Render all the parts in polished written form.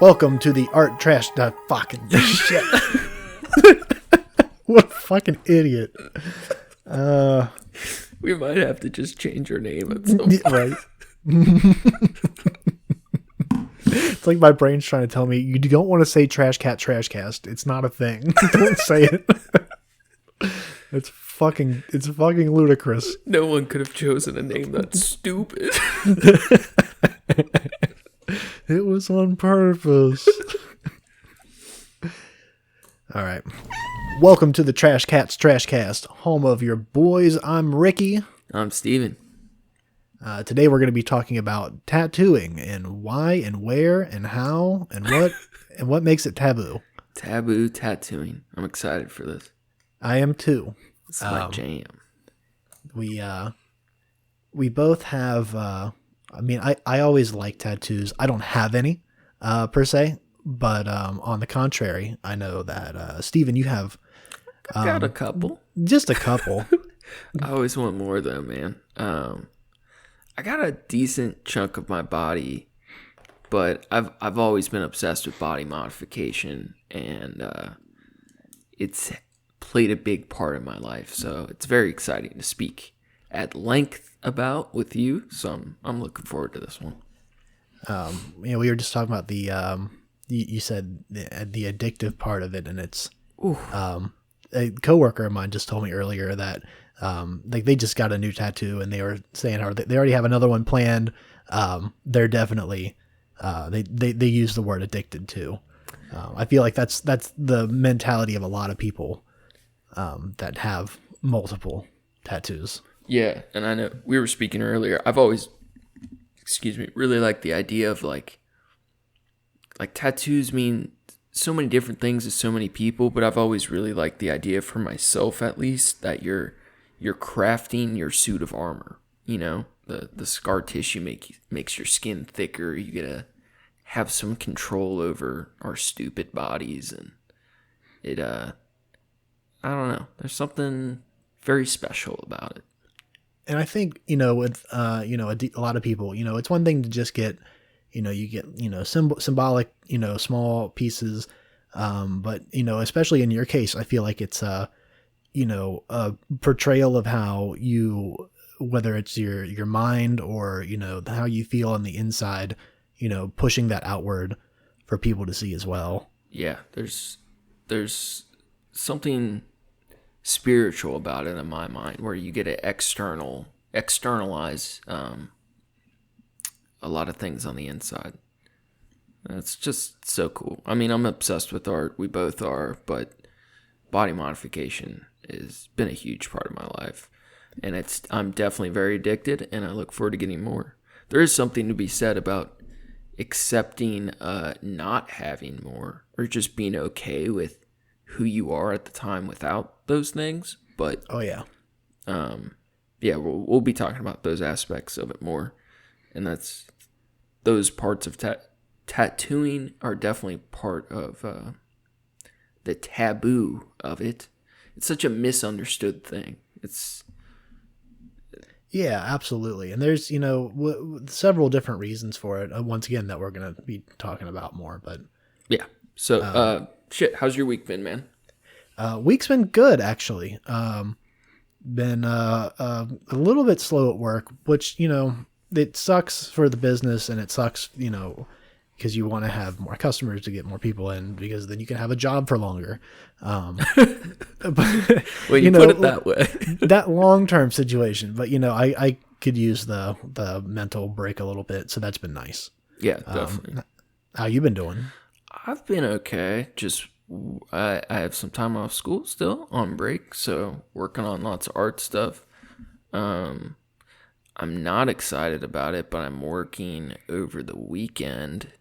Welcome to the art trash. Fucking shit. What a fucking idiot. We might have to just change our name at some point. Right. It's like my brain's trying to tell me you don't want to say trash cat trash cast. It's not a thing. Don't say it. It's fucking ludicrous. No one could have chosen a name that's stupid. It was on purpose. All right. Welcome to the Trash Cats Trash Cast, home of your boys. I'm Ricky. I'm Steven. Today we're going to be talking about tattooing and why and where and how and what and what makes it taboo. Taboo tattooing. I'm excited for this. I am too. It's my jam. We both have. I always like tattoos. I don't have any per se, but on the contrary, I know that Steven, you have. I got a couple. Just a couple. I always want more though, man. I got a decent chunk of my body, but I've always been obsessed with body modification, and it's played a big part in my life. So it's very exciting to speak at length about with you. So I'm looking forward to this one. We were just talking about the you said the addictive part of it, and it's a coworker of mine just told me earlier that they just got a new tattoo, and they were saying how they already have another one planned. They're definitely they use the word addicted too. I feel like that's the mentality of a lot of people that have multiple tattoos. Yeah, and I know we were speaking earlier. I've always, really liked the idea of like tattoos mean so many different things to so many people, but I've always really liked the idea for myself, at least, that you're crafting your suit of armor. You know, the scar tissue makes your skin thicker. You get to have some control over our stupid bodies, and it I don't know. There's something very special about it. And I think, with, a lot of people, it's one thing to just get, you get, symbolic, small pieces. But, especially in your case, I feel like it's, a portrayal of how you, whether it's your mind or, how you feel on the inside, pushing that outward for people to see as well. Yeah. There's something spiritual about it in my mind, where you get to externalize a lot of things on the inside. It's just so cool. I mean, I'm obsessed with art. We both are, but body modification has been a huge part of my life, and I'm definitely very addicted, and I look forward to getting more. There is something to be said about accepting not having more, or just being okay with who you are at the time without those things. But we'll be talking about those aspects of it more, and that's those parts of tattooing are definitely part of the taboo of it. It's such a misunderstood thing. Yeah, absolutely. And there's several different reasons for it. Once again, that we're gonna be talking about more. But yeah. So how's your week been, man? Week's been good, actually. Been a little bit slow at work, which, it sucks for the business, and it sucks, because you want to have more customers to get more people in, because then you can have a job for longer. But, well, you put it that way. That long-term situation. But, I could use the mental break a little bit, so that's been nice. Yeah, definitely. How you been doing? I've been okay. Just I have some time off school still on break, so working on lots of art stuff. I'm not excited about it, but I'm working over the weekend,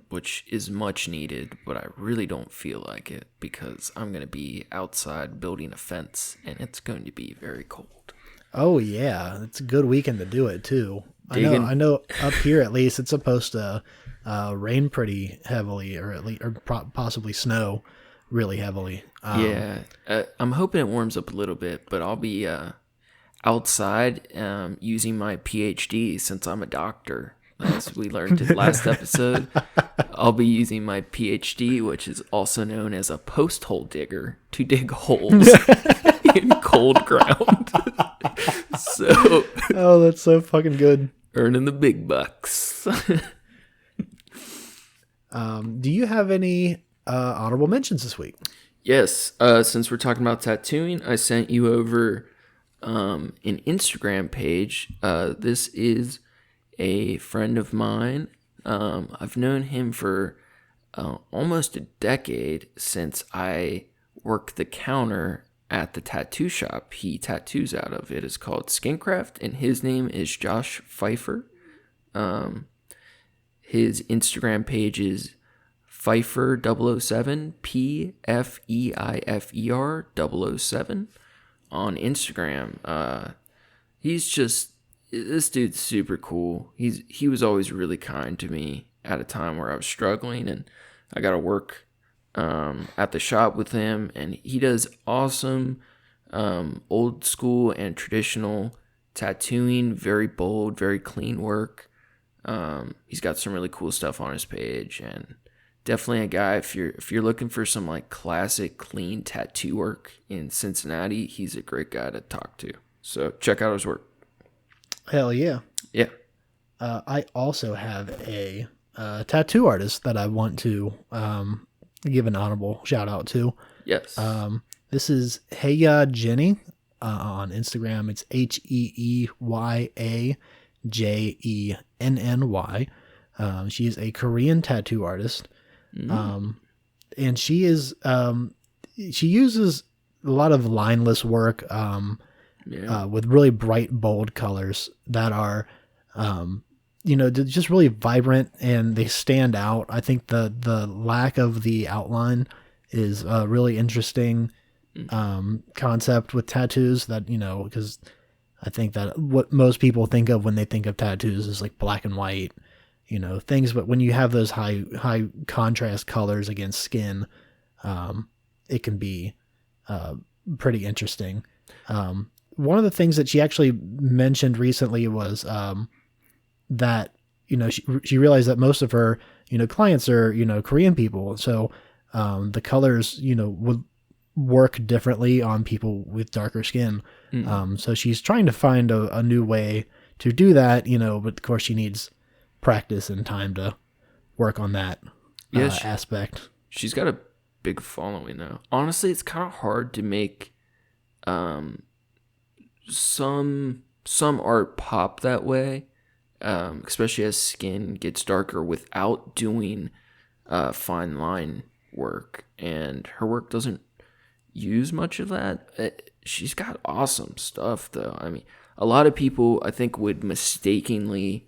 which is much needed, but I really don't feel like it because I'm going to be outside building a fence, and it's going to be very cold. Oh, yeah. It's a good weekend to do it, too. I know up here, at least, it's supposed to rain pretty heavily, or possibly snow really heavily. I'm hoping it warms up a little bit, but I'll be outside using my PhD since I'm a doctor. as we learned in the last episode. I'll be using my PhD, which is also known as a post hole digger, to dig holes in cold ground. So, oh, that's so fucking good. Earning the big bucks. Do you have any honorable mentions this week? Yes. Since we're talking about tattooing, I sent you over an Instagram page. This is a friend of mine. I've known him for almost a decade, since I worked the counter at the tattoo shop he tattoos out of. It is called Skincraft, and his name is Josh Pfeiffer. His Instagram page is Pfeiffer007, Pfeifer007 on Instagram. This dude's super cool. He was always really kind to me at a time where I was struggling, and I got to work at the shop with him, and he does awesome old school and traditional tattooing, very bold, very clean work. He's got some really cool stuff on his page, and definitely a guy, if you're looking for some like classic clean tattoo work in Cincinnati, he's a great guy to talk to. So check out his work. Hell yeah. Yeah. I also have a tattoo artist that I want to give an honorable shout out to. Yes. This is Heya Jenny on Instagram. It's HeeyaJenny. She is a Korean tattoo artist. And she is she uses a lot of lineless work with really bright, bold colors that are just really vibrant, and they stand out. I think the lack of the outline is a really interesting concept with tattoos, that because I think that what most people think of when they think of tattoos is like black and white things, but when you have those high contrast colors against skin, it can be pretty interesting. One of the things that she actually mentioned recently was that she realized that most of her clients are Korean people, so the colors would work differently on people with darker skin. So she's trying to find a new way to do that, but of course she needs practice and time to work on that aspect. She's got a big following though. Honestly, it's kind of hard to make some art pop that way, especially as skin gets darker, without doing fine line work, and her work doesn't use much of that. She's got awesome stuff though. I mean, a lot of people I think would mistakenly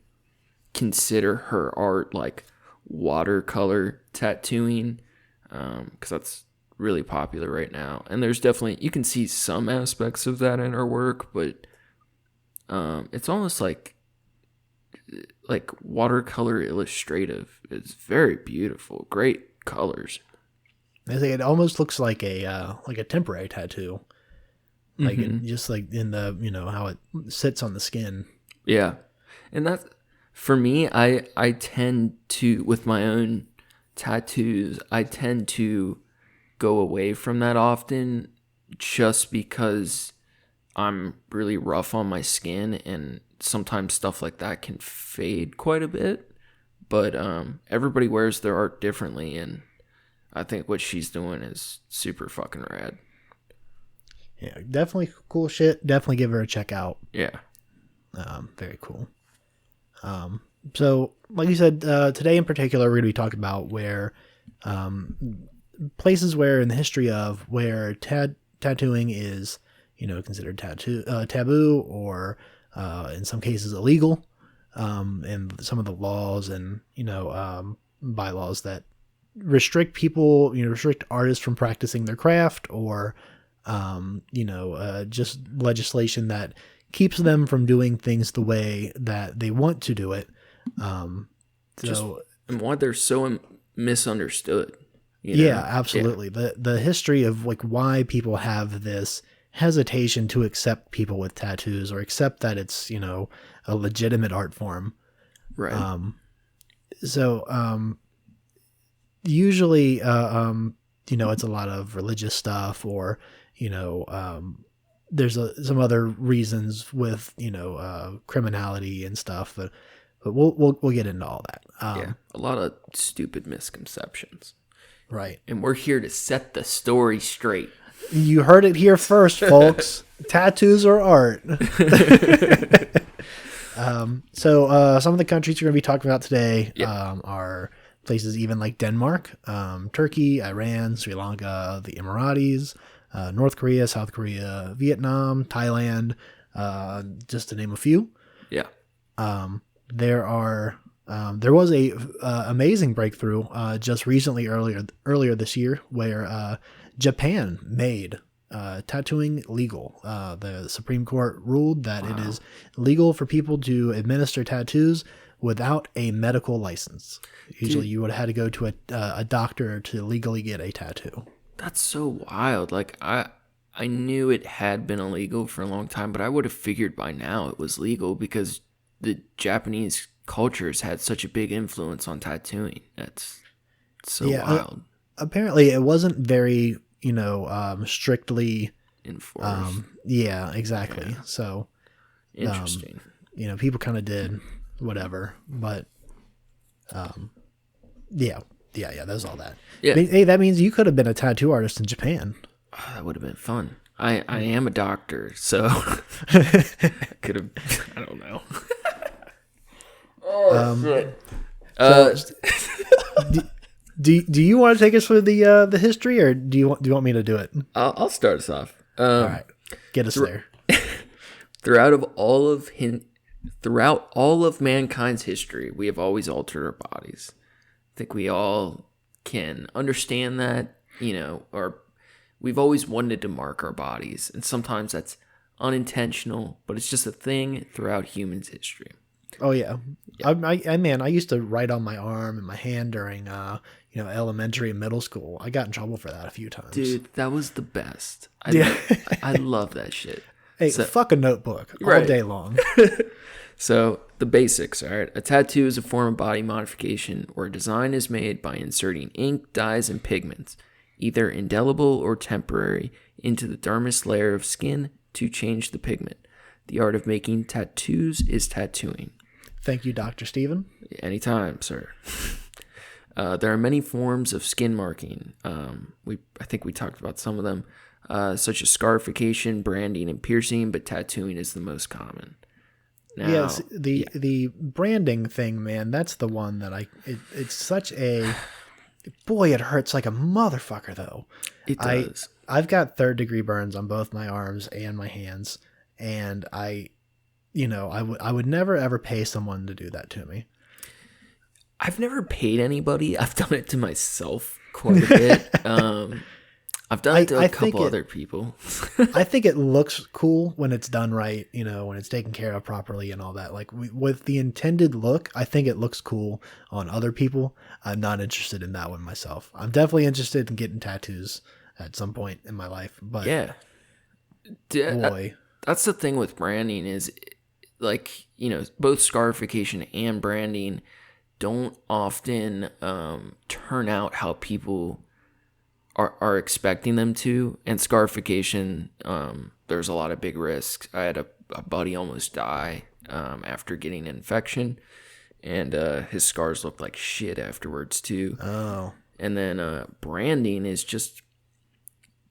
consider her art like watercolor tattooing, because that's really popular right now, and there's definitely, you can see some aspects of that in her work, but it's almost like watercolor illustrative. It's very beautiful, great colors. I think it almost looks like a temporary tattoo, like just like in the how it sits on the skin. Yeah, and that's, for me, I tend to, with my own tattoos, I tend to go away from that often, just because I'm really rough on my skin, and sometimes stuff like that can fade quite a bit. But everybody wears their art differently, and I think what she's doing is super fucking rad. Yeah, definitely cool shit. Definitely give her a check out. Yeah. Very cool. So, like you said, today in particular, we're going to be talking about where places where in the history of where tattooing is, considered taboo, or in some cases illegal, and some of the laws and bylaws that restrict people, restrict artists from practicing their craft, or just legislation that keeps them from doing things the way that they want to do it. And why they're so misunderstood. Yeah, absolutely. Yeah. The history of like why people have this hesitation to accept people with tattoos, or accept that it's, a legitimate art form. Right. So usually, it's a lot of religious stuff, or there's some other reasons with criminality and stuff, but we'll get into all that. Yeah. A lot of stupid misconceptions. Right. And we're here to set the story straight. You heard it here first, folks. Tattoos are art. So some of the countries we're going to be talking about today are places even like Denmark, Turkey, Iran, Sri Lanka, the Emiratis, North Korea, South Korea, Vietnam, Thailand, just to name a few. Yeah. There was a amazing breakthrough just recently earlier this year where Japan made tattooing legal. The Supreme Court ruled that it is legal for people to administer tattoos without a medical license. Usually you would have had to go to a doctor to legally get a tattoo. That's so wild. Like, I knew it had been illegal for a long time, but I would have figured by now it was legal because the Japanese culture has had such a big influence on tattooing. That's so wild. Apparently it wasn't very, strictly enforced. Yeah, exactly. Yeah. So interesting. People kind of did whatever, but yeah, that was all that. Yeah. Hey, that means you could have been a tattoo artist in Japan. Oh, that would have been fun. I am a doctor, so could have. I don't know. Shit. Do you want to take us through the history, or do you want me to do it? I'll start us off. All right, get us there. Throughout all of mankind's history, we have always altered our bodies. I think we all can understand that, or we've always wanted to mark our bodies, and sometimes that's unintentional, but it's just a thing throughout humans' history. Oh yeah. I used to write on my arm and my hand during elementary and middle school. I got in trouble for that a few times. Dude, that was the best. I love that shit. Hey, fuck a notebook all day long. So, the basics, all right? A tattoo is a form of body modification where a design is made by inserting ink, dyes, and pigments, either indelible or temporary, into the dermis layer of skin to change the pigment. The art of making tattoos is tattooing. Thank you, Dr. Steven. Anytime, sir. There are many forms of skin marking. I think we talked about some of them, such as scarification, branding, and piercing, but tattooing is the most common. Now, yes, the branding thing, man, that's the one that it's such a... Boy, it hurts like a motherfucker, though. It does. I've got third-degree burns on both my arms and my hands, and I would never, ever pay someone to do that to me. I've never paid anybody. I've done it to myself quite a bit. I've done it to a couple other people. I think it looks cool when it's done right, when it's taken care of properly and all that. Like with the intended look, I think it looks cool on other people. I'm not interested in that one myself. I'm definitely interested in getting tattoos at some point in my life. But yeah, boy, that's the thing with branding is, like, both scarification and branding don't often turn out how people are expecting them to. And scarification, there's a lot of big risks. I had a buddy almost die after getting an infection, and his scars looked like shit afterwards too. Oh. And then branding is just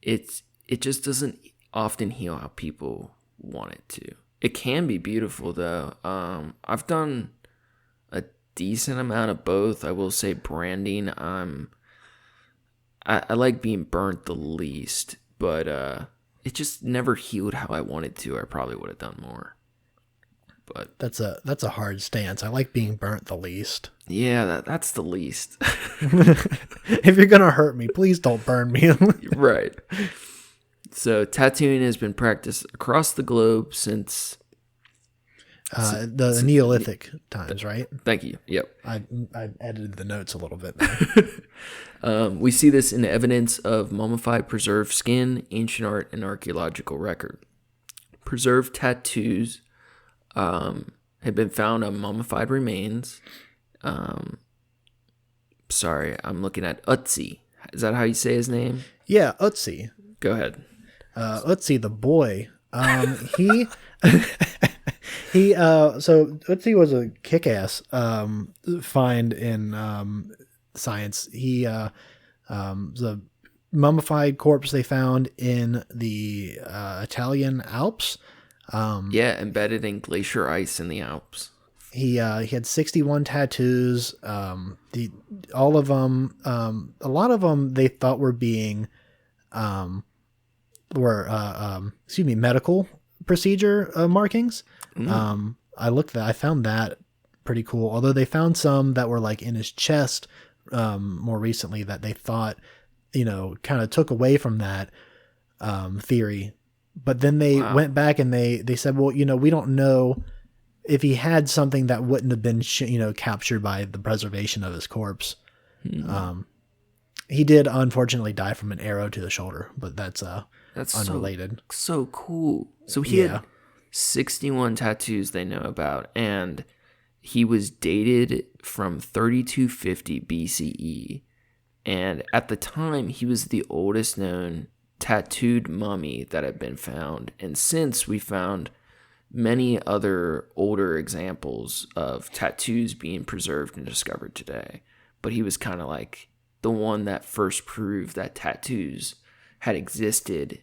it just doesn't often heal how people want it to. It can be beautiful though. I've done a decent amount of both. I will say branding, I like being burnt the least, but it just never healed how I wanted to. I probably would have done more. But that's a hard stance. I like being burnt the least. Yeah, that's the least. If you're gonna hurt me, please don't burn me. Right. So tattooing has been practiced across the globe since the Neolithic times, right? Thank you. Yep. I edited the notes a little bit. We see this in evidence of mummified preserved skin, ancient art, and archaeological record. Preserved tattoos had been found on mummified remains. Um, sorry, I'm looking at Utsi. Is that how you say his name? Yeah, Utsi. Go ahead. Utsi the boy. He so Utsi was a kick-ass find in science. He the mummified corpse they found in the Italian Alps. Yeah, embedded in glacier ice in the Alps. He had 61 tattoos. All of them, a lot of them they thought were being medical procedure markings. I found that pretty cool. Although they found some that were like in his chest more recently that they thought, kind of took away from that theory. But then they went back and they said, well, we don't know if he had something that wouldn't have been, captured by the preservation of his corpse. He did unfortunately die from an arrow to the shoulder, but that's unrelated. So cool. So he had 61 tattoos they know about, and he was dated from 3250 BCE. And at the time, he was the oldest known tattooed mummy that had been found. And since we found many other older examples of tattoos being preserved and discovered today, but he was kind of like the one that first proved that tattoos had existed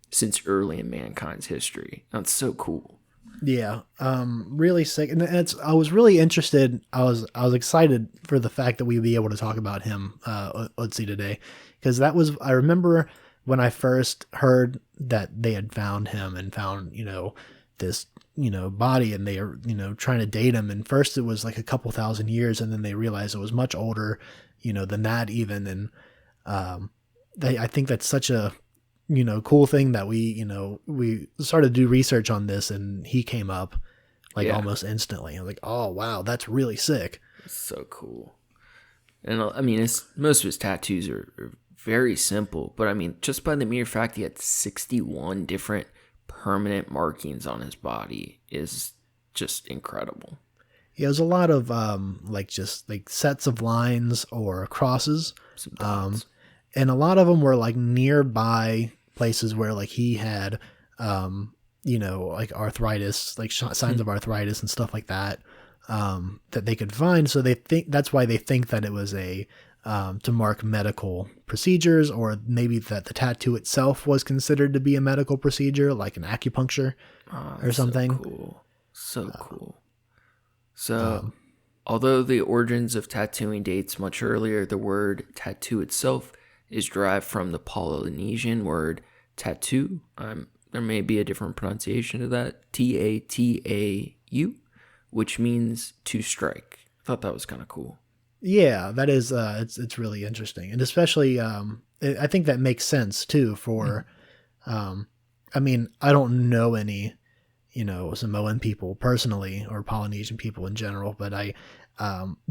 since early in mankind's history. That's so cool. Yeah, really sick, and I was really interested. I was excited for the fact that we'd be able to talk about him, Otzi, today, because I remember when I first heard that they had found him and found this body, and they are trying to date him. And first it was like a couple thousand years, and then they realized it was much older, than that even. And I think that's such a cool thing that we started to do research on this, and he came up almost instantly. I'm like, oh wow, that's really sick. It's so cool. And I mean, most of his tattoos are very simple, but I mean, just by the mere fact he had 61 different permanent markings on his body is just incredible. Yeah, there's a lot of just sets of lines or crosses. Some dots. And a lot of them were nearby places where he had, arthritis, signs of arthritis and stuff like that, that they could find. So that's why they think that it was to mark medical procedures, or maybe that the tattoo itself was considered to be a medical procedure, like an acupuncture or something. So cool. So, although the origins of tattooing dates much earlier, the word tattoo itself is derived from the Polynesian word tattoo. There may be a different pronunciation of that. Tatau, which means to strike. I thought that was kind of cool. Yeah, that is. It's really interesting, and especially I think that makes sense too. For, I mean, I don't know any, Samoan people personally or Polynesian people in general, but I.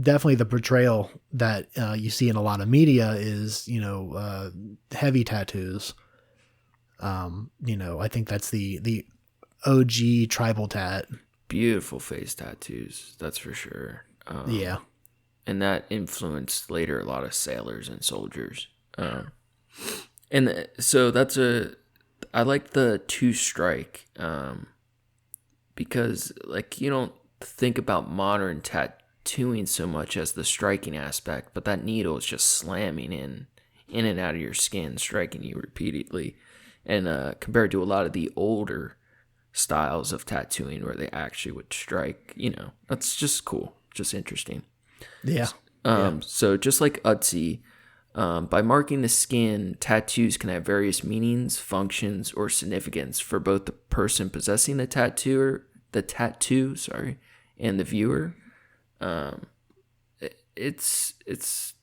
Definitely the portrayal that you see in a lot of media is, heavy tattoos. I think that's the OG tribal tat. Beautiful face tattoos, that's for sure. Yeah. And that influenced later a lot of sailors and soldiers. So I like the two strike, because you don't think about modern tattooing so much as the striking aspect, but that needle is just slamming in and out of your skin, striking you repeatedly. And compared to a lot of the older styles of tattooing where they actually would strike, that's just cool, just interesting. Yeah. So just like Utsi, by marking the skin, tattoos can have various meanings, functions, or significance for both the person possessing the tattoo, and the viewer. It's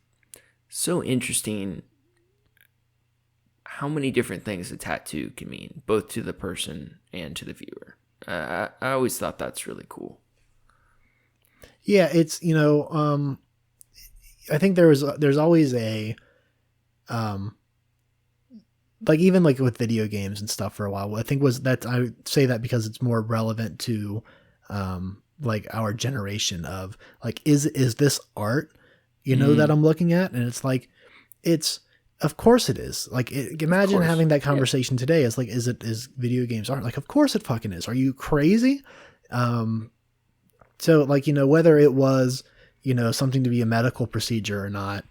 so interesting how many different things a tattoo can mean, both to the person and to the viewer. I always thought that's really cool. Yeah, it's I think there's always a even with video games and stuff for a while. I think I say that because it's more relevant to like our generation of like, is this art, that I'm looking at? And it's like, of course it is. Like, imagine having that conversation today. It's like, is video games art? Like, of course it fucking is. Are you crazy? So like, whether it was, something to be a medical procedure or not,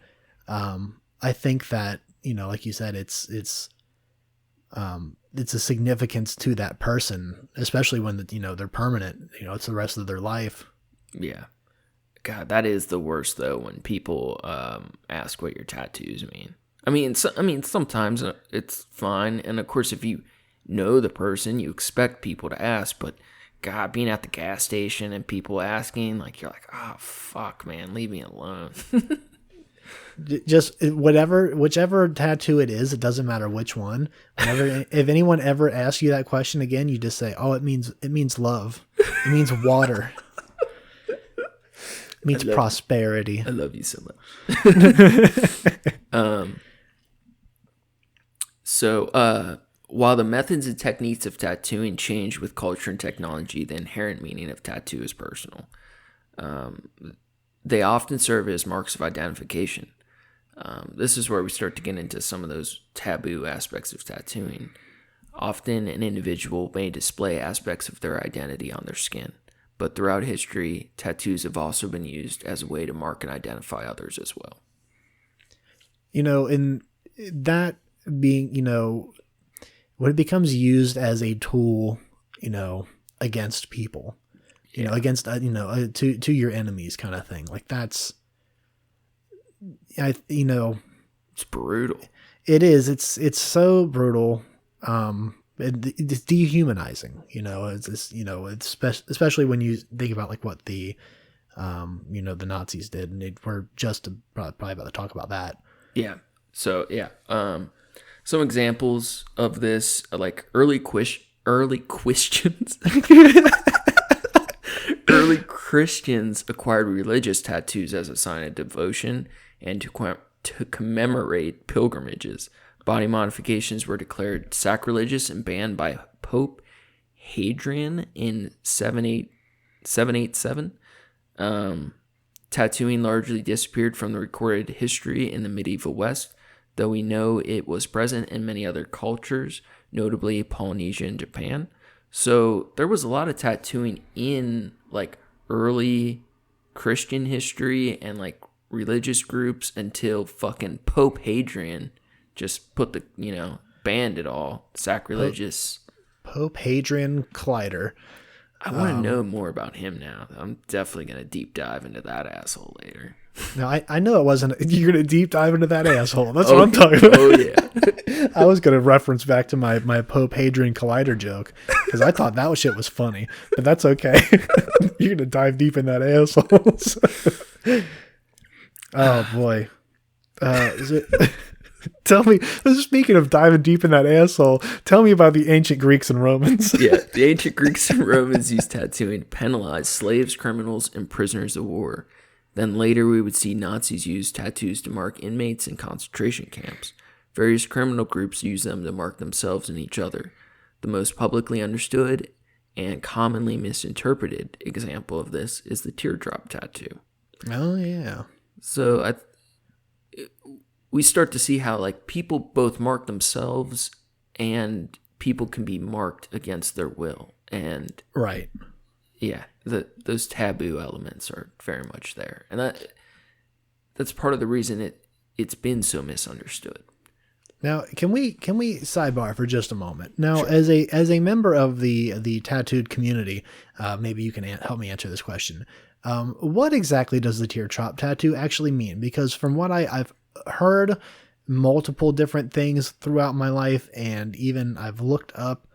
I think that, like you said, it's a significance to that person, especially when they're permanent, it's the rest of their life. Yeah. God, that is the worst though, when people ask what your tattoos mean. I mean, sometimes it's fine, and of course, if you know the person, you expect people to ask. But God, being at the gas station and people asking, like, you're like, oh fuck, man, leave me alone. Just whichever tattoo it is, it doesn't matter which one. If anyone ever asks you that question again, you just say, "Oh, it means love. It means water. It means prosperity." I love you so much. So, while the methods and techniques of tattooing change with culture and technology, the inherent meaning of tattoo is personal. They often serve as marks of identification. This is where we start to get into some of those taboo aspects of tattooing. Often, an individual may display aspects of their identity on their skin, but throughout history, tattoos have also been used as a way to mark and identify others as well. In that being, when it becomes used as a tool, against people, against, to your enemies kind of thing. Like that's, it's brutal. It is. It's so brutal. It's dehumanizing, it's especially when you think about like what the Nazis did, and we're just probably about to talk about that. Yeah. So yeah. Some examples of this are like early Christians. Early Christians acquired religious tattoos as a sign of devotion and to commemorate pilgrimages. Body modifications were declared sacrilegious and banned by Pope Hadrian in 787. Tattooing largely disappeared from the recorded history in the medieval West, though we know it was present in many other cultures, notably Polynesia and Japan. So there was a lot of tattooing in like early Christian history and like religious groups until fucking Pope Hadrian just put banned it all. Sacrilegious. Pope Hadrian Collider. I want to know more about him now. I'm definitely going to deep dive into that asshole later. No, I know it wasn't. You're going to deep dive into that asshole. That's what I'm talking about. Oh, yeah. I was going to reference back to my Pope Hadrian Collider joke because I thought that shit was funny, but that's okay. You're going to dive deep in that asshole. Oh, boy. Tell me, speaking of diving deep in that asshole, tell me about the ancient Greeks and Romans. Yeah, the ancient Greeks and Romans used tattooing to penalize slaves, criminals, and prisoners of war. Then later we would see Nazis use tattoos to mark inmates in concentration camps. Various criminal groups use them to mark themselves and each other. The most publicly understood and commonly misinterpreted example of this is the teardrop tattoo. Oh, yeah. So we start to see how like people both mark themselves and people can be marked against their will. And right. Yeah, those taboo elements are very much there. And that's part of the reason it's been so misunderstood. Now, can we sidebar for just a moment? Now, Sure. as a member of the tattooed community, maybe you can help me answer this question. What exactly does the teardrop tattoo actually mean? Because from what I've heard multiple different things throughout my life, and even I've looked up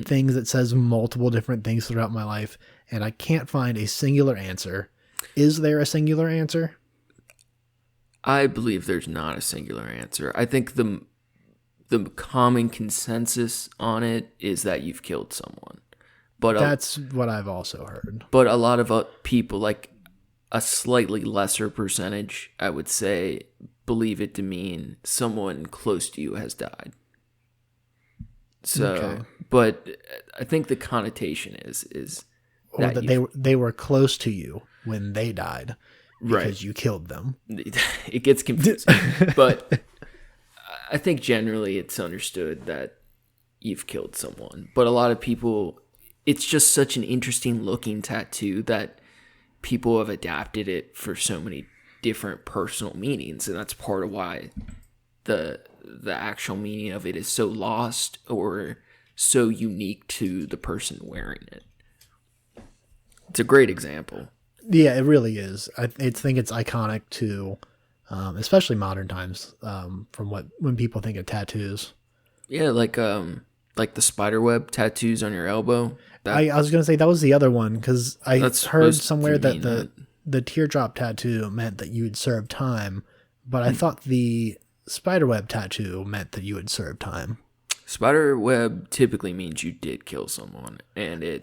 things that says multiple different things throughout my life, and I can't find a singular answer. Is there a singular answer? I believe there's not a singular answer. I think the common consensus on it is that you've killed someone. But that's what I've also heard. But a lot of people, like a slightly lesser percentage, I would say, believe it to mean someone close to you has died. So, okay. But I think the connotation is or that they were close to you when they died because right. you killed them. It gets confusing, but I think generally it's understood that you've killed someone. But a lot of people, it's just such an interesting looking tattoo that people have adapted it for so many different personal meanings, and that's part of why the actual meaning of it is so lost or so unique to the person wearing it. It's a great example. Yeah, it really is. I think it's iconic to, especially modern times, from when people think of tattoos. Yeah, like the spiderweb tattoos on your elbow. I was gonna say that was the other one because I heard somewhere that the teardrop tattoo meant that you would serve time, but I thought the spiderweb tattoo meant that you would serve time. Spiderweb typically means you did kill someone, and it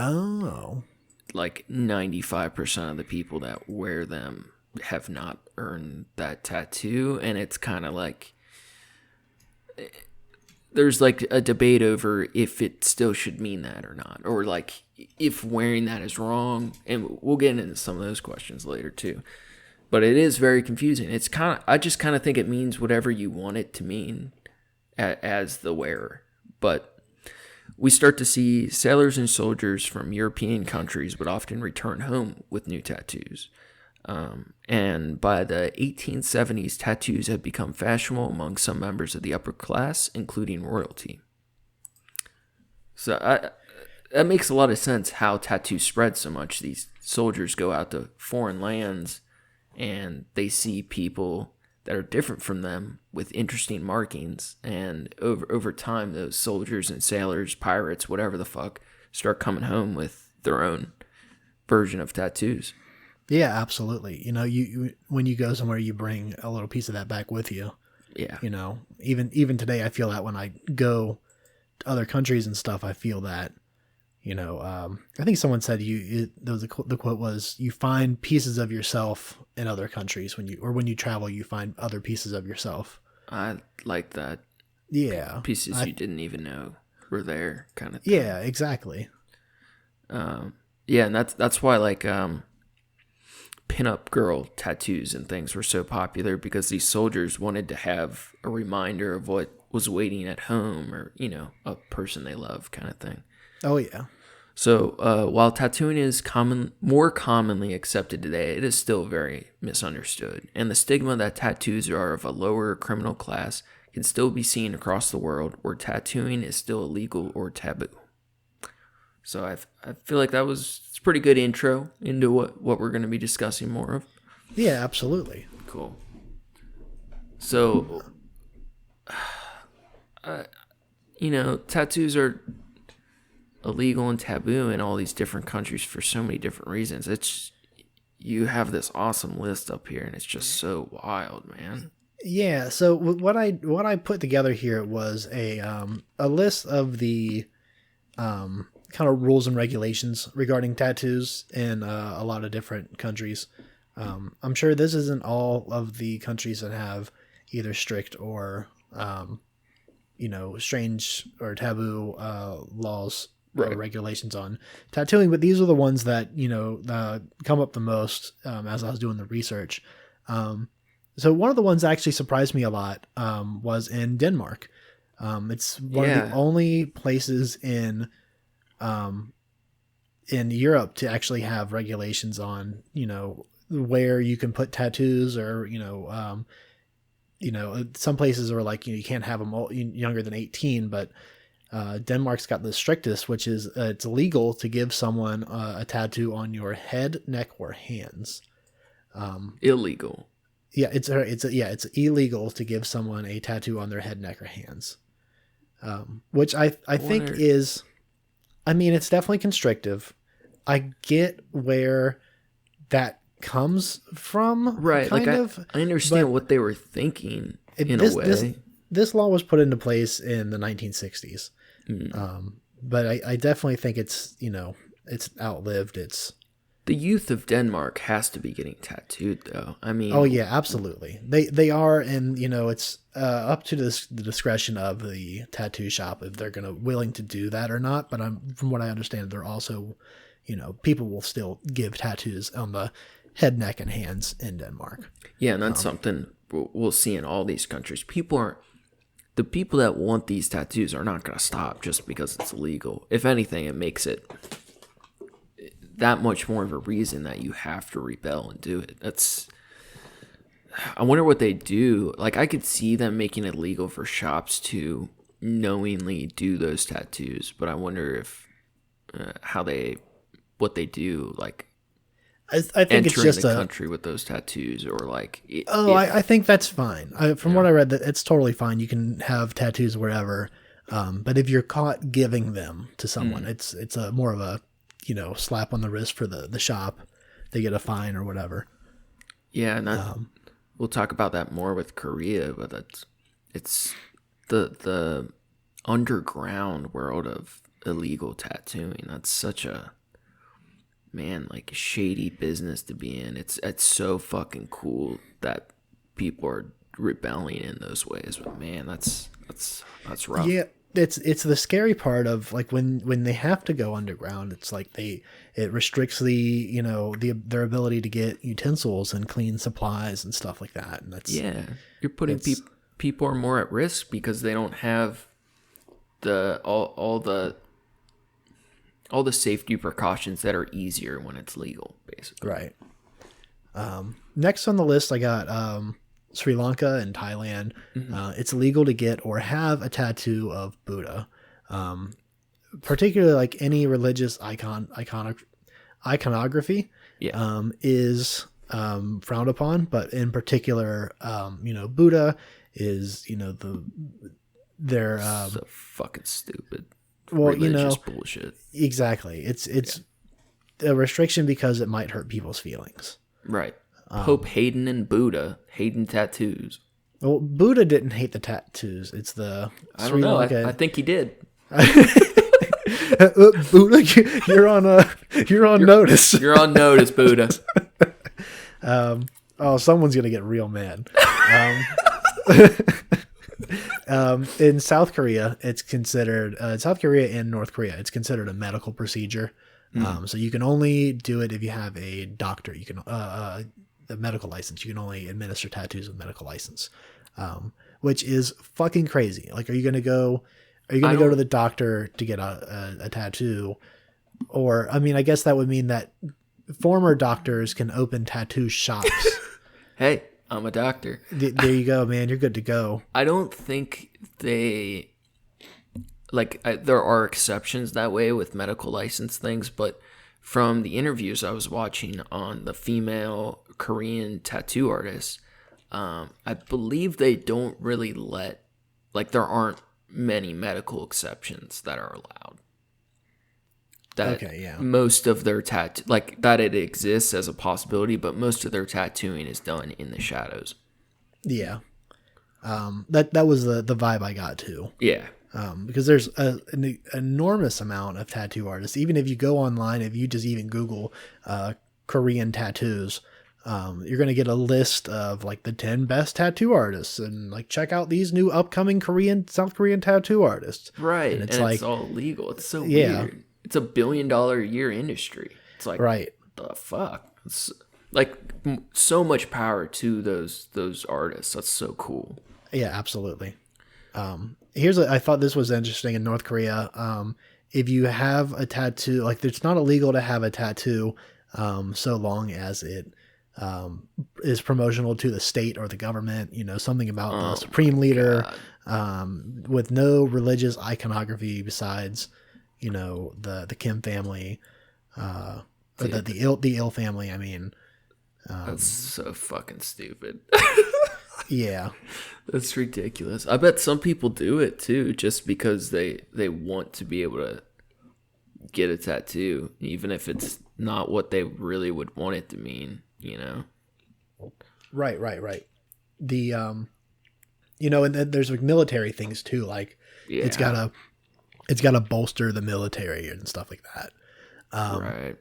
like 95% of the people that wear them have not earned that tattoo, and it's kind of like there's like a debate over if it still should mean that or not, or like if wearing that is wrong, and we'll get into some of those questions later too. But it is very confusing. It's I just kind of think it means whatever you want it to mean as the wearer. But we start to see sailors and soldiers from European countries would often return home with new tattoos. And by the 1870s, tattoos had become fashionable among some members of the upper class, including royalty. So that makes a lot of sense how tattoos spread so much. These soldiers go out to foreign lands and they see people that are different from them with interesting markings. And over time, those soldiers and sailors, pirates, whatever the fuck, start coming home with their own version of tattoos. Yeah, absolutely. You when you go somewhere, you bring a little piece of that back with you. Yeah. Even today, I feel that when I go to other countries and stuff, I feel that. I think someone said the quote was, you find pieces of yourself in other countries when you travel, you find other pieces of yourself. I like that. Yeah. Pieces you didn't even know were there, kind of thing. Yeah, exactly. Yeah, and that's why like pinup girl tattoos and things were so popular, because these soldiers wanted to have a reminder of what was waiting at home, or a person they love, kind of thing. Oh yeah. So while tattooing is more commonly accepted today, it is still very misunderstood, and the stigma that tattoos are of a lower criminal class can still be seen across the world, where tattooing is still illegal or taboo. So I feel like it's a pretty good intro into what we're going to be discussing more of. Yeah, absolutely. Cool. So, tattoos are illegal and taboo in all these different countries for so many different reasons. You have this awesome list up here, and it's just so wild, man. Yeah. So what I put together here was a list of the kind of rules and regulations regarding tattoos in a lot of different countries. I'm sure this isn't all of the countries that have either strict or strange or taboo laws. Right. Or regulations on tattooing, but these are the ones that come up the most as I was doing the research. So one of the ones that actually surprised me a lot was in Denmark. It's one of the only places in Europe to actually have regulations on where you can put tattoos, or some places are like you can't have them younger than 18, but Denmark's got the strictest, which is it's illegal to give someone a tattoo on your head, neck, or hands. Illegal. Yeah, it's illegal to give someone a tattoo on their head, neck, or hands. Which I think is, it's definitely constrictive. I get where that comes from, right? I understand what they were thinking in a way. This law was put into place in the 1960s. But I definitely think it's outlived its. The youth of Denmark has to be getting tattooed, though. Oh yeah, absolutely. They are, and it's up to the discretion of the tattoo shop if they're willing to do that or not. But from what I understand, they're also, people will still give tattoos on the head, neck, and hands in Denmark. Yeah, and that's something we'll see in all these countries. The people that want these tattoos are not going to stop just because it's illegal. If anything, it makes it that much more of a reason that you have to rebel and do it. I wonder what they do. Like, I could see them making it legal for shops to knowingly do those tattoos, but I wonder if what they do, like, I think it's just the country with those tattoos, or like. I think that's fine. From what I read, that it's totally fine. You can have tattoos wherever, but if you're caught giving them to someone, it's a more of a slap on the wrist for the shop. They get a fine or whatever. Yeah, and we'll talk about that more with Korea, but it's the underground world of illegal tattooing. That's such a like shady business to be in. It's so fucking cool that people are rebelling in those ways, but man, that's rough. Yeah, it's the scary part of like when they have to go underground. It's like it restricts their ability to get utensils and clean supplies and stuff like that. And that's you're putting people are more at risk because they don't have all the safety precautions that are easier when it's legal, basically. Right. Next on the list, I got Sri Lanka and Thailand. It's illegal to get or have a tattoo of Buddha, particularly like any religious iconography. Is frowned upon, but in particular, Buddha is they're so fucking stupid. Well, religious bullshit. Exactly. It's a restriction because it might hurt people's feelings. Right. Pope Hayden and Buddha hating tattoos. Well, Buddha didn't hate the tattoos. It's the I don't know. I think he did. Buddha, you're on notice. You're on notice, Buddha. Someone's gonna get real mad. In South Korea, it's considered South Korea and North Korea. It's considered a medical procedure. So you can only do it if you have a doctor. You can a medical license. You can only administer tattoos with medical license, which is fucking crazy. Like, are you gonna go to the doctor to get a tattoo? Or I mean, I guess that would mean that former doctors can open tattoo shops. Hey. I'm a doctor. There you go, man. You're good to go. I don't think they there are exceptions that way with medical license things, but from the interviews I was watching on the female Korean tattoo artists, I believe they don't really there aren't many medical exceptions that are allowed. Most of their tattoo, that it exists as a possibility, but most of their tattooing is done in the shadows. Yeah. That was the vibe I got too. Yeah. Because there's an enormous amount of tattoo artists. Even if you go online, if you just even Google Korean tattoos, you're going to get a list of like the 10 best tattoo artists and like check out these new upcoming South Korean tattoo artists. Right. And it's all legal. It's so weird. It's $1 billion a year industry. It's like, right. The fuck? It's like so much power to those artists. That's so cool. Yeah, absolutely. I thought this was interesting in North Korea. If you have a tattoo, like it's not illegal to have a tattoo, so long as it is promotional to the state or the government. Something about the supreme leader, with no religious iconography besides. The Kim family, or the Il family. I mean, that's so fucking stupid. Yeah, that's ridiculous. I bet some people do it too, just because they want to be able to get a tattoo, even if it's not what they really would want it to mean. Right. The and then there's like military things too. Like it's got to bolster the military and stuff like that. Right.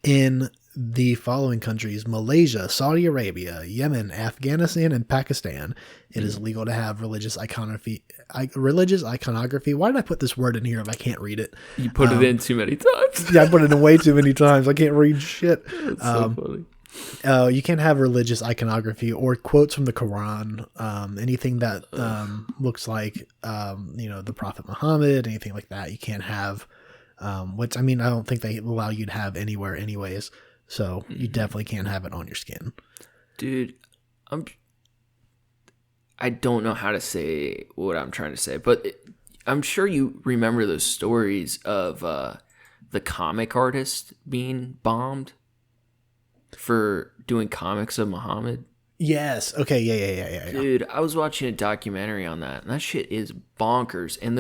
In the following countries: Malaysia, Saudi Arabia, Yemen, Afghanistan, and Pakistan. It is legal to have religious iconography. Why did I put this word in here if I can't read it? You put it in too many times. Yeah, I put it in way too many times. I can't read shit. That's so funny. You can't have religious iconography or quotes from the Quran, anything that looks like, the Prophet Muhammad, anything like that. You can't have, which, I mean, I don't think they allow you to have anywhere anyways. So you definitely can't have it on your skin. Dude, I don't know how to say what I'm trying to say, but I'm sure you remember those stories of the comic artist being bombed for doing comics of Muhammad. Yes. Okay. Yeah. Dude, I was watching a documentary on that, and that shit is bonkers. And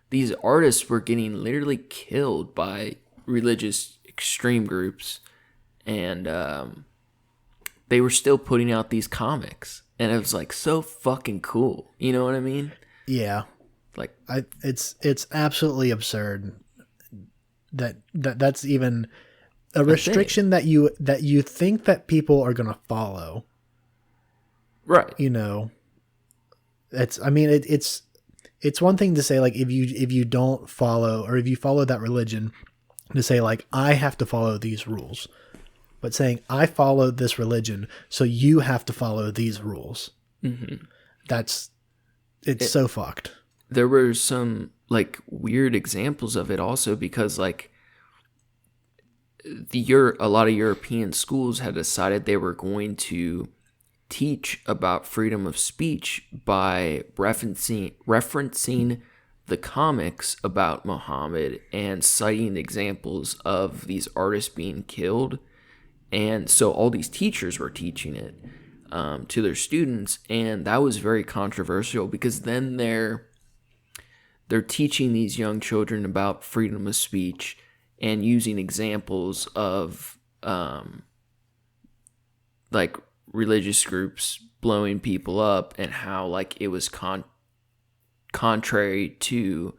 these artists were getting literally killed by religious extreme groups, and they were still putting out these comics, and it was like so fucking cool. You know what I mean? Yeah. Like, it's absolutely absurd that's even a restriction that you think that people are going to follow. Right. It's one thing to say, like, if you don't follow, or if you follow that religion, to say, like, I have to follow these rules. But saying, I follow this religion, so you have to follow these rules. Mm-hmm. It's so fucked. There were some, like, weird examples of it also, because, like, a lot of European schools had decided they were going to teach about freedom of speech by referencing the comics about Muhammad and citing examples of these artists being killed. And so all these teachers were teaching it to their students, and that was very controversial, because then they're teaching these young children about freedom of speech and using examples of like religious groups blowing people up, and how, like, it was contrary to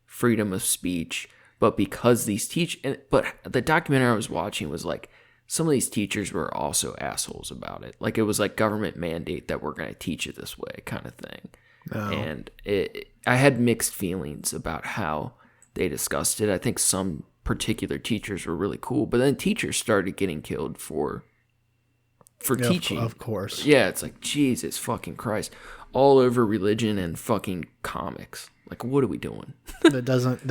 freedom of speech. But because these but the documentary I was watching was like, some of these teachers were also assholes about it. Like, it was like government mandate that we're going to teach it this way kind of thing. Oh. And I had mixed feelings about how they discussed it. I think some particular teachers were really cool, but then teachers started getting killed for teaching. Of course. Yeah, it's like, Jesus fucking Christ. All over religion and fucking comics. Like, what are we doing? that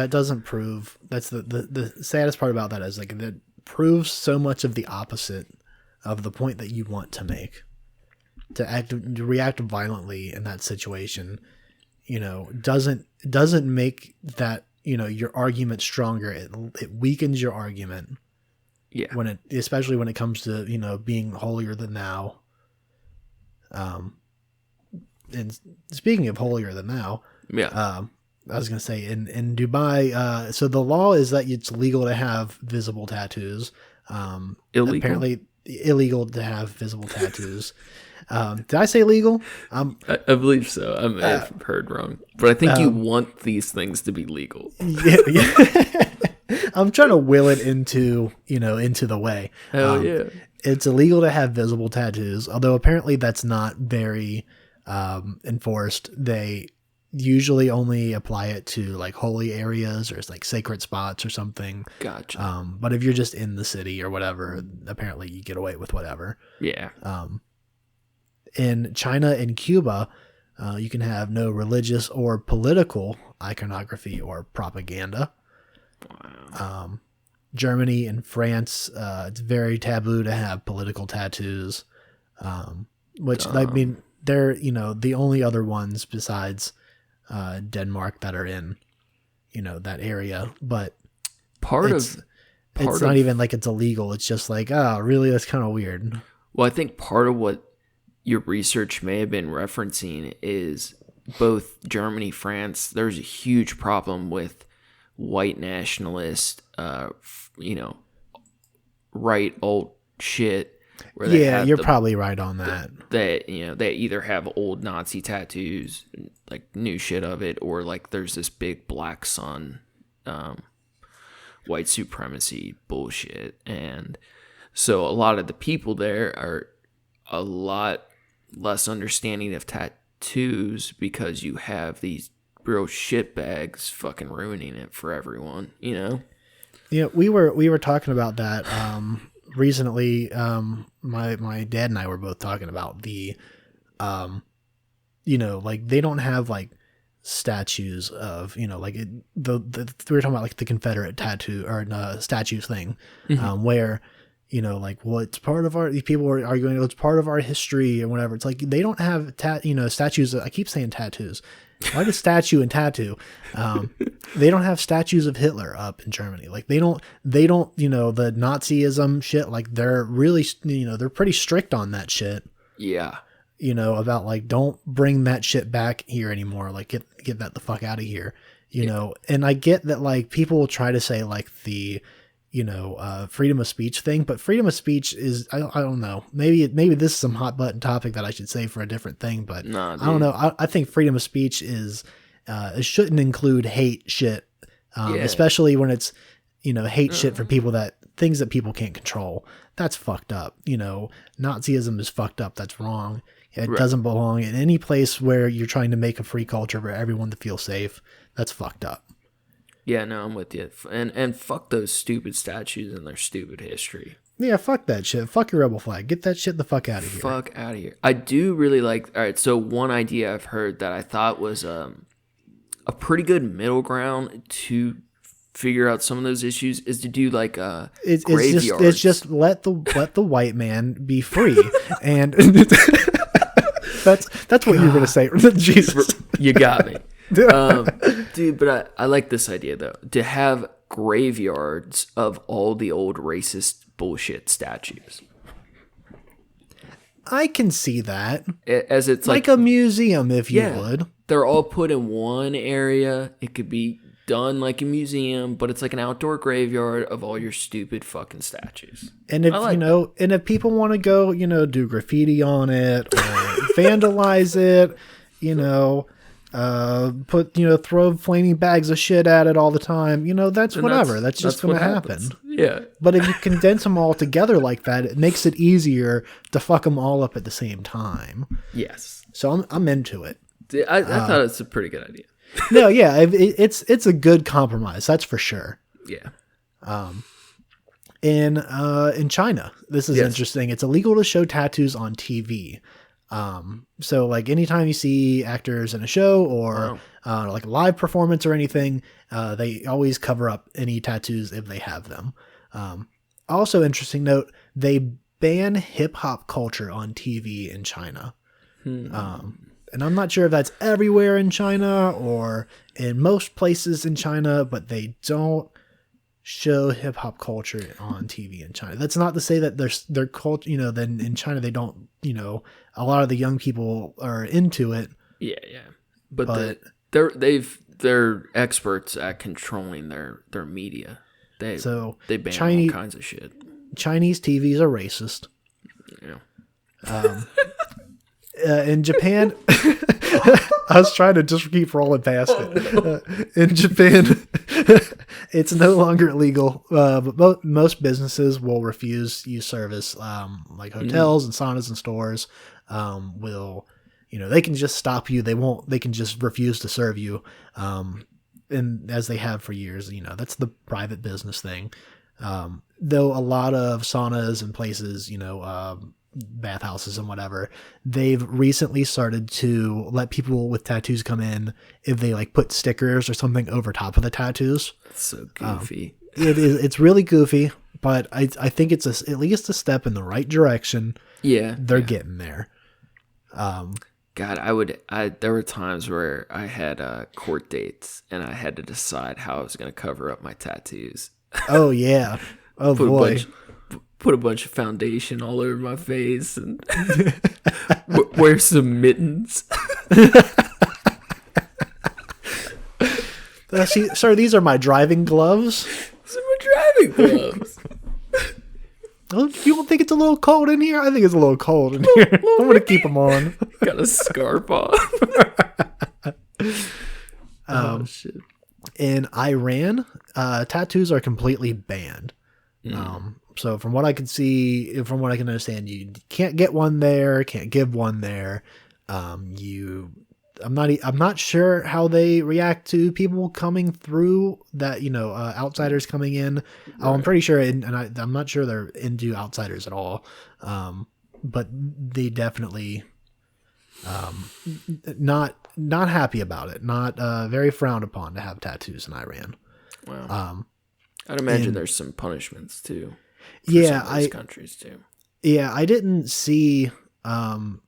doesn't prove. That's the saddest part about that, is like, that proves so much of the opposite of the point that you want to make. To react violently in that situation, doesn't make that, your argument stronger. It weakens your argument. Yeah. Especially when it comes to, being holier than thou. And speaking of holier than thou, yeah. I was going to say, in Dubai, so the law is that it's legal to have visible tattoos. Illegal? Apparently illegal to have visible tattoos. Did I say legal? I believe so. I may have heard wrong. But I think you want these things to be legal. Yeah. I'm trying to will it into the way. Hell yeah. It's illegal to have visible tattoos, although apparently that's not very enforced. They usually only apply it to, like, holy areas or, like, sacred spots or something. Gotcha. But if you're just in the city or whatever, apparently you get away with whatever. Yeah. In China and Cuba, you can have no religious or political iconography or propaganda. Wow. Germany and France, it's very taboo to have political tattoos, which, I mean, they're, the only other ones besides Denmark that are in, that area. But it's not even like it's illegal. It's just like, oh, really? That's kind of weird. Well, I think part of what your research may have been referencing is both Germany, France, there's a huge problem with white nationalist, right old shit. Where you're probably right on that. They either have old Nazi tattoos, like new shit of it, or like there's this big black sun, white supremacy bullshit. And So a lot of the people there are a lot less understanding of tattoos because you have these real shitbags fucking ruining it for everyone, you know? Yeah, we were talking about that recently. My dad and I were both talking about the like they don't have like statues of, like we were talking about like the Confederate tattoo or statues thing, where like what's part of our, these people are arguing it's part of our history or whatever. It's like they don't have statues. I keep saying tattoos. Why the statue and tattoo? They don't have statues of Hitler up in Germany. Like they don't, the Nazism shit, like they're really, they're pretty strict on that shit. Yeah. About like, don't bring that shit back here anymore. Like get that the fuck out of here, and I get that like people will try to say like the, freedom of speech thing, but freedom of speech is, I don't know, maybe this is some hot button topic that I should say for a different thing, but I don't know. I think freedom of speech is, it shouldn't include hate shit, especially when it's, hate shit for things that people can't control. That's fucked up. Nazism is fucked up. That's wrong. It doesn't belong in any place where you're trying to make a free culture for everyone to feel safe. That's fucked up. Yeah, no, I'm with you. And fuck those stupid statues and their stupid history. Yeah, fuck that shit. Fuck your rebel flag. Get that shit the fuck out of here. Fuck out of here. I do really like... All right, so one idea I've heard that I thought was a pretty good middle ground to figure out some of those issues is to do like graveyards. It's just let the white man be free. And that's what you're going to say. Jesus. You got me. Dude, but I like this idea though, to have graveyards of all the old racist bullshit statues. I can see that. As it's like a museum, if you would. They're all put in one area. It could be done like a museum, but it's like an outdoor graveyard of all your stupid fucking statues. And if and if people want to go, do graffiti on it or vandalize it, throw flaming bags of shit at it all the time, that's whatever. That's just going to happen. Yeah. But if you condense them all together like that, it makes it easier to fuck them all up at the same time. Yes. So I'm into it. I thought it's a pretty good idea. No, yeah, it's a good compromise. That's for sure. Yeah. In China, this is interesting. It's illegal to show tattoos on TV. So like anytime you see actors in a show or like a live performance or anything, they always cover up any tattoos if they have them. Also interesting note, they ban hip hop culture on TV in China. And I'm not sure if that's everywhere in China or in most places in China, but they don't show hip hop culture on TV in China. That's not to say that their culture, then in China they don't, a lot of the young people are into it. Yeah, yeah. But they're experts at controlling their media. They ban all kinds of shit. Chinese TVs are racist. Yeah. In Japan, I was trying to just keep rolling past it. In Japan, it's no longer illegal, but most businesses will refuse use service, like hotels and saunas and stores will, they can just stop you. They can just refuse to serve you, and as they have for years. That's the private business thing. Though a lot of saunas and places, bathhouses and whatever, they've recently started to let people with tattoos come in if they like put stickers or something over top of the tattoos. That's so goofy. It's really goofy, but I think it's at least a step in the right direction. Yeah, they're getting there. God, there were times where I had court dates and I had to decide how I was going to cover up my tattoos. Oh yeah. Oh boy. Put a bunch of foundation all over my face and wear some mittens. See, sir, these are my driving gloves. These are my driving gloves. Oh, you don't think it's a little cold in here? I think it's a little cold in here. I'm going to keep them on. Got a scarf on. Oh, shit. In Iran, tattoos are completely banned. So from what I can see, from what I can understand, you can't get one there, can't give one there. I'm not sure how they react to people coming through that, outsiders coming in. Oh, I'm pretty sure, and I'm not sure they're into outsiders at all. But they definitely, not happy about it. Not very frowned upon to have tattoos in Iran. Wow. I'd imagine there's some punishments too. For Yeah, some of those countries too. Yeah, I didn't see some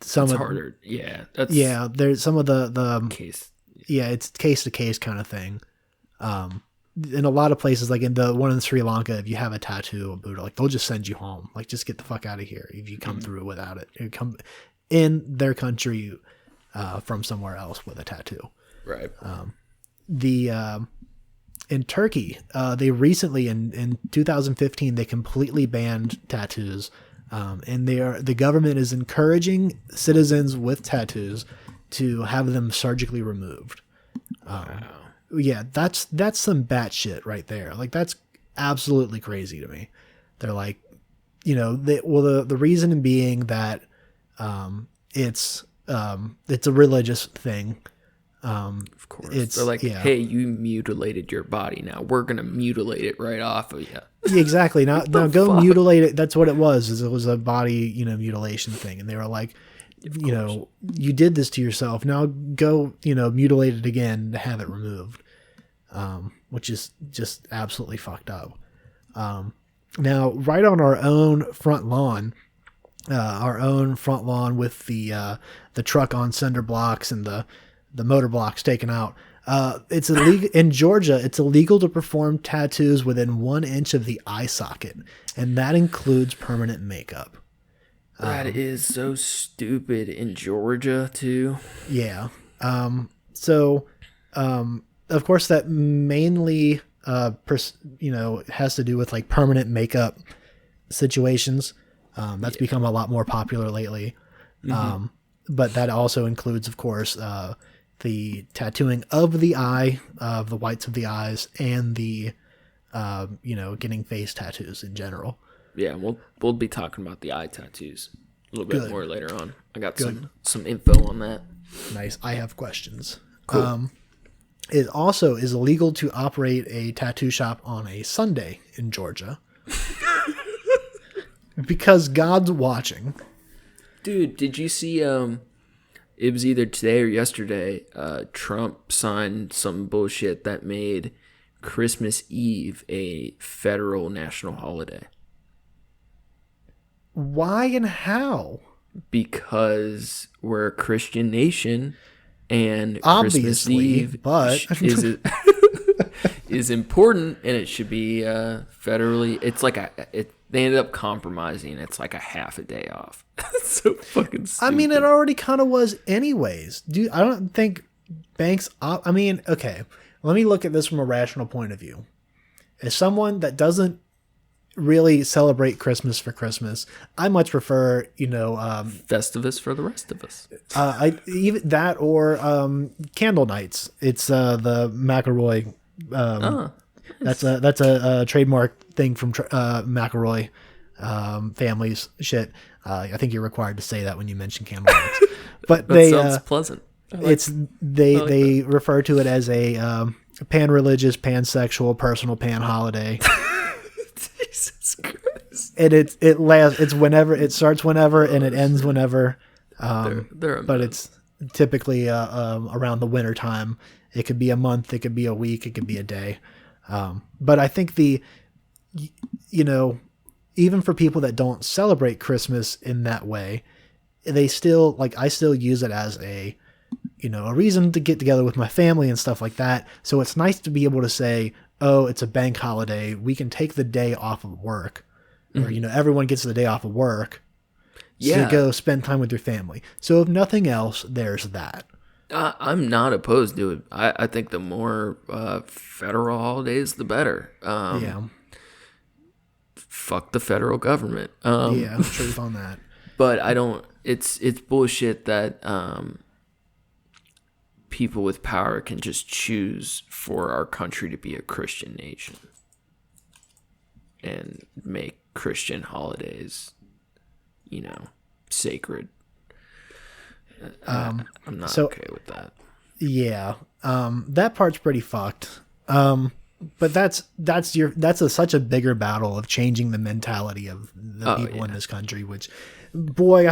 It's of harder. Yeah, that's there's some of the case. yeah, it's case to case kind of thing. In a lot of places, like in the one in Sri Lanka, if you have a tattoo of Buddha, like they'll just send you home. Like just get the fuck out of here if you come through without it. You come in their country from somewhere else with a tattoo. Right. In Turkey, they recently in 2015 they completely banned tattoos, and the government is encouraging citizens with tattoos to have them surgically removed. Wow. Yeah, that's some batshit right there. Like that's absolutely crazy to me. They're like, the reason being that it's a religious thing. Of course. They're like, hey, you mutilated your body. Now we're going to mutilate it right off of you. Yeah, exactly. Now go mutilate it. That's what it was. It was a body, mutilation thing. And they were like, you did this to yourself. Now go, mutilate it again to have it removed. Which is just absolutely fucked up. Now right on our own front lawn with the truck on cinder blocks and the motor blocks taken out. It's illegal in Georgia. It's illegal to perform tattoos within 1 inch of the eye socket, and that includes permanent makeup. That is so stupid in Georgia too. Yeah. So, of course, that mainly, has to do with like permanent makeup situations. That's become a lot more popular lately. But that also includes, of course, the tattooing of the eye, of the whites of the eyes, and the, getting face tattoos in general. Yeah, we'll be talking about the eye tattoos a little bit more later on. I got some info on that. Nice. I have questions. Cool. It also is illegal to operate a tattoo shop on a Sunday in Georgia. Because God's watching. Dude, did you see, it was either today or yesterday, Trump signed some bullshit that made Christmas Eve a federal national holiday. Why and how? Because we're a Christian nation, and Obviously, Christmas Eve but is important, and it should be federally. It's like they ended up compromising. It's like a half a day off. That's so fucking stupid. I mean, it already kind of was anyways. Dude, I don't think banks... okay. Let me look at this from a rational point of view. As someone that doesn't really celebrate Christmas for Christmas, I much prefer, Festivus for the rest of us. Even that or candle nights. It's the McElroy... That's a trademark thing from McElroy families shit. I think you're required to say that when you mention candle nights. But that sounds pleasant. They refer to it as a pan-religious, pansexual, personal pan holiday. Jesus Christ! And it's whenever it starts, whenever and it ends whenever. But it's typically around the winter time. It could be a month, it could be a week, it could be a day. But I think even for people that don't celebrate Christmas in that way, they still I still use it as a reason to get together with my family and stuff like that. So it's nice to be able to say, oh, it's a bank holiday. We can take the day off of work, or, everyone gets the day off of work to go spend time with your family. So if nothing else, there's that. I'm not opposed to it. I think the more federal holidays, the better. Fuck the federal government. Truth on that. But I don't. It's bullshit that people with power can just choose for our country to be a Christian nation. and make Christian holidays, sacred. I'm not okay with that. Yeah, that part's pretty fucked. But that's such a bigger battle of changing the mentality of the people in this country. Which, boy,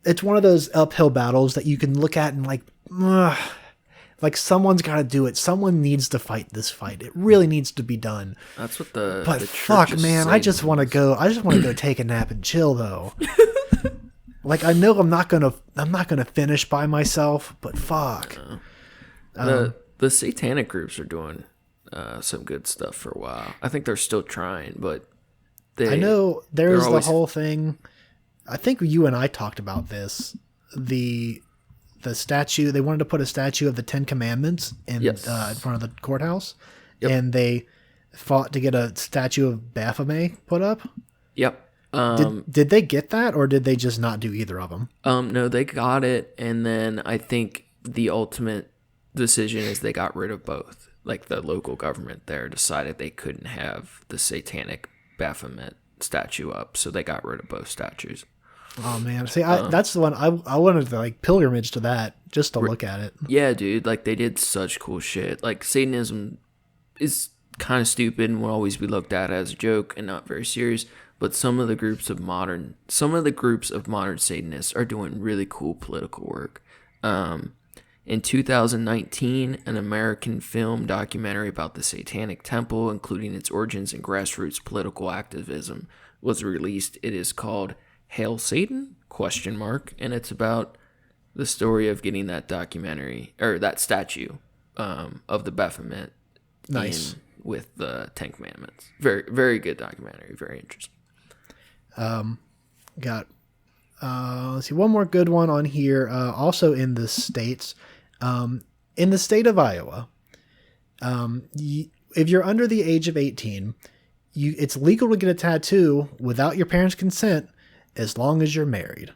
it's one of those uphill battles that you can look at and like someone's got to do it. Someone needs to fight this fight. It really needs to be done. That's what But fuck, man, I just want to go. I just want to go take a nap and chill, though. Like, I know I'm not gonna finish by myself, but fuck. The satanic groups are doing some good stuff for a while. I think they're still trying, but I know there's the whole thing. I think you and I talked about this. The statue, they wanted to put a statue of the Ten Commandments in front of the courthouse, and they fought to get a statue of Baphomet put up. Yep. Did they get that, or did they just not do either of them? No, they got it, and then I think the ultimate decision is they got rid of both. Like, the local government there decided they couldn't have the satanic Baphomet statue up, so they got rid of both statues. Oh man, see, that's the one I wanted to like pilgrimage to that just to look at it. Yeah, dude, like they did such cool shit. Like, Satanism is kind of stupid and will always be looked at as a joke and not very serious. But some of the groups of modern Satanists are doing really cool political work. In 2019, an American film documentary about the Satanic Temple, including its origins and grassroots political activism, was released. It is called Hail Satan? ? And it's about the story of getting that documentary, or that statue of the Baphomet. Nice. With the Ten Commandments. Very, very good documentary. Very interesting. Got let's see, one more good one on here. Also in the States, in the state of Iowa, if you're under the age of 18, it's legal to get a tattoo without your parents' consent as long as you're married.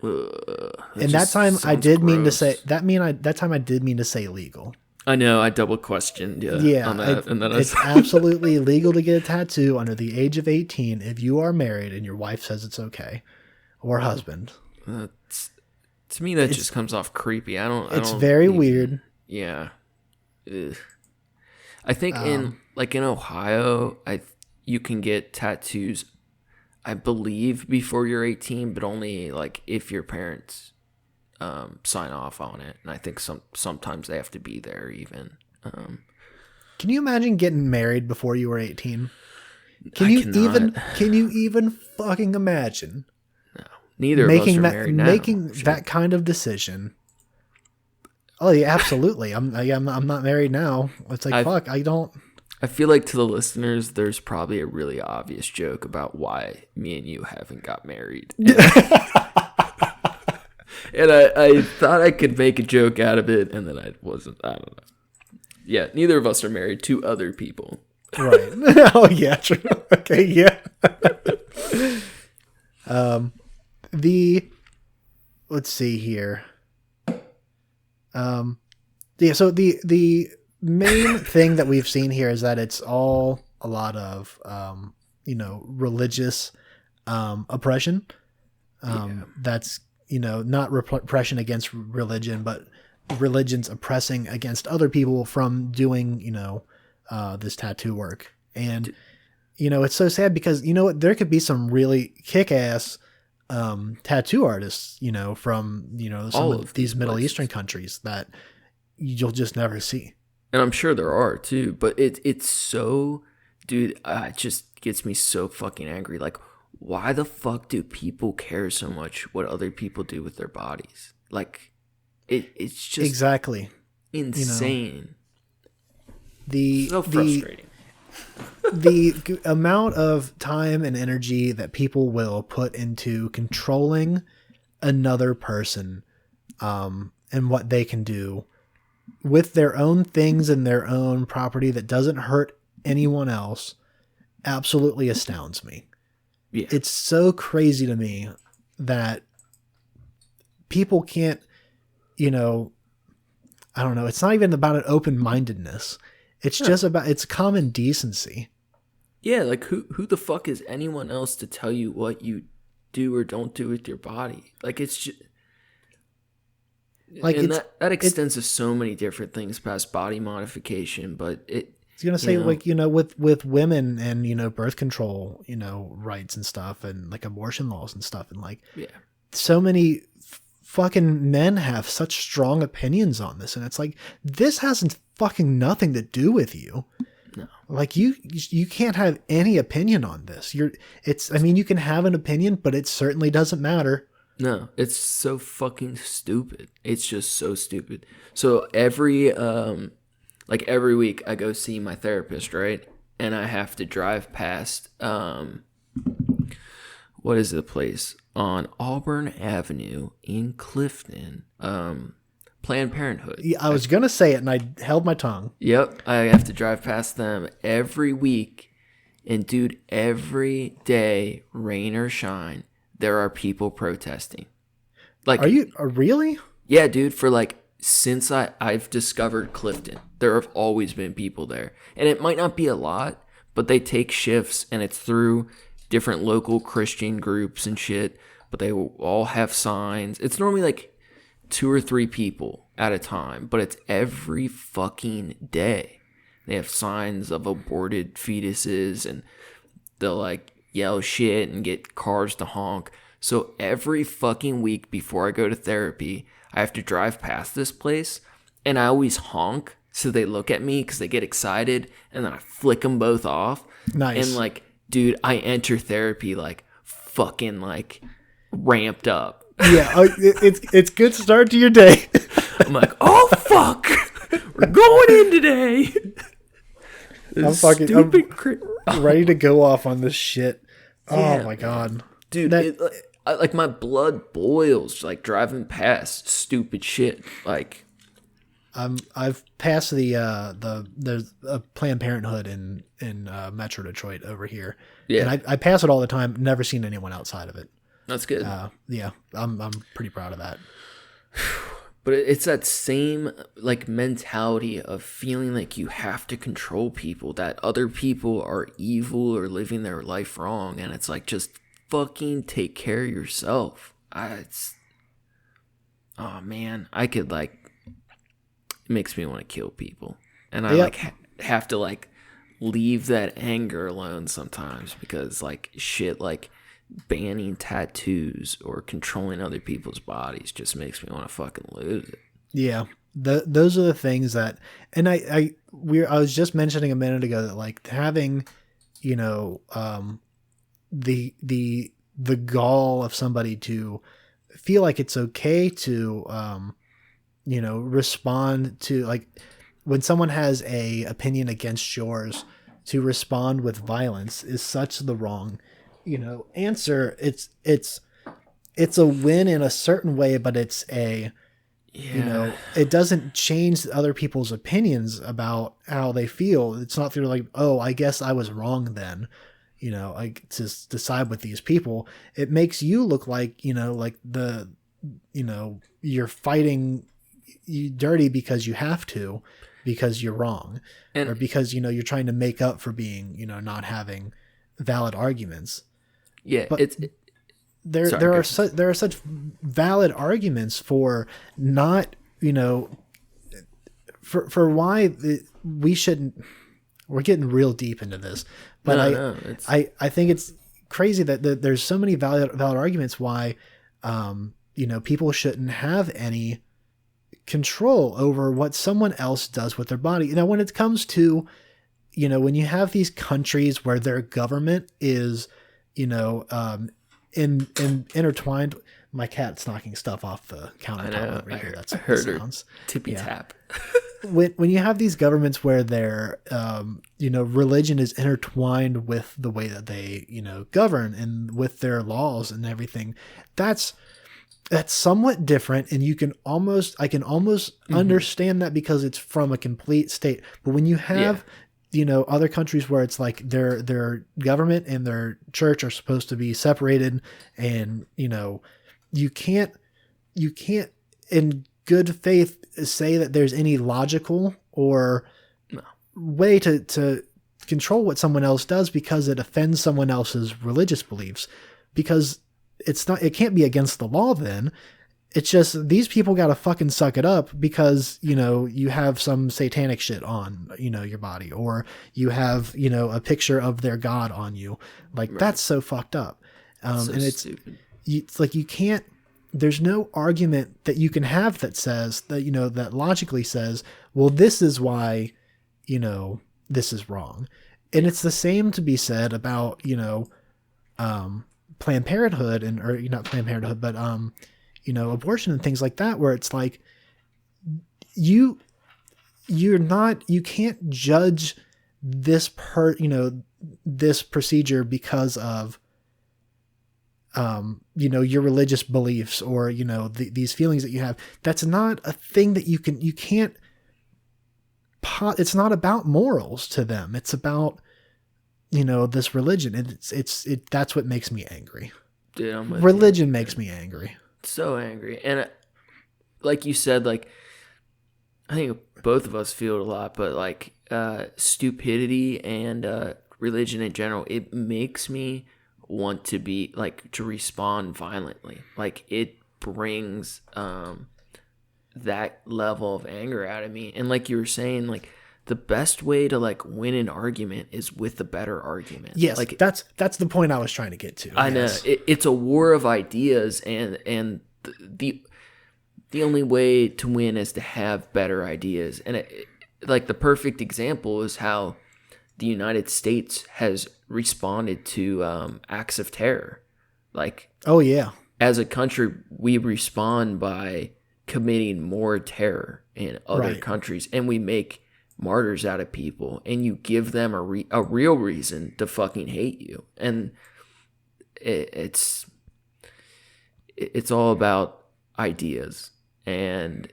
And that time I did mean to say legal. I know, I double questioned on that. It's absolutely legal to get a tattoo under the age of 18 if you are married and your wife says it's okay, or husband. To me, that just comes off creepy. It's very weird. Yeah. Ugh. I think in Ohio, you can get tattoos, I believe, before you're 18, but only like if your parents sign off on it, and I think sometimes they have to be there even. Can you imagine getting married before you were 18? Can you even fucking imagine? No, neither of us are married now. Making that kind of decision. Oh yeah, absolutely. I'm not married now. It's like fuck. I don't. I feel like to the listeners, there's probably a really obvious joke about why me and you haven't got married. And I thought I could make a joke out of it, and then I wasn't. I don't know. Yeah, neither of us are married to other people. Right. Oh, yeah, true. Okay, yeah. Let's see here. Yeah, so the main thing that we've seen here is that it's all a lot of, religious oppression. That's, not repression against religion, but religion's oppressing against other people from doing, this tattoo work. And, it's so sad because, there could be some really kick-ass tattoo artists, from, some of these Middle Eastern countries that you'll just never see. And I'm sure there are too, but it's so, dude, it just gets me so fucking angry. Like, why the fuck do people care so much what other people do with their bodies? Like, it's just exactly insane. So frustrating. The amount of time and energy that people will put into controlling another person, and what they can do with their own things and their own property that doesn't hurt anyone else absolutely astounds me. Yeah. It's so crazy to me that people can't, I don't know. It's not even about an open-mindedness. It's just about, it's common decency. Yeah, like who the fuck is anyone else to tell you what you do or don't do with your body? Like it's just Like and that extends to so many different things past body modification, but it's gonna say like, with women and, birth control, rights and stuff, and like abortion laws and stuff, and like yeah. so many fucking men have such strong opinions on this, and it's like, this hasn't fucking nothing to do with you. No. Like you can't have any opinion on this. You can have an opinion, but it certainly doesn't matter. No, it's so fucking stupid. It's just so stupid. So every week I go see my therapist, right? And I have to drive past what is the place on Auburn Avenue in Clifton? Planned Parenthood. Yeah, I was going to say it and I held my tongue. Yep, I have to drive past them every week. And dude, every day, rain or shine, there are people protesting. Like, are you really? Yeah, dude, for like since I've discovered Clifton, there have always been people there. And it might not be a lot, but they take shifts and it's through different local Christian groups and shit, but they will all have signs. It's normally like 2 or 3 people at a time, but it's every fucking day. They have signs of aborted fetuses and they'll like yell shit and get cars to honk. So every fucking week before I go to therapy, I have to drive past this place and I always honk so they look at me because they get excited and then I flick them both off. Nice. And like, dude, I enter therapy like fucking like ramped up. Yeah, it's good start to your day. I'm like, oh fuck, we're going in today. I'm ready to go off on this shit. Yeah, oh my god, dude! Like my blood boils like driving past stupid shit. Like, I've passed there's a Planned Parenthood in Metro Detroit over here. Yeah, and I pass it all the time. Never seen anyone outside of it. That's good. Yeah, I'm pretty proud of that. But it's that same like mentality of feeling like you have to control people, that other people are evil or living their life wrong, and it's like, just fucking take care of yourself. Oh man, I could like, it makes me want to kill people, and I like have to like leave that anger alone sometimes because like shit like banning tattoos or controlling other people's bodies just makes me want to fucking lose it. Yeah, those are the things that, and I was just mentioning a minute ago that like having, the gall of somebody to feel like it's okay to, respond to, like, when someone has a opinion against yours, to respond with violence is such the wrong answer. It's a win in a certain way, but it's it doesn't change other people's opinions about how they feel. It's not through like, oh, I guess I was wrong then, I to decide with these people. It makes you look like, like you're fighting you dirty because you have to, because you're wrong, or because, you're trying to make up for being, not having valid arguments. Yeah, but there are such valid arguments for not, for why we shouldn't. We're getting real deep into this, but I think it's crazy that there's so many valid arguments why, people shouldn't have any control over what someone else does with their body. When it comes to, when you have these countries where their government is, intertwined. My cat's knocking stuff off the countertop over here. That's what sounds. Tippy tap. when you have these governments where their religion is intertwined with the way that they govern and with their laws and everything, that's somewhat different, and I can almost understand that because it's from a complete state. But when you have other countries where it's like their government and their church are supposed to be separated, and you can't in good faith say that there's any logical or way to control what someone else does because it offends someone else's religious beliefs, because it can't be against the law then. It's just these people got to fucking suck it up because, you have some satanic shit on, your body, or you have, a picture of their God on you. Like, that's so fucked up. So and stupid. It's like you can't, there's no argument that you can have that says that, that logically says, well, this is why, this is wrong. And it's the same to be said about, Planned Parenthood or not Planned Parenthood, but, abortion and things like that, where it's like you can't judge this this procedure because of, your religious beliefs or, these feelings that you have. That's not a thing that you can't, it's not about morals to them. It's about, this religion. And that's what makes me angry. Dude, religion makes me angry. So angry. And like you said, like, I think both of us feel it a lot, but like stupidity and religion in general, it makes me want to be like to respond violently. Like, it brings that level of anger out of me. And like you were saying, like, the best way to like win an argument is with a better argument. Yes, like that's the point I was trying to get to. I know it's a war of ideas, and the only way to win is to have better ideas. And like the perfect example is how the United States has responded to acts of terror. Like, oh yeah, as a country, we respond by committing more terror in other countries, and we make martyrs out of people, and you give them a real reason to fucking hate you. And it's all about ideas. And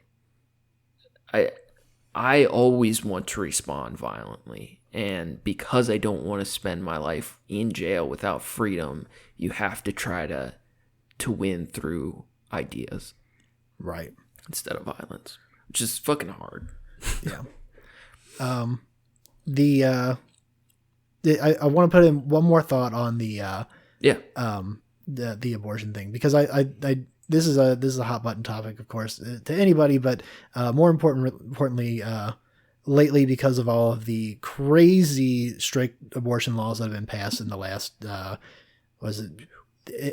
I always want to respond violently, and because I don't want to spend my life in jail without freedom, you have to try to win through ideas, right, instead of violence, which is fucking hard. Yeah. I want to put in one more thought on the abortion thing, because this is a hot button topic, of course, to anybody, but more importantly, lately, because of all of the crazy strict abortion laws that have been passed in the last was it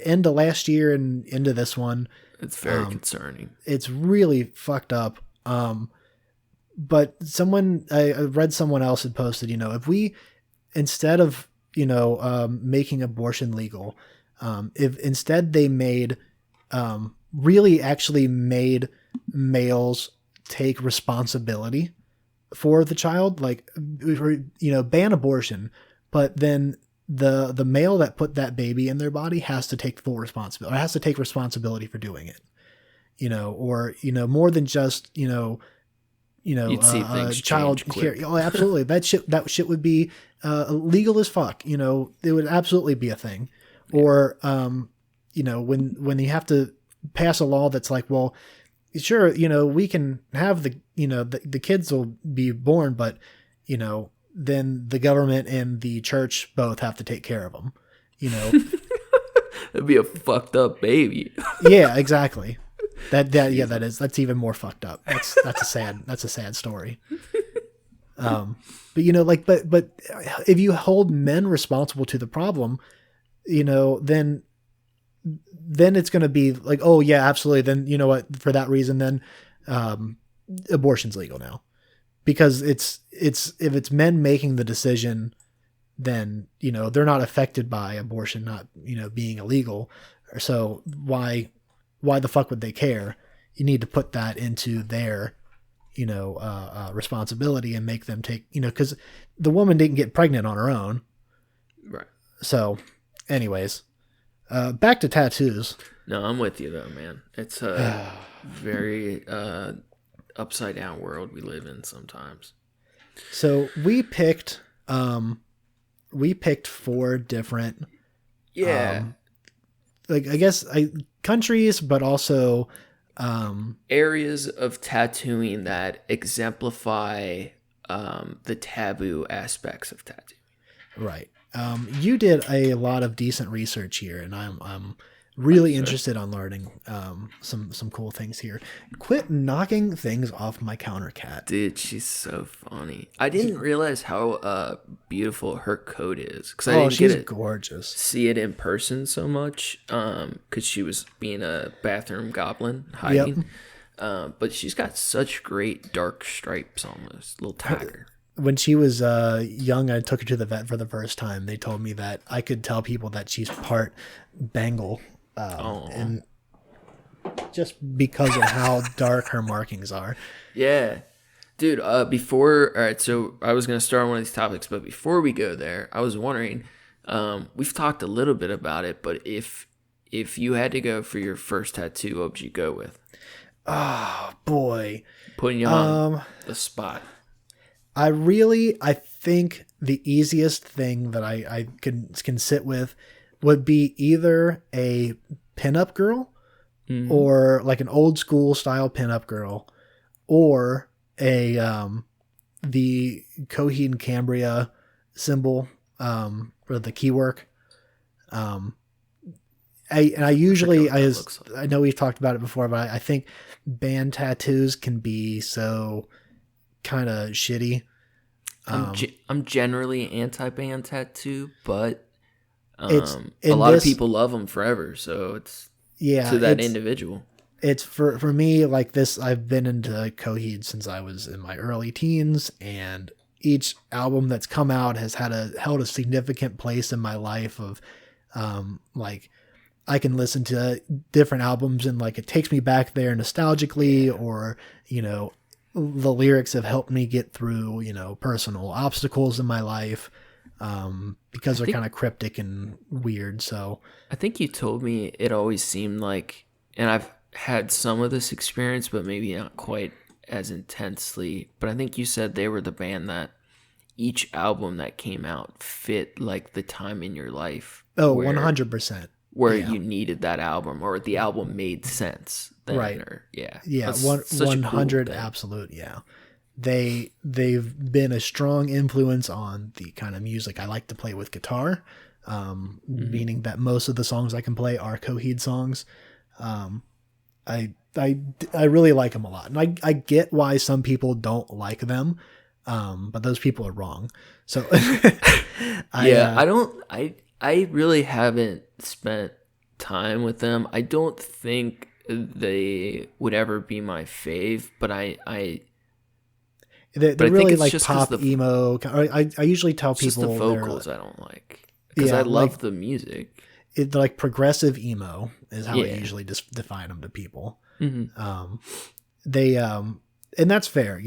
end of last year and into this one. It's very concerning. It's really fucked up. But I read someone else had posted, if we, instead of, making abortion legal, if instead they made, really actually made males take responsibility for the child, like, ban abortion, but then the male that put that baby in their body has to take full responsibility, or has to take responsibility for doing it, or, more than just, you'd see things child care. Oh, absolutely. that shit would be legal as fuck. It would absolutely be a thing. Yeah. Or when you have to pass a law that's like, well, sure, we can have the kids will be born, but then the government and the church both have to take care of them. It'd be a fucked up baby. Yeah, exactly. That's even more fucked up. That's a sad story. But if you hold men responsible to the problem, then it's going to be like, oh yeah, absolutely. Then you know what? For that reason, then abortion's legal now, because it's if it's men making the decision, then they're not affected by abortion not being illegal. So why the fuck would they care? You need to put that into their, responsibility and make them take, because the woman didn't get pregnant on her own. Right. So anyways, back to tattoos. No, I'm with you though, man. It's a very upside down world we live in sometimes. So we picked 4 different, countries, but also areas of tattooing that exemplify the taboo aspects of tattooing. Right. You did a lot of decent research here, and I'm Thanks, really sir. interested on learning some cool things here. Quit knocking things off my counter, cat. Dude, she's so funny. I didn't realize how beautiful her coat is because I Oh, didn't get she's to gorgeous. see it in person so much because she was being a bathroom goblin Yep. hiding. But she's got such great dark stripes almost, little tiger. When she was young, I took her to the vet for the first time. They told me that I could tell people that she's part Bengal, Oh, and just because of how dark her markings are. yeah. Dude, all right, so I was going to start on one of these topics, but before we go there, I was wondering, we've talked a little bit about it, but if you had to go for your first tattoo, what would you go with? Oh boy. Putting you on the spot. I think the easiest thing that I can sit with would be either a pinup girl or like an old school style pinup girl, or a the Coheed and Cambria symbol, or the keywork. I usually Forget what that looks like. I know we've talked about it before, but I think band tattoos can be so kind of shitty. I'm generally anti-band tattoo, but It's a in lot of this, people love them forever, so it's yeah, to that individual. it's for me like this. I've been into Coheed since I was in my early teens, and each album that's come out has held a significant place in my life. Of like I can listen to different albums and like it takes me back there nostalgically, or the lyrics have helped me get through personal obstacles in my life, because they're kind of cryptic and weird. So I think you told me it always seemed like, and I've had some of this experience, but maybe not quite as intensely. But I think you said they were the band that each album that came out fit like the time in your life oh, where 100%. where Yeah. you needed that album or the album made sense then. Right. Or yeah, Yeah, that's one such a cool 100 thing. absolute, yeah. They've been a strong influence on the kind of music I like to play with guitar, meaning that most of the songs I can play are Coheed songs. I I really like them a lot, and I get why some people don't like them, but those people are wrong. So Yeah, I I don't. I really haven't spent time with them. I don't think they would ever be my fave, but they're but I think really it's like just because pop emo. I usually tell it's just the people vocals I don't like because yeah, I like love the music. they're like progressive emo is how I Yeah. usually just define them to people. Hmm. They and that's fair.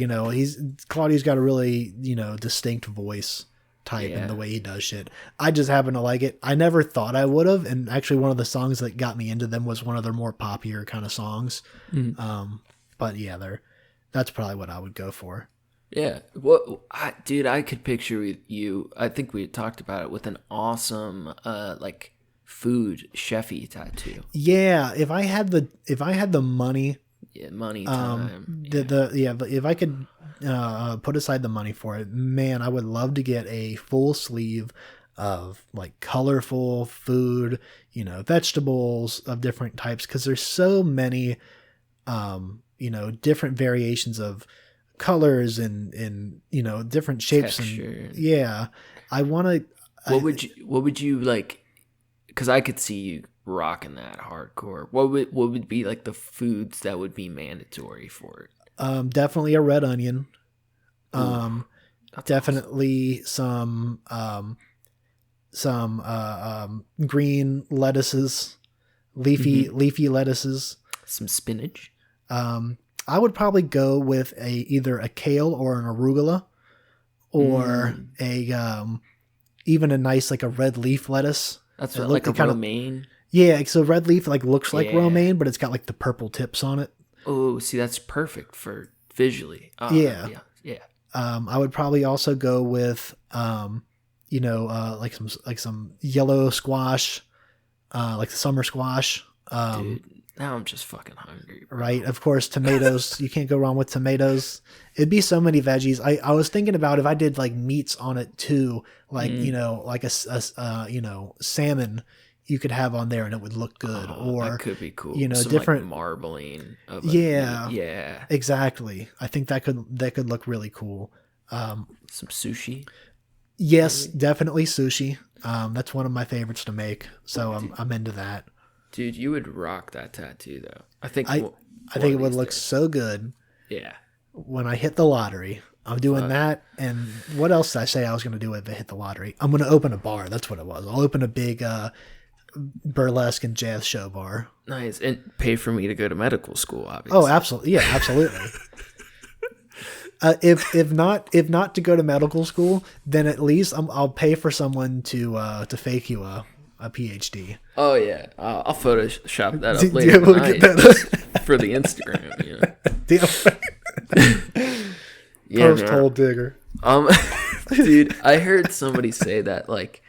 Claudio's got a really distinct voice type in Yeah. the way he does shit. I just happen to like it. I never thought I would have, and actually one of the songs that got me into them was one of their more poppier kind of songs. But yeah, that's probably what I would go for. Yeah. Dude, I could picture you. I think we had talked about it with an awesome, like food chefy tattoo. Yeah, if I had the money, Yeah, money time. if I could put aside the money for it, man, I would love to get a full sleeve of like colorful food, vegetables of different types, because there's so many, different variations of colors and different shapes. Texture. And yeah, I want to. What would you like? Because I could see you rocking that hardcore. What would be like the foods that would be mandatory for it? Definitely a red onion. That's Definitely some green lettuces, leafy lettuces. some spinach. I would probably go with either a kale or an arugula, or a even a nice like a red leaf lettuce. That's It what, look- like a it kinda- romaine. Yeah, so red leaf like looks like Yeah. romaine, but it's got like the purple tips on it. Oh, see, that's perfect for visually. Yeah. Yeah. I would probably also go with like some yellow squash, like the summer squash Dude, now I'm just fucking hungry, bro. Right? Of course, tomatoes. You can't go wrong with tomatoes. It'd be so many veggies. I was thinking about if I did like meats on it too, like like a salmon you could have on there and it would look good. Or that could be cool. Some different like marbling of yeah, exactly. I think that could look really cool. Some sushi. Yes, definitely sushi. That's one of my favorites to make, so I'm into that. Dude, you would rock that tattoo though. I think it would look so good. Yeah. When I hit the lottery, I'm doing that. And what else did I say I was going to do if I hit the lottery? I'm going to open a bar. That's what it was. I'll open a big burlesque and jazz show bar. Nice. And pay for me to go to medical school, obviously. Oh, absolutely. Yeah, absolutely. If not to go to medical school, then at least I'll pay for someone to fake you a PhD. Oh yeah, I'll Photoshop that up Do later you able to get that for the Instagram. You know? Damn. Yeah, First hole digger. Dude, I heard somebody say that like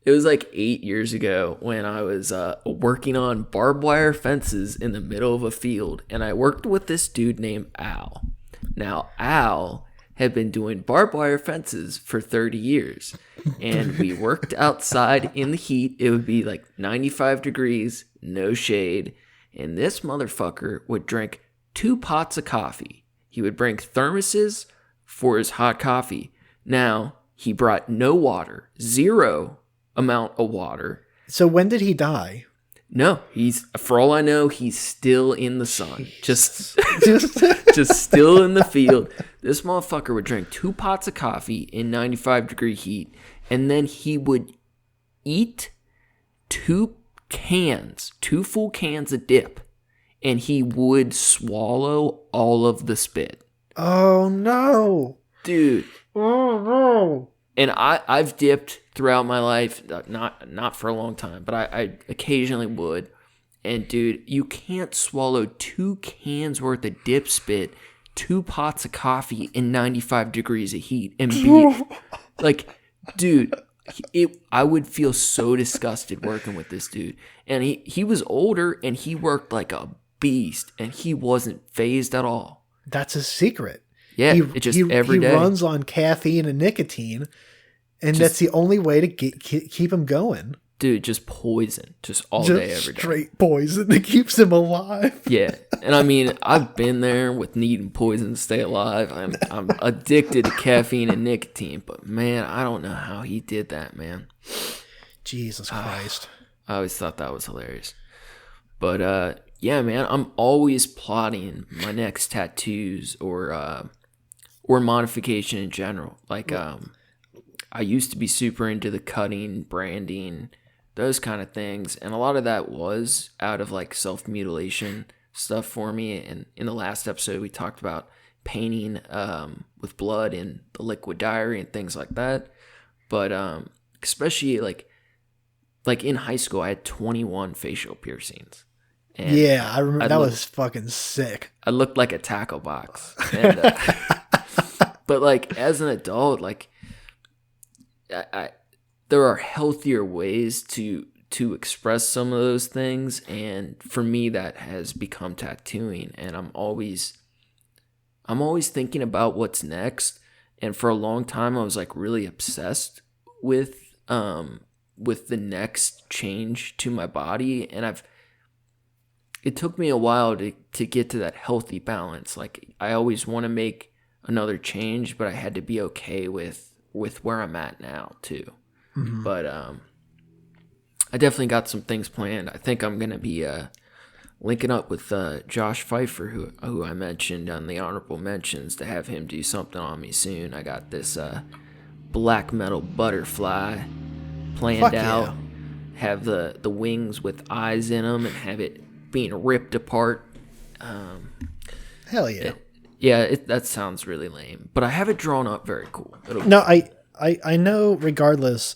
it was like 8 years ago when I was working on barbed wire fences in the middle of a field, and I worked with this dude named Al. Now, Al had been doing barbed wire fences for 30 years, and we worked outside in the heat. It would be like 95 degrees, no shade, and this motherfucker would drink 2 pots of coffee. He would bring thermoses for his hot coffee. Now, he brought no water, 0 amount of water. So when did he die? No, for all I know, he's still in the sun. Just still in the field. This motherfucker would drink 2 pots of coffee in 95-degree heat, and then he would eat 2 full cans of dip, and he would swallow all of the spit. Oh no. Dude. Oh no. And I've dipped throughout my life, not for a long time, but I occasionally would. And dude, you can't swallow 2 cans worth of dip spit, 2 pots of coffee in 95 degrees of heat, and be like, dude, I would feel so disgusted working with this dude. And he was older and he worked like a beast, and he wasn't phased at all. That's his secret. Yeah, every day. He runs on caffeine and nicotine, and that's the only way to keep him going. Dude, just poison. Just all day, every day. Straight poison that keeps him alive. Yeah. And I mean, I've been there with needing poison to stay alive. I'm addicted to caffeine and nicotine, but man, I don't know how he did that, man. Jesus Christ. I always thought that was hilarious. But yeah, man, I'm always plotting my next tattoos or modification in general. Like I used to be super into the cutting, branding, those kind of things, and a lot of that was out of like self-mutilation stuff for me. And in the last episode we talked about painting with blood in the liquid diary and things like that. But especially like in high school, I had 21 facial piercings. And yeah, I remember that was fucking sick. I looked like a tackle box. And, but like as an adult, like there are healthier ways to express some of those things, and for me that has become tattooing. And I'm always thinking about what's next. And for a long time I was like really obsessed with the next change to my body, and it took me a while to get to that healthy balance. Like I always want to make another change, but I had to be okay with where I'm at now too. Mm-hmm. But I definitely got some things planned. I think I'm gonna be linking up with Josh Pfeiffer, who I mentioned on the honorable mentions, to have him do something on me soon. I got this black metal butterfly planned out. Yeah. Have the wings with eyes in them and have it being ripped apart. Hell yeah. That sounds really lame, but I have it drawn up very cool. I know regardless,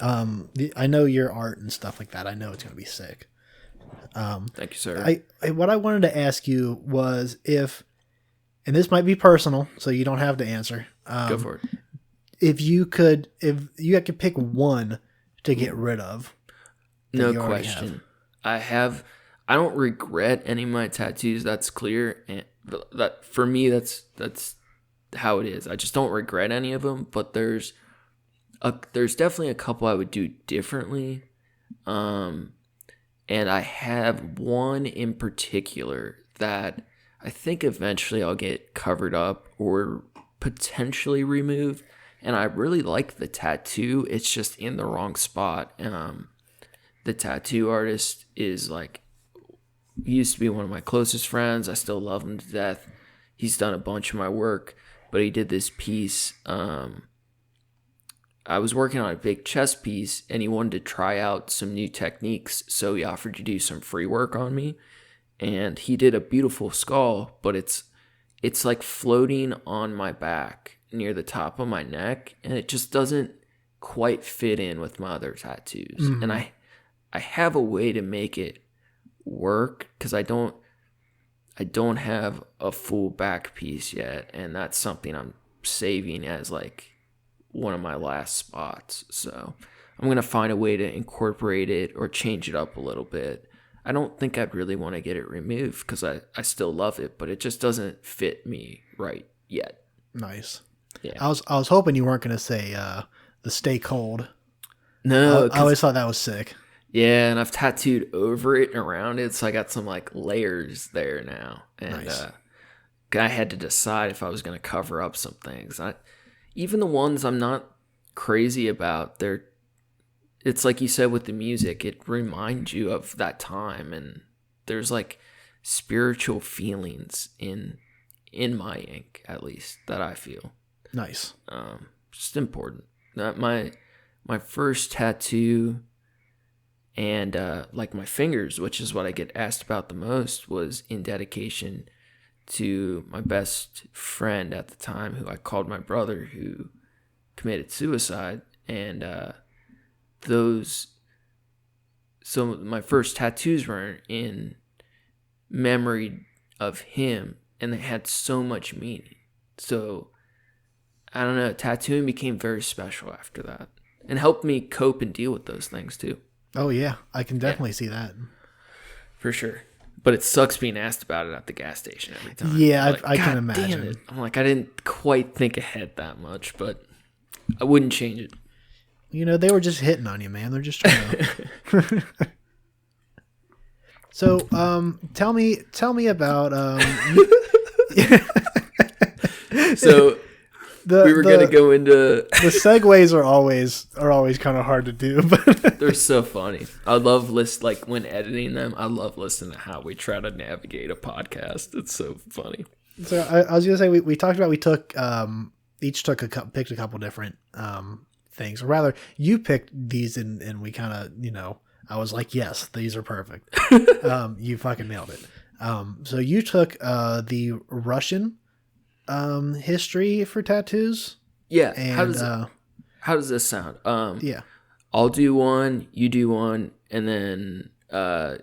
I know your art and stuff like that. I know it's going to be sick. Thank you, sir. What I wanted to ask you was and this might be personal, so you don't have to answer. Go for it. If you could pick one to get rid of. No question. I don't regret any of my tattoos. That's clear. And that for me, that's how it is. I just don't regret any of them. But there's definitely a couple I would do differently. And I have one in particular that I think eventually I'll get covered up or potentially removed. And I really like the tattoo. It's just in the wrong spot. The tattoo artist is like, he used to be one of my closest friends. I still love him to death. He's done a bunch of my work, but he did this piece. I was working on a big chest piece, and he wanted to try out some new techniques, so he offered to do some free work on me. And he did a beautiful skull, but it's like floating on my back near the top of my neck, and it just doesn't quite fit in with my other tattoos. Mm-hmm. And I have a way to make it work because I don't have a full back piece yet, and that's something I'm saving as like one of my last spots. So I'm gonna find a way to incorporate it or change it up a little bit. I don't think I'd really want to get it removed because I still love it, but it just doesn't fit me right yet. Nice. Yeah. I was hoping you weren't gonna say the Stay Cold. No, I always thought that was sick. Yeah, and I've tattooed over it and around it, so I got some like layers there now. And nice. I had to decide if I was going to cover up some things. Even the ones I'm not crazy about, it's like you said with the music, it reminds you of that time, and there's like spiritual feelings in my ink, at least, that I feel. Nice. Just important. My first tattoo, and like my fingers, which is what I get asked about the most, was in dedication to my best friend at the time, who I called my brother, who committed suicide. And so my first tattoos were in memory of him, and they had so much meaning. So I don't know, tattooing became very special after that, and helped me cope and deal with those things too. Oh, yeah. I can definitely see that. For sure. But it sucks being asked about it at the gas station every time. Yeah, like, I can imagine. Damn it. I'm like, I didn't quite think ahead that much, but I wouldn't change it. You know, they were just hitting on you, man. They're just trying to... So, tell me about... So... we were going to go into... The segues are always kind of hard to do, but... They're so funny. I love when editing them, I love listening to how we try to navigate a podcast. It's so funny. So I was going to say, we talked about, each picked a couple different things. Or rather, you picked these and we kind of, I was like, yes, these are perfect. You fucking nailed it. So you took the Russian history for tattoos. Yeah. And how does this sound? Yeah. I'll do one, you do one, and then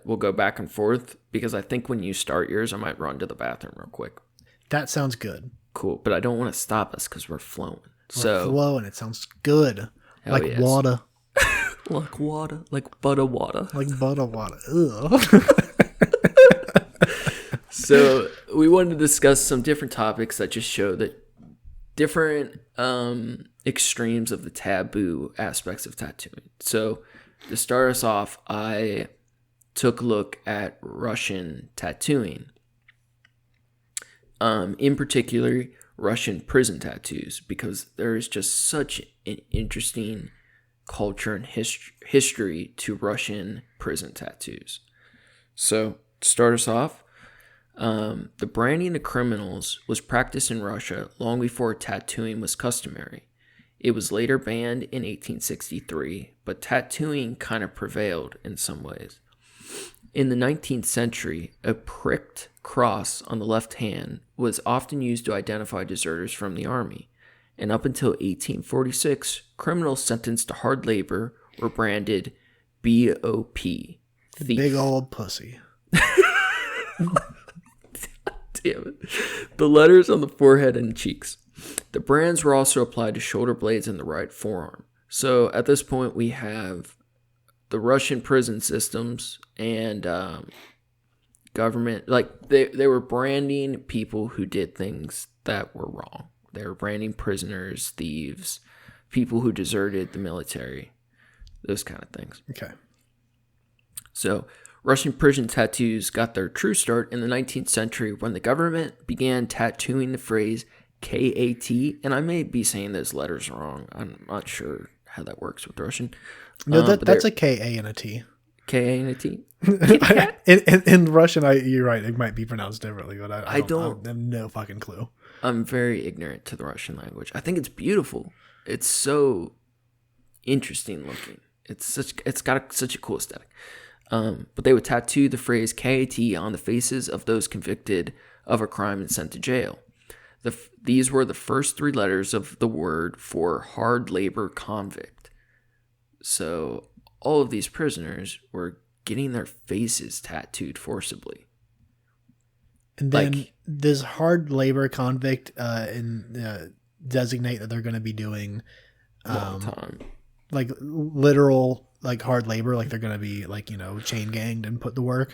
we'll go back and forth, because I think when you start yours, I might run to the bathroom real quick. That sounds good. Cool, but I don't want to stop us because we're flowing. We're flowing. It sounds good. Like yes. Water. Like water. Like butter water. Like butter water. Ugh. So we wanted to discuss some different topics that just show that different extremes of the taboo aspects of tattooing. So to start us off, I took a look at Russian tattooing. In particular, Russian prison tattoos, because there is just such an interesting culture and history to Russian prison tattoos. So to start us off, the branding of criminals was practiced in Russia long before tattooing was customary. It was later banned in 1863, but tattooing kind of prevailed in some ways. In the 19th century, a pricked cross on the left hand was often used to identify deserters from the army, and up until 1846, criminals sentenced to hard labor were branded BOP, thief. Big old pussy. Damn it. The letters on the forehead and cheeks. The brands were also applied to shoulder blades and the right forearm. So at this point, we have the Russian prison systems and government, like they were branding people who did things that were wrong. They were branding prisoners, thieves, people who deserted the military, those kind of things. Okay. So Russian prison tattoos got their true start in the 19th century when the government began tattooing the phrase KAT, and I may be saying those letters wrong. I'm not sure how that works with Russian. No, that's a KA and a T. KA and a T? in Russian, you're right. It might be pronounced differently, but I have no fucking clue. I'm very ignorant to the Russian language. I think it's beautiful. It's so interesting looking. It's got such a cool aesthetic. But they would tattoo the phrase KAT on the faces of those convicted of a crime and sent to jail. These were the first three letters of the word for hard labor convict. So all of these prisoners were getting their faces tattooed forcibly. And then this hard labor convict designate that they're going to be doing long time, like literal like hard labor, like they're going to be like, chain ganged and put to work.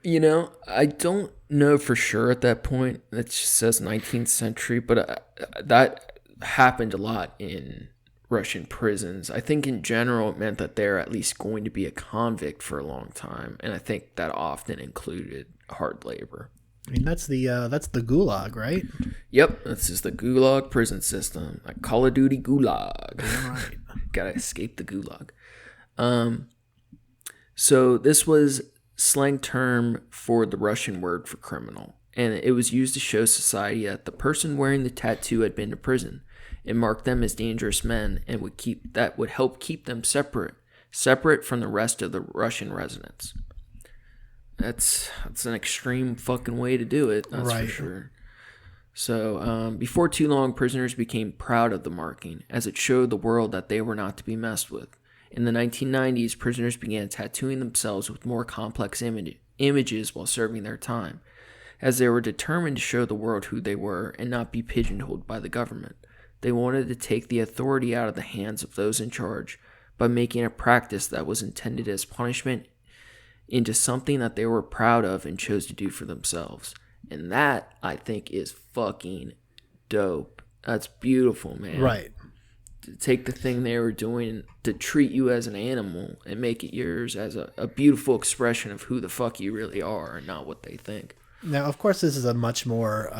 I don't know for sure at that point. It just says 19th century, but that happened a lot in Russian prisons. I think in general it meant that they're at least going to be a convict for a long time, and I think that often included hard labor. I mean, that's the Gulag, right? Yep, this is the Gulag prison system, like Call of Duty Gulag. Right. Gotta escape the Gulag. So this was slang term for the Russian word for criminal, and it was used to show society that the person wearing the tattoo had been to prison. It marked them as dangerous men and would help keep them separate from the rest of the Russian residents. That's an extreme fucking way to do it, that's right. For sure. So before too long, prisoners became proud of the marking, as it showed the world that they were not to be messed with. In the 1990s, prisoners began tattooing themselves with more complex images while serving their time, as they were determined to show the world who they were and not be pigeonholed by the government. They wanted to take the authority out of the hands of those in charge by making a practice that was intended as punishment into something that they were proud of and chose to do for themselves. And that, I think, is fucking dope. That's beautiful, man. Right. To take the thing they were doing to treat you as an animal and make it yours as a beautiful expression of who the fuck you really are and not what they think. Now, of course, this is a much more,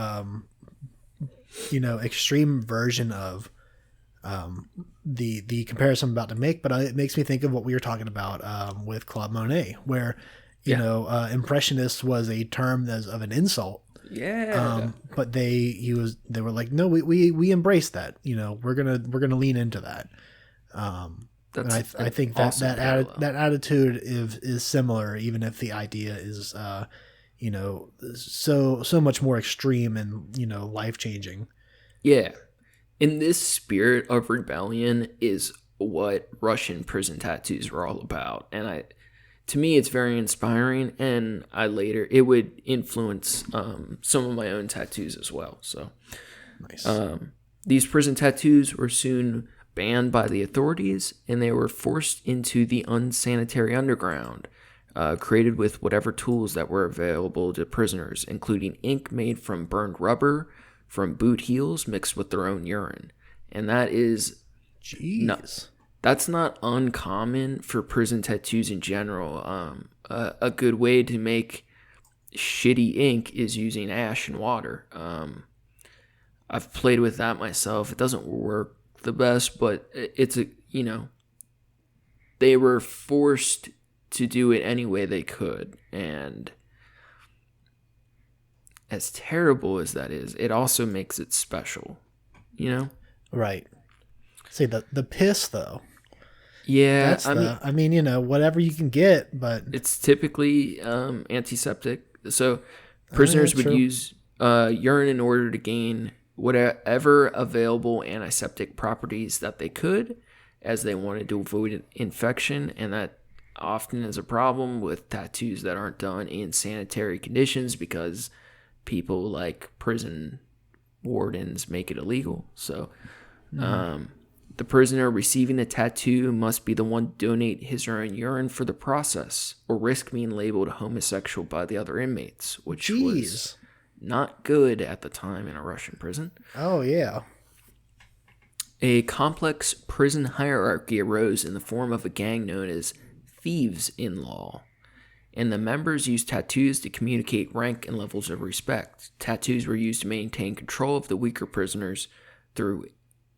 extreme version of the comparison I'm about to make, but it makes me think of what we were talking about with Claude Monet, where impressionist was a term of an insult. Yeah. But they were like, no, we embrace that. We're gonna lean into that. And I think that attitude is similar, even if the idea is so much more extreme and life changing. Yeah. In this spirit of rebellion is what Russian prison tattoos were all about. And to me, it's very inspiring, and it would influence some of my own tattoos as well. So nice. These prison tattoos were soon banned by the authorities, and they were forced into the unsanitary underground, created with whatever tools that were available to prisoners, including ink made from burned rubber, from boot heels mixed with their own urine. And that is... Jeez. That's not uncommon for prison tattoos in general. A good way to make shitty ink is using ash and water. I've played with that myself. It doesn't work the best, but they were forced to do it any way they could. And as terrible as that is, it also makes it special, Right. See, the piss, though. Yeah, whatever you can get, but it's typically antiseptic. So prisoners would use urine in order to gain whatever available antiseptic properties that they could, as they wanted to avoid infection, and that often is a problem with tattoos that aren't done in sanitary conditions because people like prison wardens make it illegal. So The prisoner receiving the tattoo must be the one to donate his or her own urine for the process, or risk being labeled homosexual by the other inmates, which was not good at the time in a Russian prison. Oh, yeah. A complex prison hierarchy arose in the form of a gang known as thieves-in-law, and the members used tattoos to communicate rank and levels of respect. Tattoos were used to maintain control of the weaker prisoners through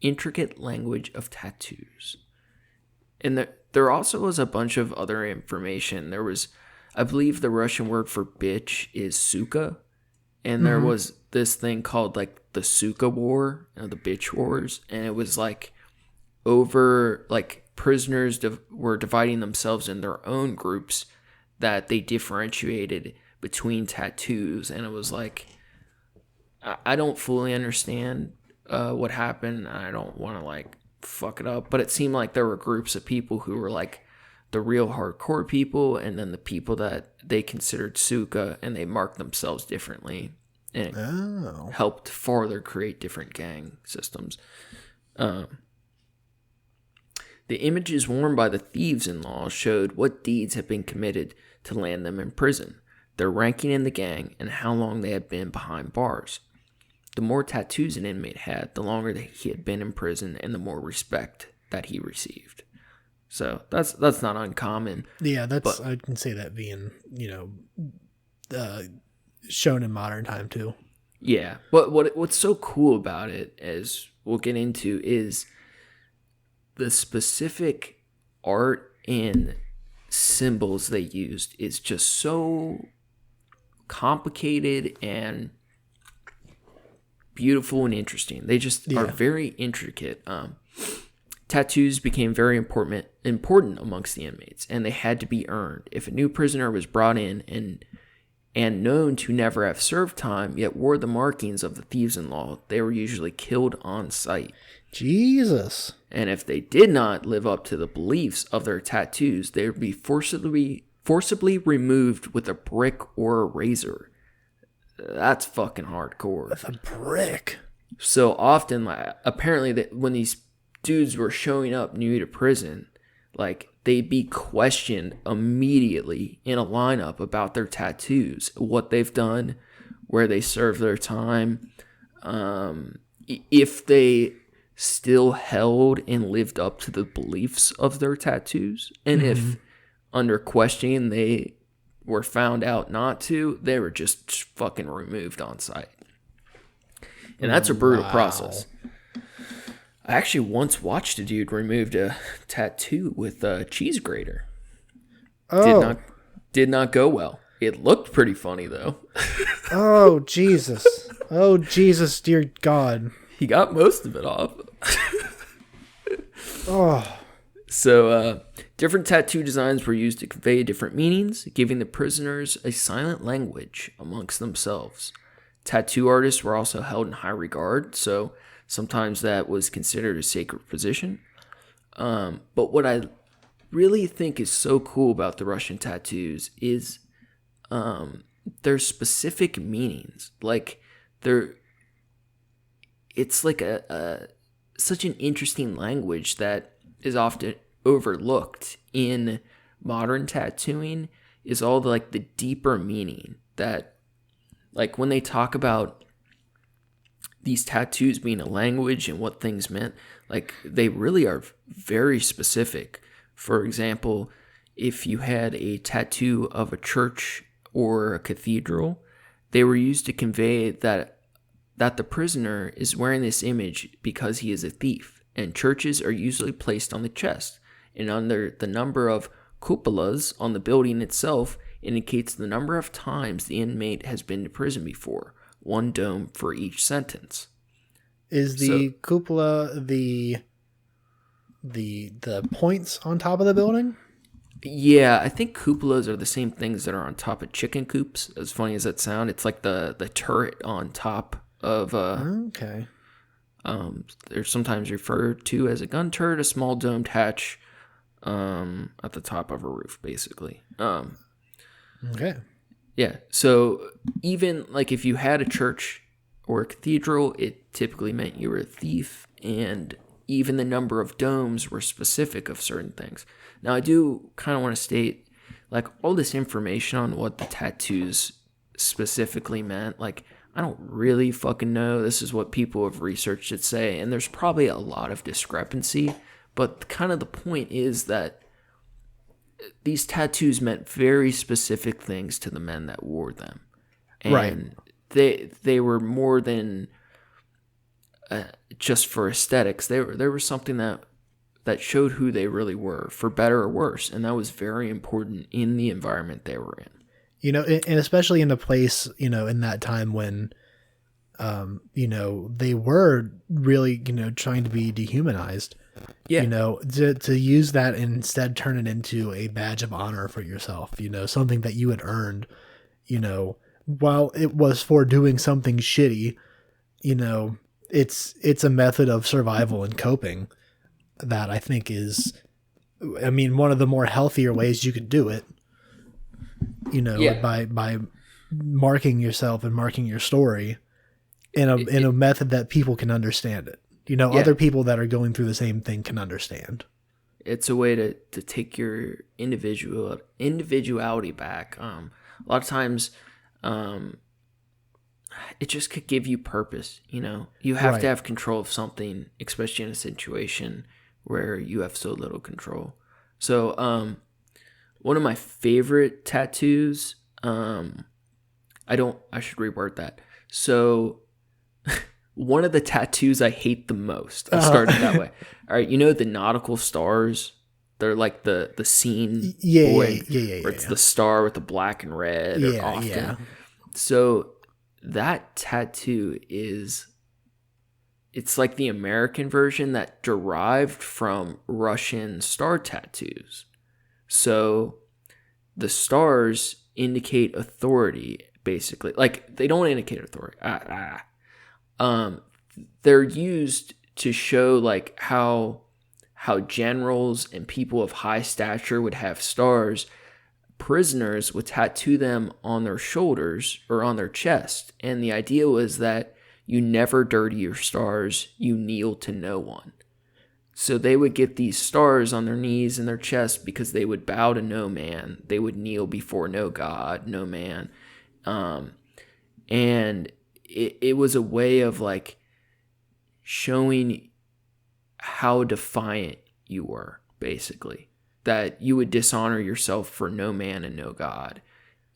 intricate language of tattoos. And there also was a bunch of other information. There was, I believe the Russian word for bitch is suka, and there was this thing called like the Suka War, the bitch wars, and it was like over like prisoners were dividing themselves in their own groups that they differentiated between tattoos, and it was like I don't fully understand what happened. I don't want to like fuck it up, but it seemed like there were groups of people who were like the real hardcore people, and then the people that they considered Suka, and they marked themselves differently, and it helped further create different gang systems. The images worn by the thieves-in-law showed what deeds had been committed to land them in prison, their ranking in the gang, and how long they had been behind bars. The more tattoos an inmate had, the longer that he had been in prison, and the more respect that he received. So that's not uncommon. Yeah, I can say that being, shown in modern time too. Yeah, but what's so cool about it, as we'll get into, is the specific art and symbols they used is just so complicated and beautiful and interesting. They just are very intricate. Tattoos became very important amongst the inmates, and they had to be earned. If a new prisoner was brought in and known to never have served time, yet wore the markings of the thieves-in-law, they were usually killed on sight. Jesus. And if they did not live up to the beliefs of their tattoos, they would be forcibly removed with a brick or a razor. That's fucking hardcore. With a brick. So often, apparently, that when these dudes were showing up new to prison, like, they'd be questioned immediately in a lineup about their tattoos, what they've done, where they served their time, if they still held and lived up to the beliefs of their tattoos, and if under questioning they were found out not to, they were just fucking removed on sight. And that's a brutal process. I actually once watched a dude removed a tattoo with a cheese grater. Oh. Did not go well. It looked pretty funny though. Oh, Jesus. Oh, Jesus, dear God. He got most of it off. Oh. So, different tattoo designs were used to convey different meanings, giving the prisoners a silent language amongst themselves. Tattoo artists were also held in high regard, so sometimes that was considered a sacred position. But what I really think is so cool about the Russian tattoos is their specific meanings. Like, it's like such an interesting language that is often overlooked in modern tattooing, is all the deeper meaning that, like, when they talk about these tattoos being a language and what things meant, like, they really are very specific. For example, if you had a tattoo of a church or a cathedral, they were used to convey that the prisoner is wearing this image because he is a thief, and churches are usually placed on the chest, and under the number of cupolas on the building itself indicates the number of times the inmate has been to prison before, one dome for each sentence. Is the cupola the points on top of the building? Yeah, I think cupolas are the same things that are on top of chicken coops. As funny as that sounds, it's like the turret on top of okay. They're sometimes referred to as a gun turret, a small domed hatch at the top of a roof, basically. Okay. Yeah, so even like if you had a church or a cathedral, it typically meant you were a thief, and even the number of domes were specific of certain things. Now, I do kind of want to state, like, all this information on what the tattoos specifically meant, like, I don't really fucking know. This is what people have researched it say, and there's probably a lot of discrepancy, but kind of the point is that these tattoos meant very specific things to the men that wore them. And right. they were more than just for aesthetics. They were something that showed who they really were, for better or worse, and that was very important in the environment they were in. You know, and especially in a place, you know, in that time when, you know, they were really, you know, trying to be dehumanized. Yeah. You know, to use that and instead turn it into a badge of honor for yourself, you know, something that you had earned, you know, while it was for doing something shitty, you know, it's a method of survival and coping that I think is, I mean, one of the more healthier ways you could do it, you know, by marking yourself and marking your story in a method that people can understand it. You know, other people that are going through the same thing can understand. It's a way to take your individuality back. A lot of times, it just could give you purpose. You know, you have to have control of something, especially in a situation where you have so little control. So, one of my favorite tattoos, I should reword that. So, one of the tattoos I hate the most, I'll start it that way. All right, you know the nautical stars? They're like the scene where it's the star with the black and red often. Yeah. So that tattoo it's like the American version that derived from Russian star tattoos. So the stars indicate authority, basically. Like, they don't indicate authority. They're used to show like how generals and people of high stature would have stars. Prisoners would tattoo them on their shoulders or on their chest, and the idea was that you never dirty your stars, you kneel to no one. So they would get these stars on their knees and their chest because they would bow to no man. They would kneel before no God, no man. And it was a way of like showing how defiant you were, basically. That you would dishonor yourself for no man and no God.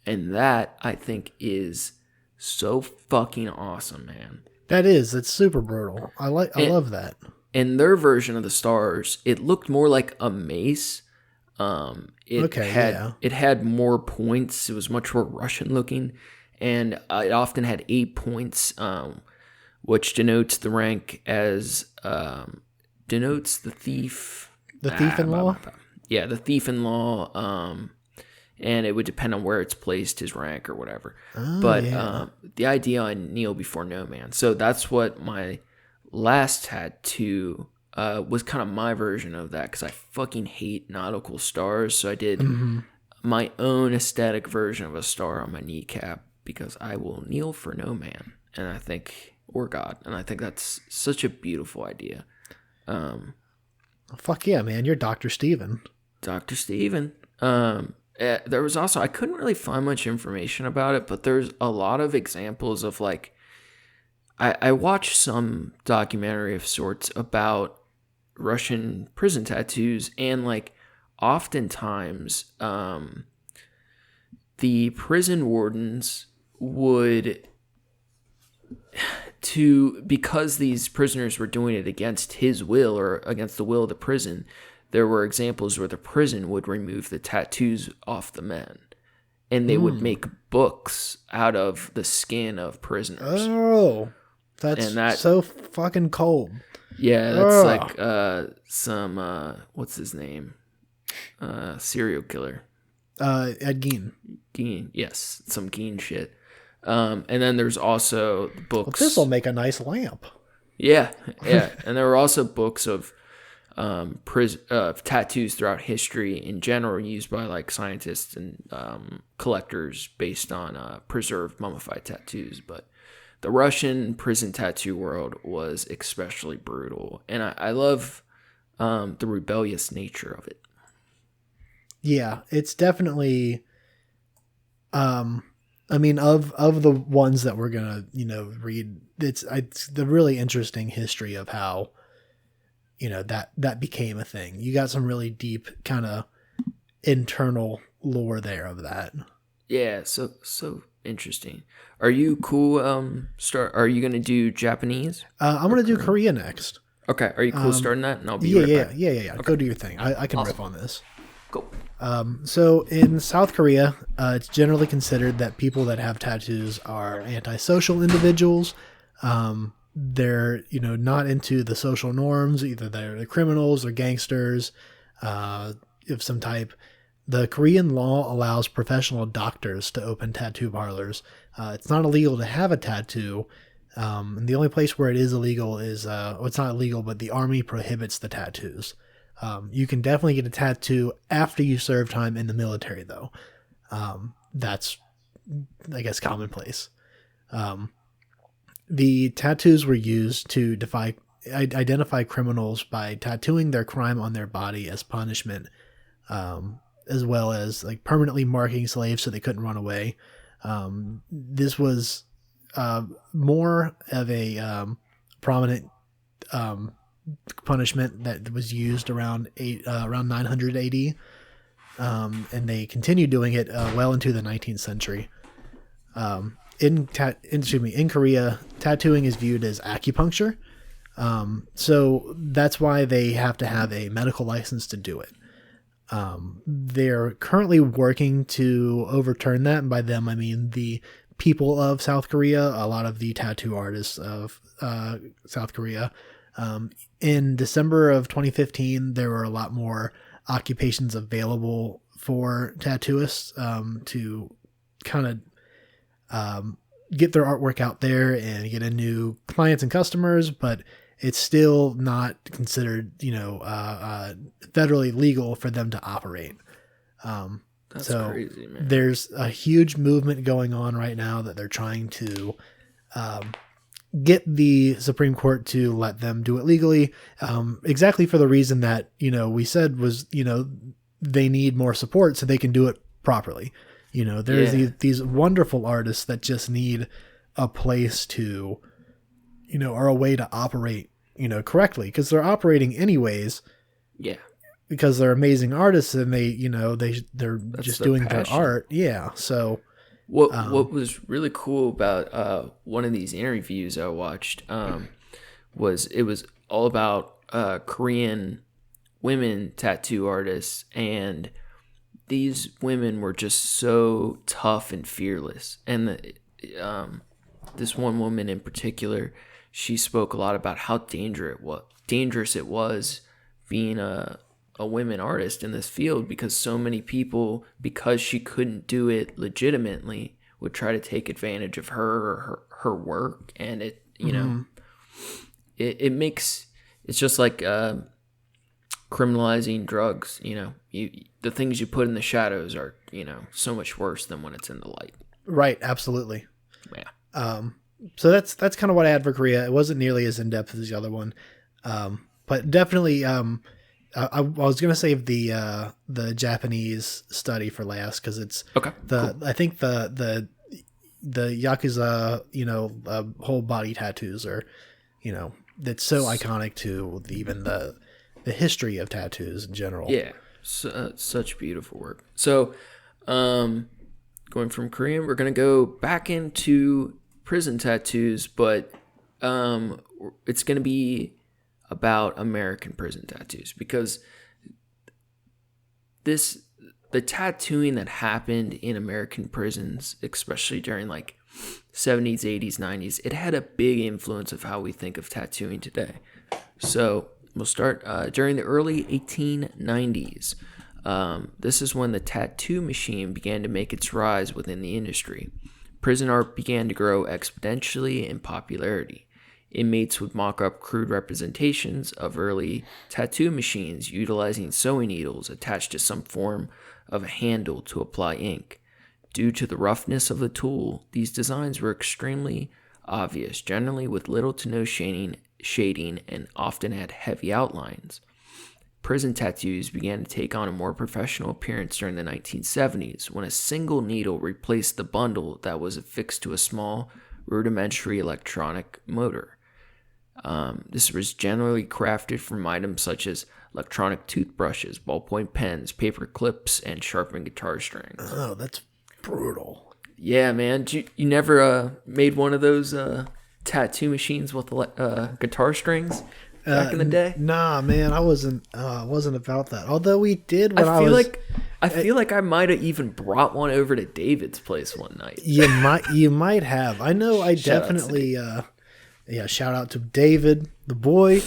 And that, I think, is so fucking awesome, man. It's super brutal. I love that. In their version of the stars, it looked more like a mace. It had more points. It was much more Russian looking. And it often had 8 points, which denotes the rank as, denotes the thief. The thief-in-law? Yeah, the thief-in-law. And it would depend on where it's placed, his rank or whatever. The idea I kneel before no man. So that's what my last tattoo was, kind of my version of that, because I fucking hate nautical stars. So I did my own aesthetic version of a star on my kneecap, because I will kneel for no man, and I think, or God, and I think that's such a beautiful idea. Fuck yeah, man! You're Dr. Steven. Dr. Steven. There was also, I couldn't really find much information about it, but there's a lot of examples of like, I watched some documentary of sorts about Russian prison tattoos, and like oftentimes the prison wardens would, because these prisoners were doing it against his will or against the will of the prison, there were examples where the prison would remove the tattoos off the men, and they would make books out of the skin of prisoners. Oh, that's so fucking cold. Yeah, that's like some what's his name? Serial killer. Ed Gein. Gein, yes, some Gein shit. And then there's also books. Well, this will make a nice lamp. Yeah, and there were also books of tattoos throughout history in general, used by like scientists and collectors based on preserved mummified tattoos. But the Russian prison tattoo world was especially brutal, and I love the rebellious nature of it. Yeah, it's definitely. I mean, of the ones that we're gonna read, it's the really interesting history of how that became a thing. You got some really deep kind of internal lore there of that. Yeah, so interesting. Are you cool? Are you gonna do Japanese? I'm gonna do Korea next. Okay. Are you cool starting that? And I'll be Yeah, right yeah, back. yeah. Okay. Go do your thing. I can Awesome. riff on this. Cool. So in South Korea, it's generally considered that people that have tattoos are antisocial individuals. They're not into the social norms. Either they're criminals or gangsters of some type. The Korean law allows professional doctors to open tattoo parlors. It's not illegal to have a tattoo. And the only place where it is illegal is, well, it's not illegal, but the army prohibits the tattoos. You can definitely get a tattoo after you serve time in the military, though. That's, I guess, commonplace. The tattoos were used to identify criminals by tattooing their crime on their body as punishment, as well as like permanently marking slaves so they couldn't run away. This was more of a prominent punishment that was used around 900 AD, and they continued doing it well into the 19th century. In Korea, tattooing is viewed as acupuncture, so that's why they have to have a medical license to do it. They're currently working to overturn that, and by them I mean the people of South Korea, a lot of the tattoo artists of South Korea. In December of 2015, there were a lot more occupations available for tattooists to kind of get their artwork out there and get a new clients and customers, but it's still not considered, federally legal for them to operate. That's so crazy, man. There's a huge movement going on right now that they're trying to get the Supreme Court to let them do it legally, exactly for the reason that, we said was, they need more support so they can do it properly. There's these wonderful artists that just need a place to, or a way to operate, correctly, because they're operating anyways. Yeah. Because they're amazing artists and they're That's just their doing passion. their art. Yeah. So what was really cool about one of these interviews I watched was it was all about Korean women tattoo artists, and these women were just so tough and fearless. And this one woman in particular, she spoke a lot about how dangerous it was being a women artist in this field, because so many people, because she couldn't do it legitimately, would try to take advantage of her or her work. And it, it makes, it's just like criminalizing drugs. The things you put in the shadows are, so much worse than when it's in the light. Right. Absolutely. Yeah. So that's kind of what I had for Korea. It wasn't nearly as in depth as the other one, but definitely. I was gonna save the Japanese study for last because it's Okay. Cool. I think the Yakuza whole body tattoos are that's so iconic to even the history of tattoos in general. Yeah. Such beautiful work. So, going from Korean, we're gonna go back into prison tattoos, but it's gonna be about American prison tattoos, because the tattooing that happened in American prisons, especially during like 70s, 80s, 90s, it had a big influence of how we think of tattooing today. So we'll start during the early 1890s. This is when the tattoo machine began to make its rise within the industry. Prison art began to grow exponentially in popularity. Inmates would mock up crude representations of early tattoo machines utilizing sewing needles attached to some form of a handle to apply ink. Due to the roughness of the tool, these designs were extremely obvious, generally with little to no shading, and often had heavy outlines. Prison tattoos began to take on a more professional appearance during the 1970s when a single needle replaced the bundle that was affixed to a small, rudimentary electronic motor. This was generally crafted from items such as electronic toothbrushes, ballpoint pens, paper clips, and sharpened guitar strings. Oh, that's brutal. Yeah, man. You never made one of those tattoo machines with guitar strings back in the day? Nah, man, I wasn't about that. Although we did when I feel like I might have even brought one over to David's place one night. You might have. I know I definitely shout out to David, the boy.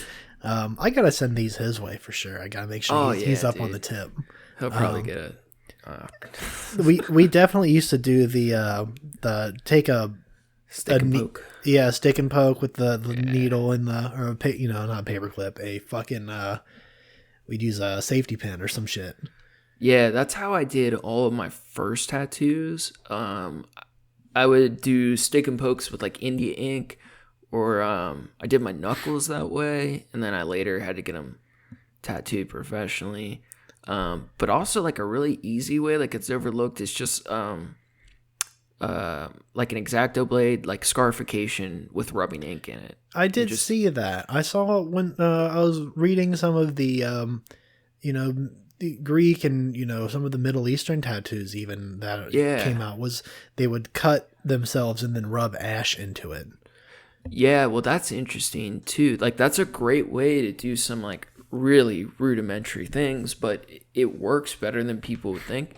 I gotta send these his way for sure. I gotta make sure he's up on the tip. He'll probably get it. We definitely used to do the take a stick and poke. Yeah, stick and poke with the needle and not a paper clip, a fucking we'd use a safety pin or some shit. Yeah, that's how I did all of my first tattoos. I would do stick and pokes with like India ink, or I did my knuckles that way, and then I later had to get them tattooed professionally. But also like a really easy way, like it's overlooked, is just like an X-Acto blade, like scarification with rubbing ink in it. I did see that. I saw when I was reading some of the the Greek and some of the Middle Eastern tattoos even that came out, was they would cut themselves and then rub ash into it. Yeah, well that's interesting too. Like that's a great way to do some like really rudimentary things, but it works better than people would think.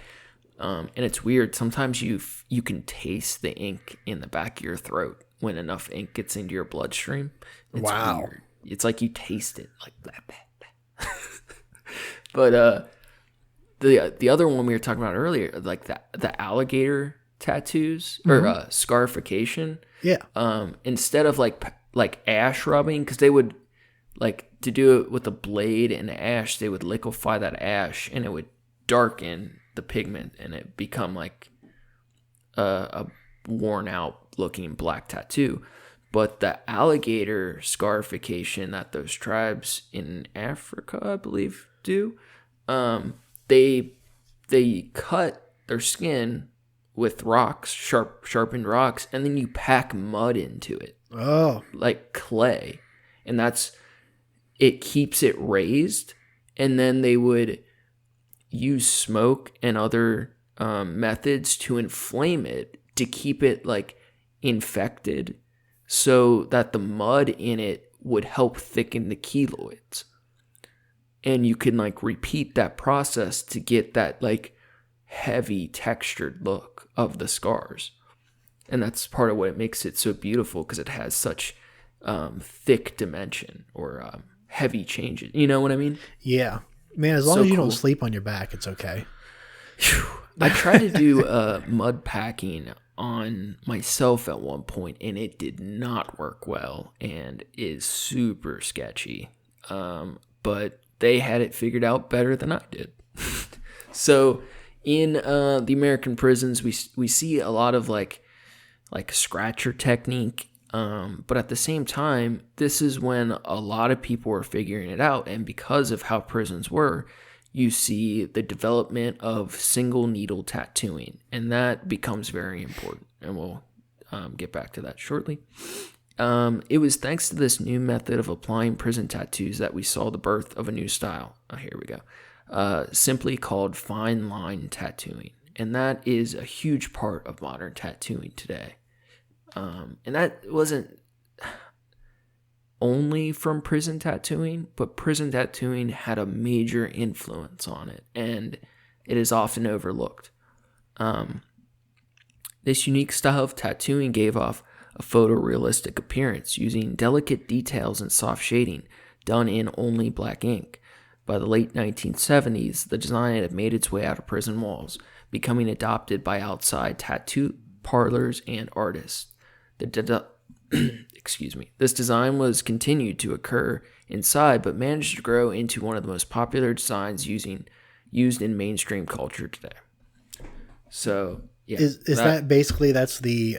And it's weird. Sometimes you can taste the ink in the back of your throat when enough ink gets into your bloodstream. It's weird. It's like you taste it like that. But the other one we were talking about earlier, like the alligator tattoos or scarification. Yeah. Instead of like ash rubbing, because they would like to do it with a blade and ash, they would liquefy that ash and it would darken the pigment and it become like a worn out looking black tattoo. But the alligator scarification that those tribes in Africa, I believe, do, they cut their skin with rocks, sharpened rocks, and then you pack mud into it. Oh, like clay, and it keeps it raised. And then they would use smoke and other methods to inflame it to keep it like infected, so that the mud in it would help thicken the keloids. And you can like repeat that process to get that like heavy textured look of the scars. And that's part of what makes it so beautiful, because it has such thick dimension or heavy changes. You know what I mean? Yeah. Man, as long as you don't sleep on your back, it's okay. I tried to do mud packing on myself at one point, and it did not work well and is super sketchy. But they had it figured out better than I did. So in the American prisons, we see a lot of like scratcher technique. But at the same time, this is when a lot of people were figuring it out. And because of how prisons were, you see the development of single needle tattooing. And that becomes very important. And we'll get back to that shortly. It was thanks to this new method of applying prison tattoos that we saw the birth of a new style. Oh, here we go. Simply called fine line tattooing. And that is a huge part of modern tattooing today. And that wasn't only from prison tattooing, but prison tattooing had a major influence on it, and it is often overlooked. This unique style of tattooing gave off a photorealistic appearance, using delicate details and soft shading done in only black ink. By the late 1970s, the design had made its way out of prison walls, becoming adopted by outside tattoo parlors and artists. This design was continued to occur inside, but managed to grow into one of the most popular designs used in mainstream culture today. So, yeah. Is that basically that's the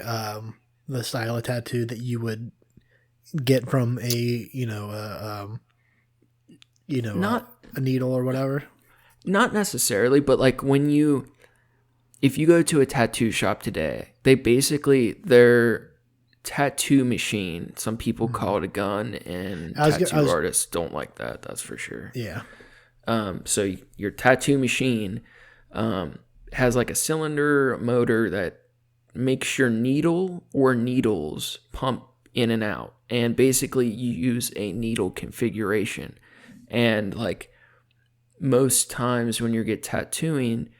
the style of tattoo that you would get from a Not a needle or whatever? not necessarily, but like if you go to a tattoo shop today, their tattoo machine, some people call it a gun, and tattoo artists don't like that, that's for sure. Yeah. So your tattoo machine has like a cylinder motor that makes your needle or needles pump in and out. And basically you use a needle configuration. And like most times when you get tattooed,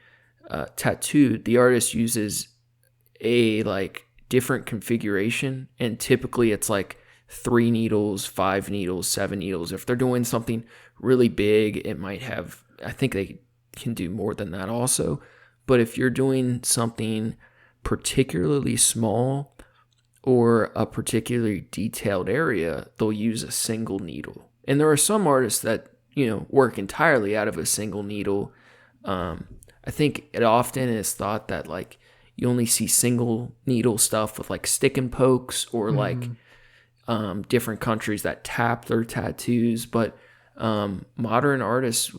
the artist uses a like different configuration. And typically it's like 3 needles, 5 needles, 7 needles. If they're doing something really big, it might have, I think they can do more than that also. But if you're doing something particularly small or a particularly detailed area, they'll use a single needle. And there are some artists that, work entirely out of a single needle. I think it often is thought that like you only see single needle stuff with like stick and pokes or like different countries that tap their tattoos, but modern artists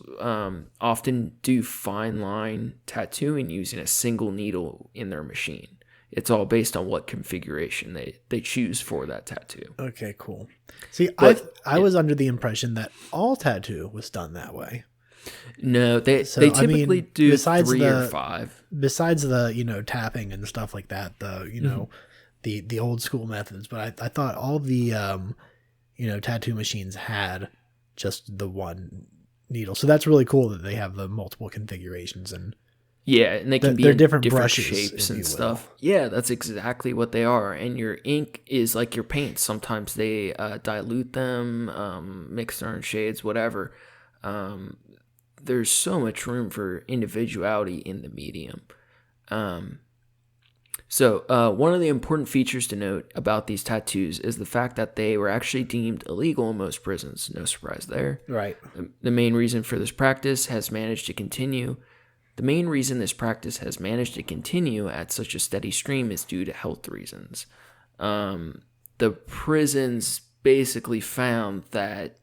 often do fine line tattooing using a single needle in their machine. It's all based on what configuration they choose for that tattoo. Okay, cool. See, I was under the impression that all tattoo was done that way. No, they typically do 3 or 5. Besides the tapping and stuff like that, the old school methods. But I thought all the tattoo machines had just the one needle. So that's really cool that they have the multiple configurations and and they can be in different brushes, shapes and stuff. Yeah, that's exactly what they are. And your ink is like your paints. Sometimes they dilute them, mix their own shades, whatever. There's so much room for individuality in the medium. So one of the important features to note about these tattoos is the fact that they were actually deemed illegal in most prisons. No surprise there. Right. The main reason this practice has managed to continue at such a steady stream is due to health reasons. The prisons basically found that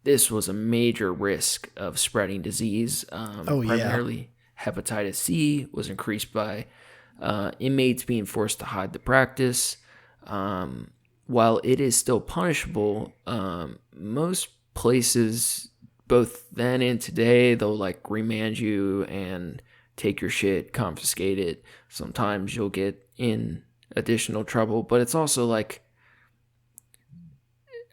this was a major risk of spreading disease. Primarily hepatitis C was increased by inmates being forced to hide the practice. While it is still punishable, most places, both then and today, they'll like remand you and take your shit, confiscate it. Sometimes you'll get in additional trouble, but it's also like,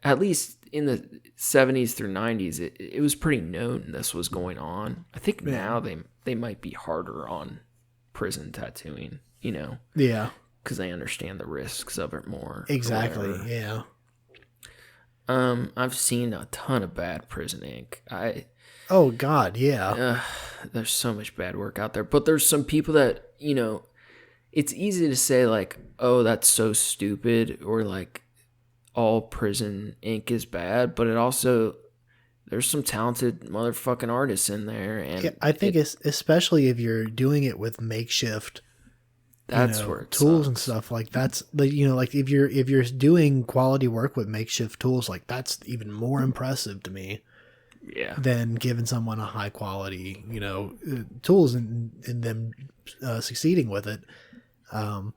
at least in the 70s through 90s, it was pretty known this was going on. I think now they might be harder on prison tattooing, Yeah. Because they understand the risks of it more. Exactly, yeah. I've seen a ton of bad prison ink. Oh, God, yeah. There's so much bad work out there. But there's some people that, it's easy to say, like, oh, that's so stupid, or, like, all prison ink is bad. But it also, there's some talented motherfucking artists in there. And yeah, I think especially if you're doing it with makeshift that's where it tools sucks. And stuff, like that's like if you're doing quality work with makeshift tools, like that's even more impressive to me than giving someone a high quality tools and them succeeding with it. And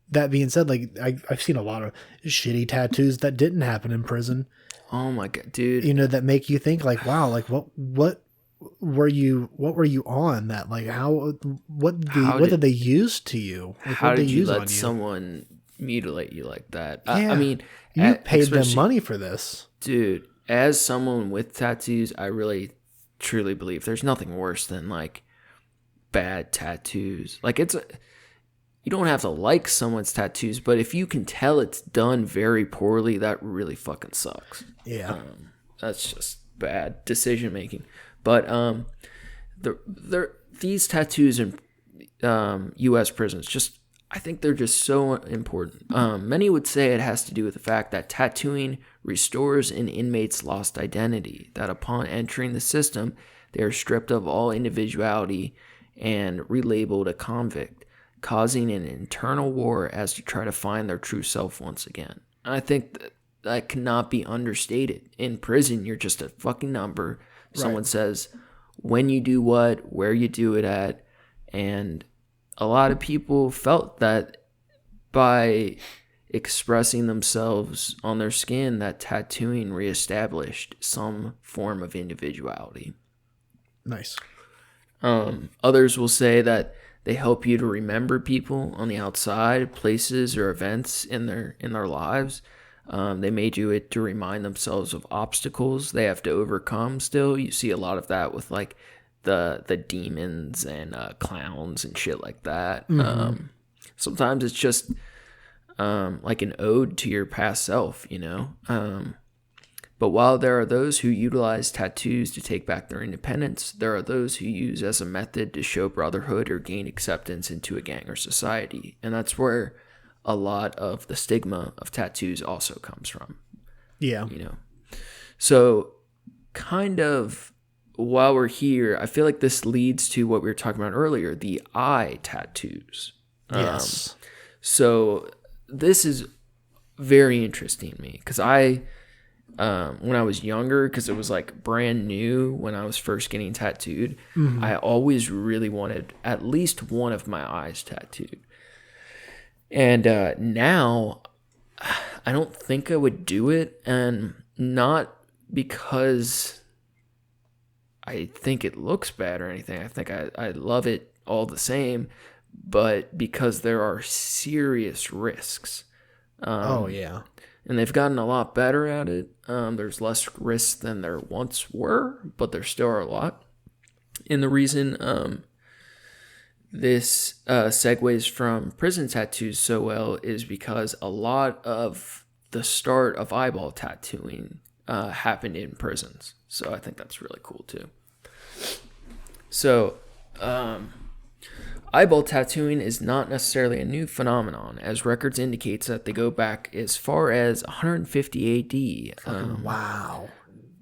that being said, like I've seen a lot of shitty tattoos that didn't happen in prison. Oh my God, dude. That make you think like, wow, like what were you on that, like what did they use to you? Like, how did you let someone mutilate you like that? Yeah. I mean, you paid them money for this. Dude, as someone with tattoos, I really truly believe there's nothing worse than like bad tattoos. Like you don't have to like someone's tattoos, but if you can tell it's done very poorly, that really fucking sucks. Yeah. That's just bad decision making. But these tattoos in U.S. prisons, I think they're just so important. Many would say it has to do with the fact that tattooing restores an inmate's lost identity, that upon entering the system, they are stripped of all individuality and relabeled a convict. causing an internal war as to try to find their true self once again. And I think that cannot be understated. In prison, you're just a fucking number. Someone says when you do what, where you do it at, and a lot of people felt that by expressing themselves on their skin, that tattooing reestablished some form of individuality. Nice. Others will say that they help you to remember people on the outside, places or events in their lives. They may do it to remind themselves of obstacles they have to overcome still. You see a lot of that with like the demons and clowns and shit like that. Sometimes it's just like an ode to your past self, you know? But while there are those who utilize tattoos to take back their independence, there are those who use as a method to show brotherhood or gain acceptance into a gang or society. And that's where a lot of the stigma of tattoos also comes from. Yeah. You know? So kind of while we're here, I feel like this leads to what we were talking about earlier, the eye tattoos. Yes. So this is very interesting to me because when I was younger, because it was like brand new when I was first getting tattooed, I always really wanted at least one of my eyes tattooed. And now I don't think I would do it, and not because I think it looks bad or anything. I think I love it all the same, but because there are serious risks. Oh, yeah. And they've gotten a lot better at it. There's less risks than there once were, but there still are a lot. And the reason this segues from prison tattoos so well is because a lot of the start of eyeball tattooing happened in prisons. So I think that's really cool too. So eyeball tattooing is not necessarily a new phenomenon, as records indicates that they go back as far as 150 AD. Wow.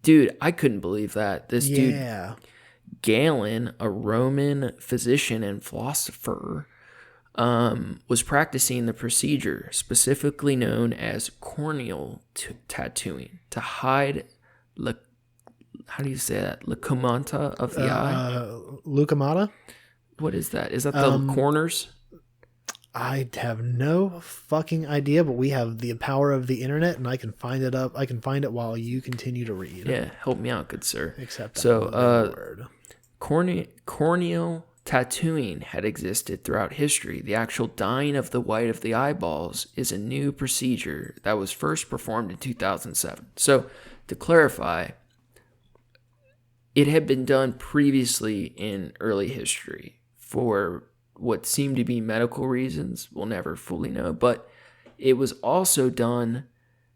Dude, I couldn't believe that. This dude, Yeah. Galen, a Roman physician and philosopher, was practicing the procedure, specifically known as corneal tattooing, to hide how do you say that? Leucomata of the eye? Leucomata? What is that? Is that the corners? I have no fucking idea, but we have the power of the internet, and I can find it up. I can find it while you continue to read. Yeah, help me out, good sir. Except so, word. Corneal tattooing had existed throughout history. The actual dyeing of the white of the eyeballs is a new procedure that was first performed in 2007. So, to clarify, it had been done previously in early history for what seemed to be medical reasons. We'll never fully know, but it was also done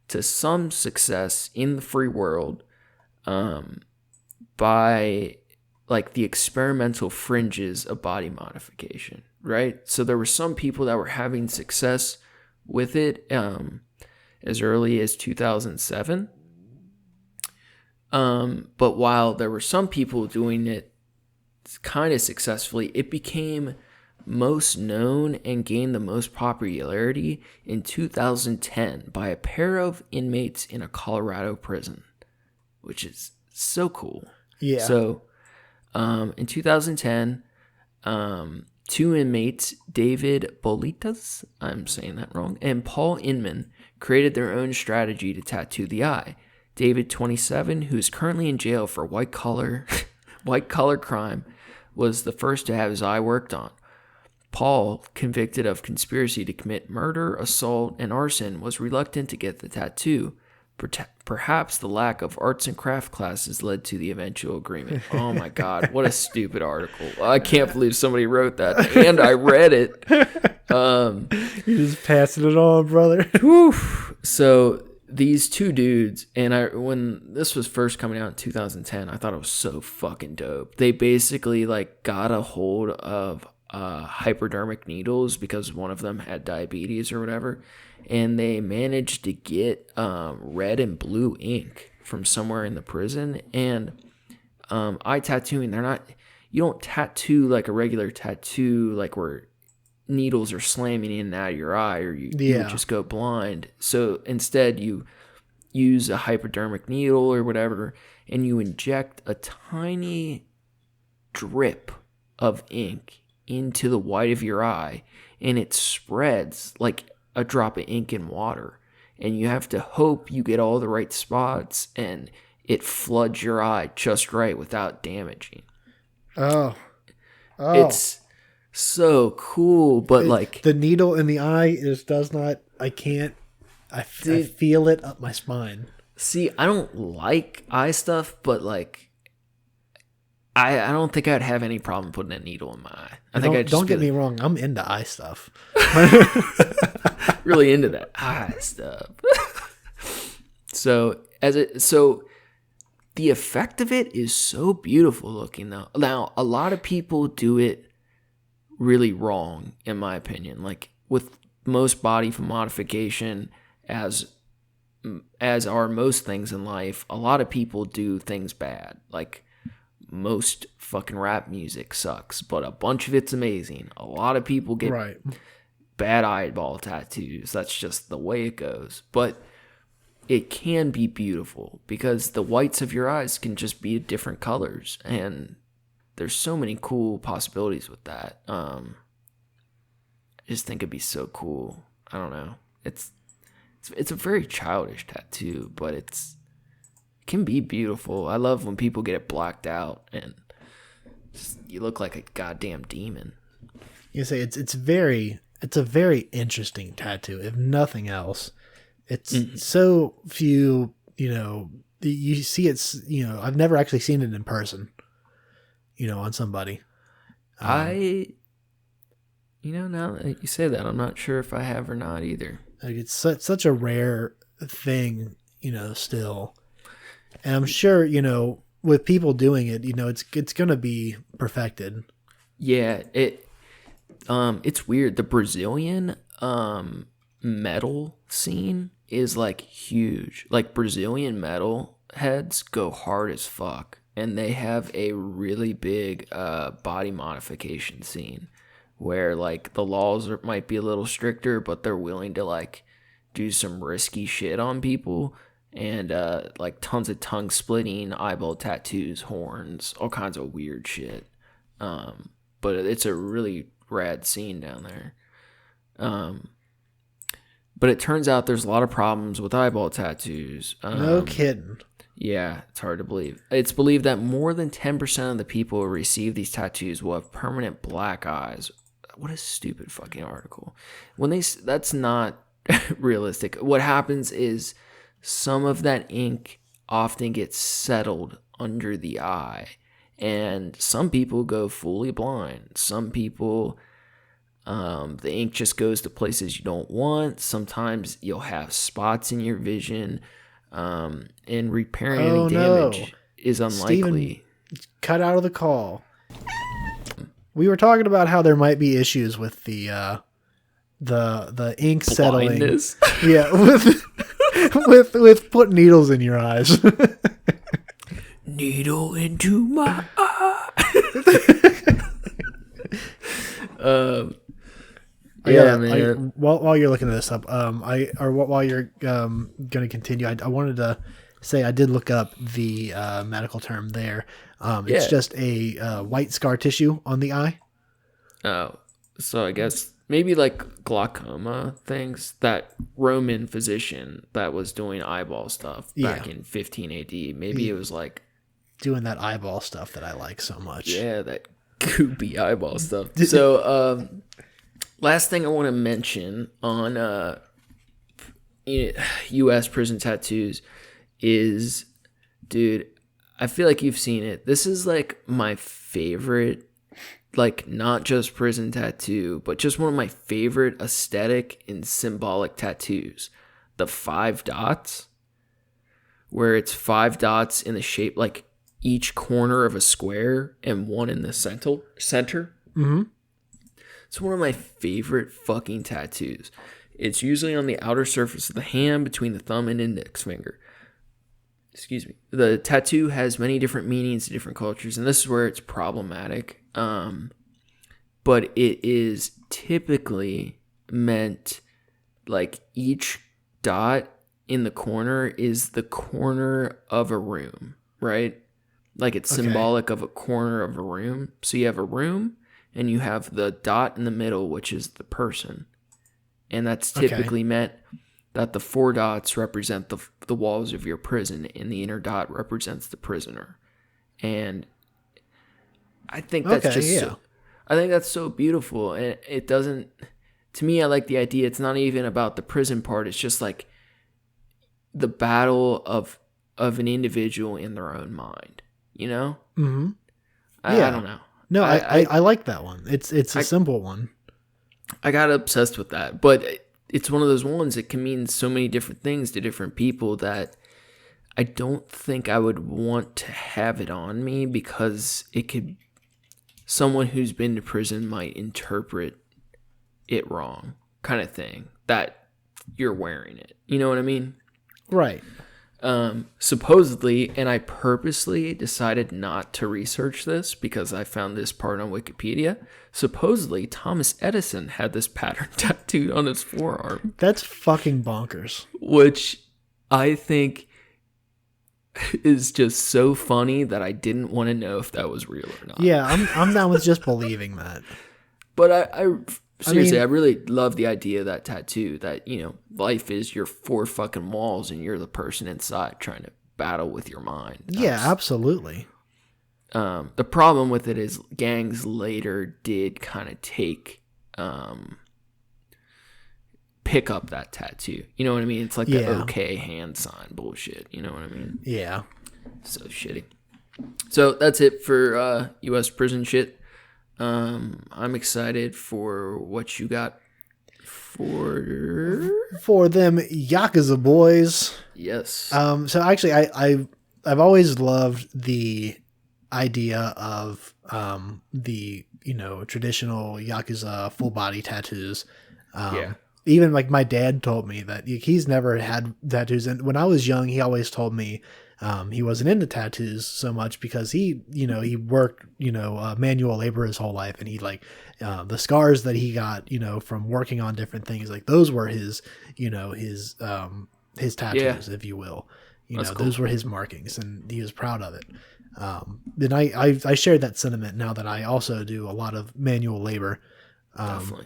to some success in the free world by like the experimental fringes of body modification, right? So there were some people that were having success with it as early as 2007. But while there were some people doing it kind of successfully, it became most known and gained the most popularity in 2010 by a pair of inmates in a Colorado prison, which is so cool. Yeah. So, in 2010, two inmates, David Bolitas, I'm saying that wrong, and Paul Inman created their own strategy to tattoo the eye. David, 27, who's currently in jail for white collar crime, was the first to have his eye worked on. Paul, convicted of conspiracy to commit murder, assault, and arson, was reluctant to get the tattoo. Perhaps the lack of arts and craft classes led to the eventual agreement. Oh my God, what a stupid article. I can't believe somebody wrote that, and I read it. You're just passing it on, brother. Whew. So these two dudes, and when this was first coming out in 2010, I thought it was so fucking dope. They basically like got a hold of hypodermic needles because one of them had diabetes or whatever, and they managed to get red and blue ink from somewhere in the prison. And eye tattooing, you don't tattoo like a regular tattoo, like where needles are slamming in and out of your eye, or you would just go blind. So instead, you use a hypodermic needle or whatever, and you inject a tiny drip of ink into the white of your eye, and it spreads like a drop of ink in water. And you have to hope you get all the right spots and it floods your eye just right without damaging. Oh. It's so cool, but like the needle in the eye I feel it up my spine. See, I don't like eye stuff, but like I don't think I'd have any problem putting a needle in my eye. Don't get me wrong, I'm into eye stuff. Really into that eye stuff. So the effect of it is so beautiful looking though. Now, a lot of people do it really wrong, in my opinion. Like with most body modification, as are most things in life, a lot of people do things bad. Like most fucking rap music sucks, but a bunch of it's amazing. A lot of people get bad eyeball tattoos. That's just the way it goes. But it can be beautiful because the whites of your eyes can just be different colors, and there's so many cool possibilities with that. I just think it'd be so cool. I don't know. It's a very childish tattoo, but it can be beautiful. I love when people get it blacked out and you look like a goddamn demon. You say it's a very interesting tattoo, if nothing else. It's so few, you see it's, I've never actually seen it in person, on somebody. Now that you say that, I'm not sure if I have or not either. Like it's such a rare thing, still. And I'm sure, with people doing it, it's going to be perfected. Yeah, it's weird. The Brazilian metal scene is like huge. Like Brazilian metal heads go hard as fuck, and they have a really big body modification scene where like the laws might be a little stricter, but they're willing to like do some risky shit on people, and like tons of tongue splitting, eyeball tattoos, horns, all kinds of weird shit. But it's a really rad scene down there. But it turns out there's a lot of problems with eyeball tattoos. No kidding. Yeah, it's hard to believe. It's believed that more than 10% of the people who receive these tattoos will have permanent black eyes. What a stupid fucking article. That's not realistic. What happens is some of that ink often gets settled under the eye, and some people go fully blind. Some people, the ink just goes to places you don't want. Sometimes you'll have spots in your vision, and repairing any damage is unlikely. Steven, cut out of the call. We were talking about how there might be issues with the ink Blindness. Settling. Yeah, with putting needles in your eyes. Needle into my eye. Man. While you're looking this up, while you're gonna continue, I wanted to say I did look up the medical term there. It's just a white scar tissue on the eye. Oh, so I guess maybe like glaucoma things. That Roman physician that was doing eyeball stuff back in 15 AD. Maybe it was like doing that eyeball stuff that I like so much. Yeah, that goopy eyeball stuff. So, last thing I want to mention on U.S. prison tattoos is, dude, I feel like you've seen it. This is like my favorite, like not just prison tattoo, but just one of my favorite aesthetic and symbolic tattoos. The 5 dots, where it's 5 dots in the shape, like each corner of a square and one in the center. Mm-hmm. It's one of my favorite fucking tattoos. It's usually on the outer surface of the hand between the thumb and index finger. Excuse me. The tattoo has many different meanings in different cultures, and this is where it's problematic. But it is typically meant like each dot in the corner is the corner of a room, right? Like it's symbolic of a corner of a room. So you have a room and you have the dot in the middle, which is the person. And that's typically meant that the 4 dots represent the walls of your prison and the inner dot represents the prisoner. And I think that's I think that's so beautiful. And it doesn't, to me, I like the idea. It's not even about the prison part. It's just like the battle of an individual in their own mind, you know? Mm-hmm. I don't know. No, I like that one. It's a simple one. I got obsessed with that, but it's one of those ones that can mean so many different things to different people that I don't think I would want to have it on me because it could, someone who's been to prison might interpret it wrong, kind of thing, that you're wearing it. You know what I mean? Right. Supposedly, and I purposely decided not to research this because I found this part on Wikipedia. Supposedly, Thomas Edison had this pattern tattooed on his forearm. That's fucking bonkers. Which I think is just so funny that I didn't want to know if that was real or not. Yeah, I'm down with just believing that. But seriously, I really love the idea of that tattoo, that, you know, life is your 4 fucking walls and you're the person inside trying to battle with your mind. Yeah, absolutely. The problem with it is gangs later did kind of pick up that tattoo. You know what I mean? It's like the okay hand sign bullshit. You know what I mean? Yeah. So shitty. So that's it for U.S. prison shit. I'm excited for what you got for them Yakuza boys. Yes. So actually, I've always loved the idea of the traditional Yakuza full body tattoos. Even like my dad told me that he's never had tattoos, and when I was young, he always told me he wasn't into tattoos so much because he worked manual labor his whole life, and he the scars that he got from working on different things, like those were his tattoos, if you will. Cool. Those were his markings, and he was proud of it. And I shared that sentiment now that I also do a lot of manual labor. Definitely.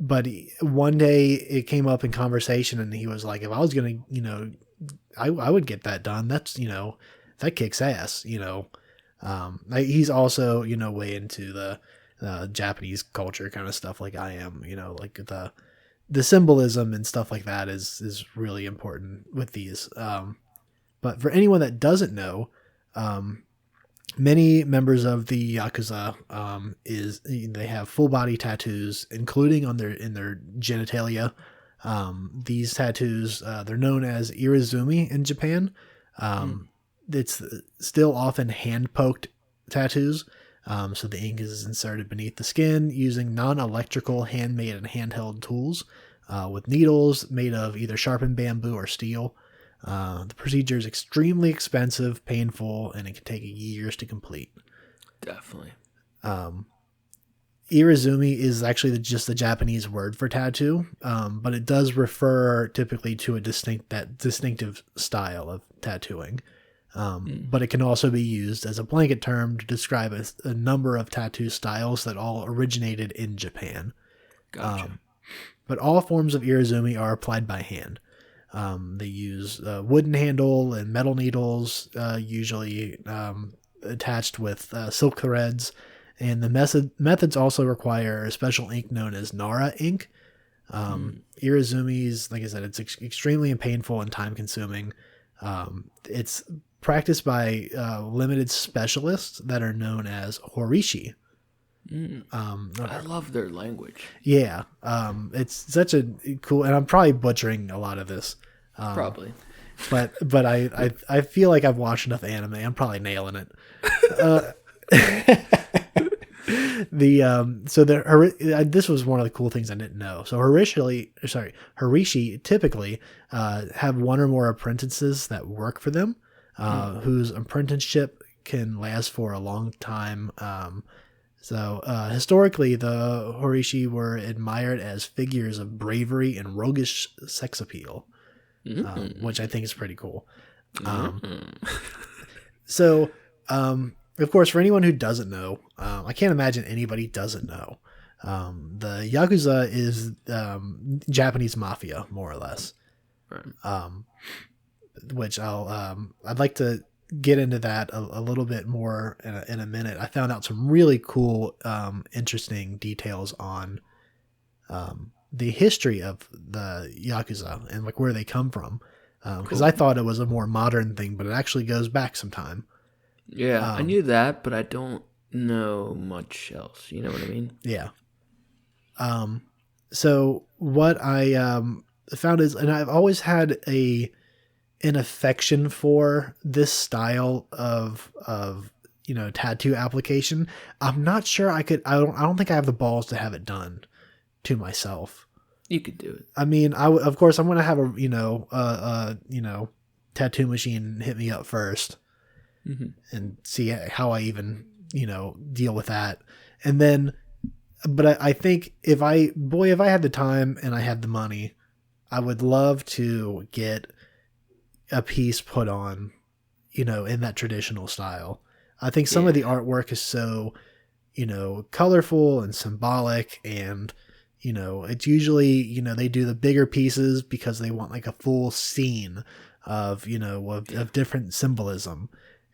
But one day it came up in conversation, and he was like, if I was going to, I would get that done. That's, that kicks ass, he's also, way into the Japanese culture kind of stuff like I am, like the symbolism and stuff like that is really important with these. But for anyone that doesn't know, many members of the Yakuza they have full body tattoos, including in their genitalia. These tattoos, they're known as irizumi in Japan. It's still often hand poked tattoos. So the ink is inserted beneath the skin using non-electrical handmade and handheld tools with needles made of either sharpened bamboo or steel. The procedure is extremely expensive, painful, and it can take years to complete. Definitely. Irizumi is actually just the Japanese word for tattoo, but it does refer typically to a distinctive style of tattooing. But it can also be used as a blanket term to describe a number of tattoo styles that all originated in Japan. Gotcha. But all forms of irizumi are applied by hand. They use wooden handle and metal needles, usually attached with silk threads. And the methods also require a special ink known as Nara ink. Irizumi's, like I said, it's extremely painful and time consuming. It's practiced by limited specialists that are known as horishi. I love their language. Yeah. It's such a cool, and I'm probably butchering a lot of this. Probably. But I feel like I've watched enough anime. I'm probably nailing it. This was one of the cool things I didn't know. So horishi typically have one or more apprentices that work for them, whose apprenticeship can last for a long time. So historically, the Horishi were admired as figures of bravery and roguish sex appeal, which I think is pretty cool. So, of course, for anyone who doesn't know, I can't imagine anybody doesn't know. The Yakuza is Japanese mafia, more or less. Right. Which I'd like to get into that a little bit more in a minute. I found out some really cool, interesting details on the history of the Yakuza and like where they come from. Because I thought it was a more modern thing, but it actually goes back some time. Yeah, I knew that, but I don't know much else. You know what I mean? Yeah. So what I found is, and I've always had an affection for this style of tattoo application. I'm not sure I could. I don't think I have the balls to have it done to myself. You could do it. I mean, of course I'm gonna have a tattoo machine hit me up first and see how I even deal with that, and then. But I think if I had the time and I had the money, I would love to get a piece put on, in that traditional style. I think some of the artwork is so, colorful and symbolic, and, it's usually, they do the bigger pieces because they want like a full scene of, of different symbolism.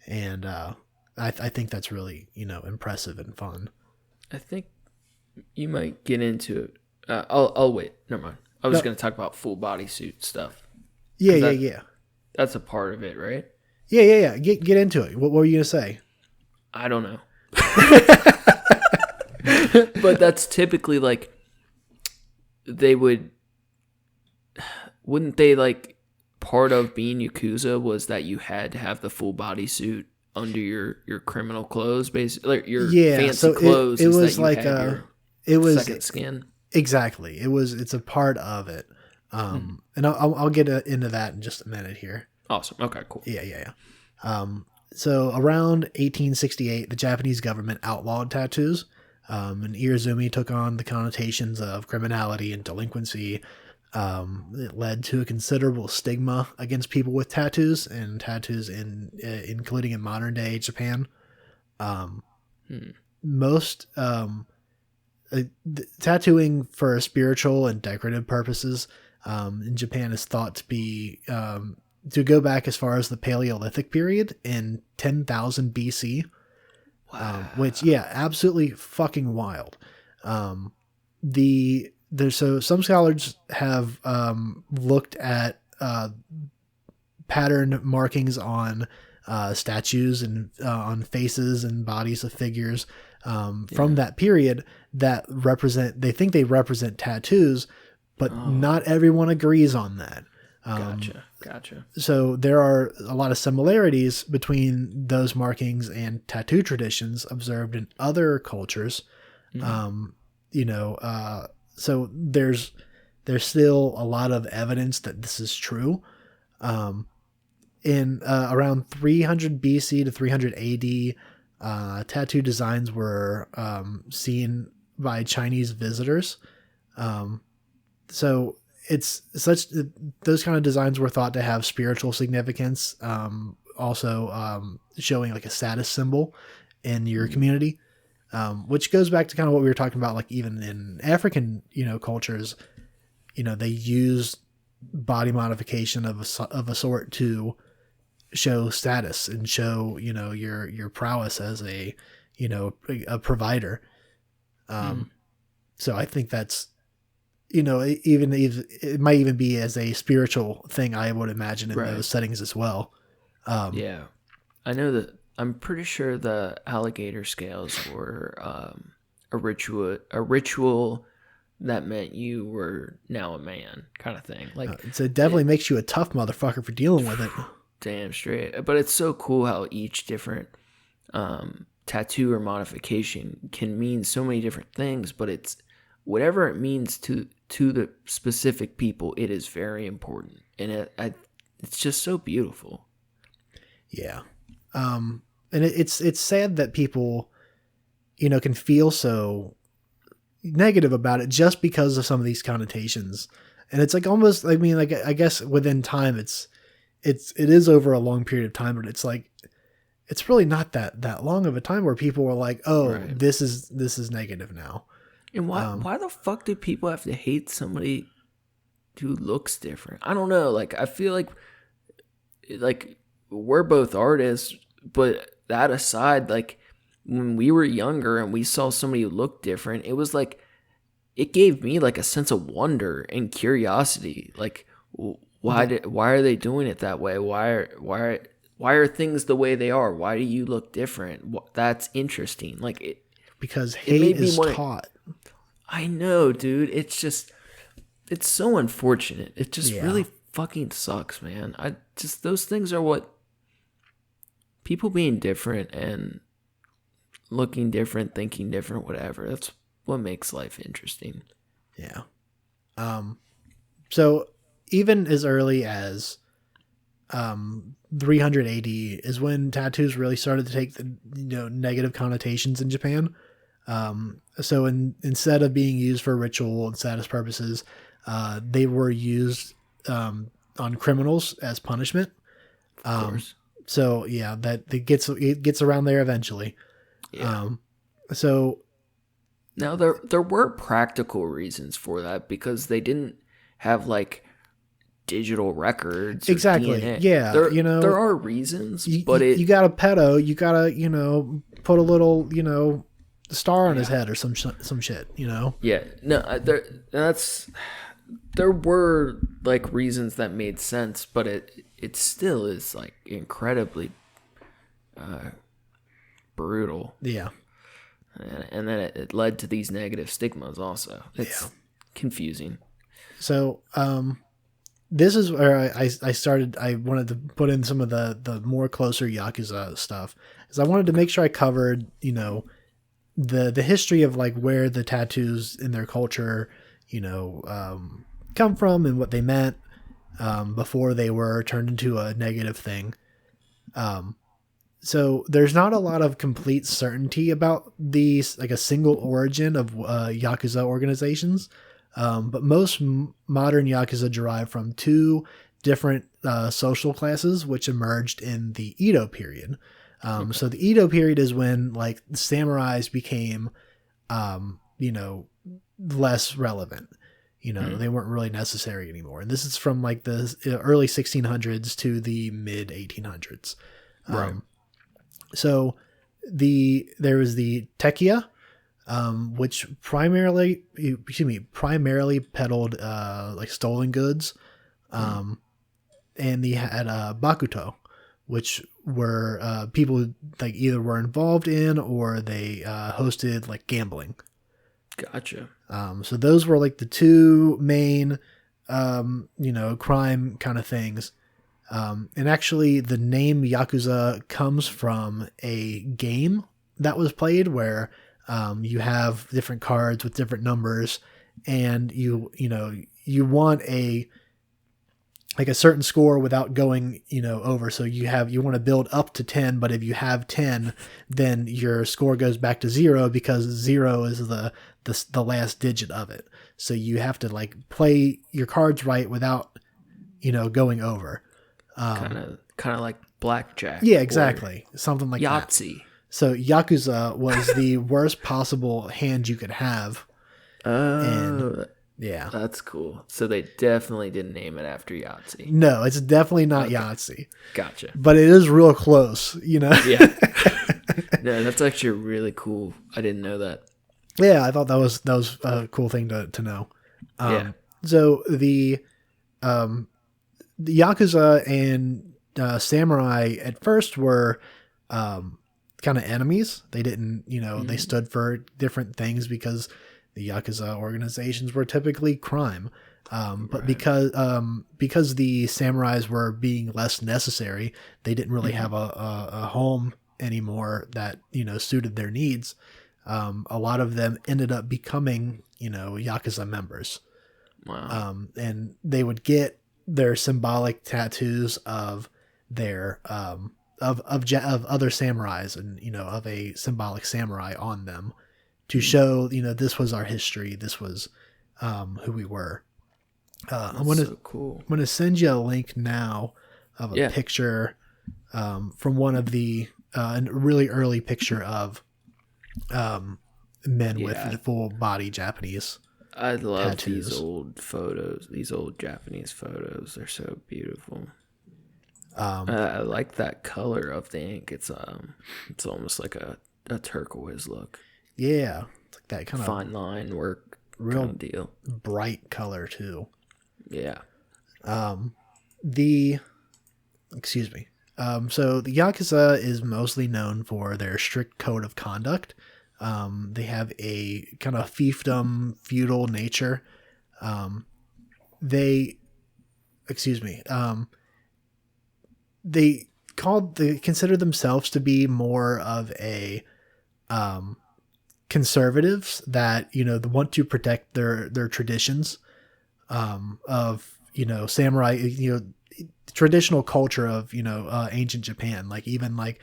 And I think that's really, impressive and fun. I think you might get into it. I'll wait. Never mind. I was going to talk about full bodysuit stuff. Yeah. That's a part of it, right? Yeah. Get into it. What were you gonna say? I don't know. But that's typically like wouldn't they like part of being Yakuza was that you had to have the full bodysuit under your criminal clothes, basically, like your fancy clothes. It was that like it was second skin. Exactly. It's a part of it. And I'll get into that in just a minute here. Awesome. Okay, cool. Yeah. So around 1868, the Japanese government outlawed tattoos, and Irizumi took on the connotations of criminality and delinquency. It led to a considerable stigma against people with tattoos, and tattoos including in modern day Japan. Most tattooing for spiritual and decorative purposes in Japan is thought to be to go back as far as the Paleolithic period in 10,000 BC. Wow. Which, absolutely fucking wild. So some scholars have looked at pattern markings on statues and on faces and bodies of figures from that period that they think they represent tattoos, but not everyone agrees on that. Gotcha. So there are a lot of similarities between those markings and tattoo traditions observed in other cultures. So there's still a lot of evidence that this is true. In around 300 BC to 300 AD, tattoo designs were seen by Chinese visitors. So it's those kind of designs were thought to have spiritual significance, also showing like a status symbol in your community, which goes back to kind of what we were talking about, like even in African cultures, they use body modification of a sort to show status and show your prowess as a provider. So I think that's even it might even be as a spiritual thing, I would imagine, in those settings as well. I know that. I'm pretty sure the alligator scales were a ritual that meant you were now a man, kind of thing. Like so it definitely makes you a tough motherfucker for dealing with it. Damn straight. But it's so cool how each different tattoo or modification can mean so many different things, but it's whatever it means to the specific people, it is very important, and it's just so beautiful. Yeah, and it's sad that people, can feel so negative about it just because of some of these connotations. And it's like almost, I mean, like, I guess within time, it is over a long period of time, but it's like, it's really not that long of a time where people were like, oh, Right. this is negative now. And why the fuck do people have to hate somebody who looks different? I don't know. Like, I feel like we're both artists, but that aside, like, when we were younger and we saw somebody who looked different, it was like, it gave me like a sense of wonder and curiosity. Like, why are they doing it that way? Why are things the way they are? Why do you look different? That's interesting. Like, because hate is taught. I know, dude. It's just, it's so unfortunate. It just really fucking sucks, man. Those things are what, people being different and looking different, thinking different, whatever. That's what makes life interesting. Yeah. So even as early as 300 AD is when tattoos really started to take the negative connotations in Japan. So instead of being used for ritual and status purposes, they were used on criminals as punishment. Of course. So yeah, it gets around there eventually. Yeah. So now there were practical reasons for that because they didn't have like digital records. Exactly. DNA. Yeah. There are reasons, but you got a pedo, you gotta put a little star on his head or some shit. Yeah. No. There were like reasons that made sense, but it still is like incredibly brutal. Yeah. And then it led to these negative stigmas also. It's confusing. So this is where I wanted to put in some of the more closer Yakuza stuff, because I wanted to make sure I covered the history of like where the tattoos in their culture come from and what they meant before they were turned into a negative thing. So there's not a lot of complete certainty about these, like a single origin of Yakuza organizations. But most modern Yakuza derive from two different social classes, which emerged in the Edo period. So the Edo period is when like the samurais became, less relevant. They weren't really necessary anymore. And this is from like the early 1600s to the mid 1800s. Right. So there was the tekia, which primarily peddled like stolen goods, and they had bakuto, which were people like either were involved in or they hosted like gambling. Gotcha. So those were like the two main crime kind of things. And actually the name Yakuza comes from a game that was played where you have different cards with different numbers, and you want a certain score without going over. So you want to build up to 10, but if you have 10, then your score goes back to 0 because 0 is the last digit of it. So you have to like play your cards right without going over. Kind of like blackjack. Yeah, exactly. Something like Yahtzee. that. So Yakuza was the worst possible hand you could have. Oh, yeah. That's cool. So they definitely didn't name it after Yahtzee. No, it's definitely not Yahtzee. Gotcha. But it is real close, Yeah. No, that's actually really cool. I didn't know that. Yeah, I thought that was a cool thing to know. Yeah. So the Yakuza and samurai at first were kind of enemies. They didn't, they stood for different things because the Yakuza organizations were typically crime. But because the samurais were being less necessary, they didn't really have a home anymore that, suited their needs. A lot of them ended up becoming, Yakuza members. Wow. And they would get their symbolic tattoos of their of other samurais and of a symbolic samurai on them to show this was our history. This was who we were. That's so cool. I'm gonna send you a link now of a picture from one of the a really early picture of men with full body Japanese. I love tattoos. these old photos. These old Japanese photos. They're so beautiful. I like that color of the ink. It's almost like a turquoise look. Yeah, it's like that kind of fine line work, real kind of deal. Bright color too. Yeah. Excuse me. So the Yakuza is mostly known for their strict code of conduct. They have a kind of fiefdom, feudal nature. They consider themselves to be more of a conservatives that want to protect their traditions of samurai, traditional culture of ancient Japan, like even like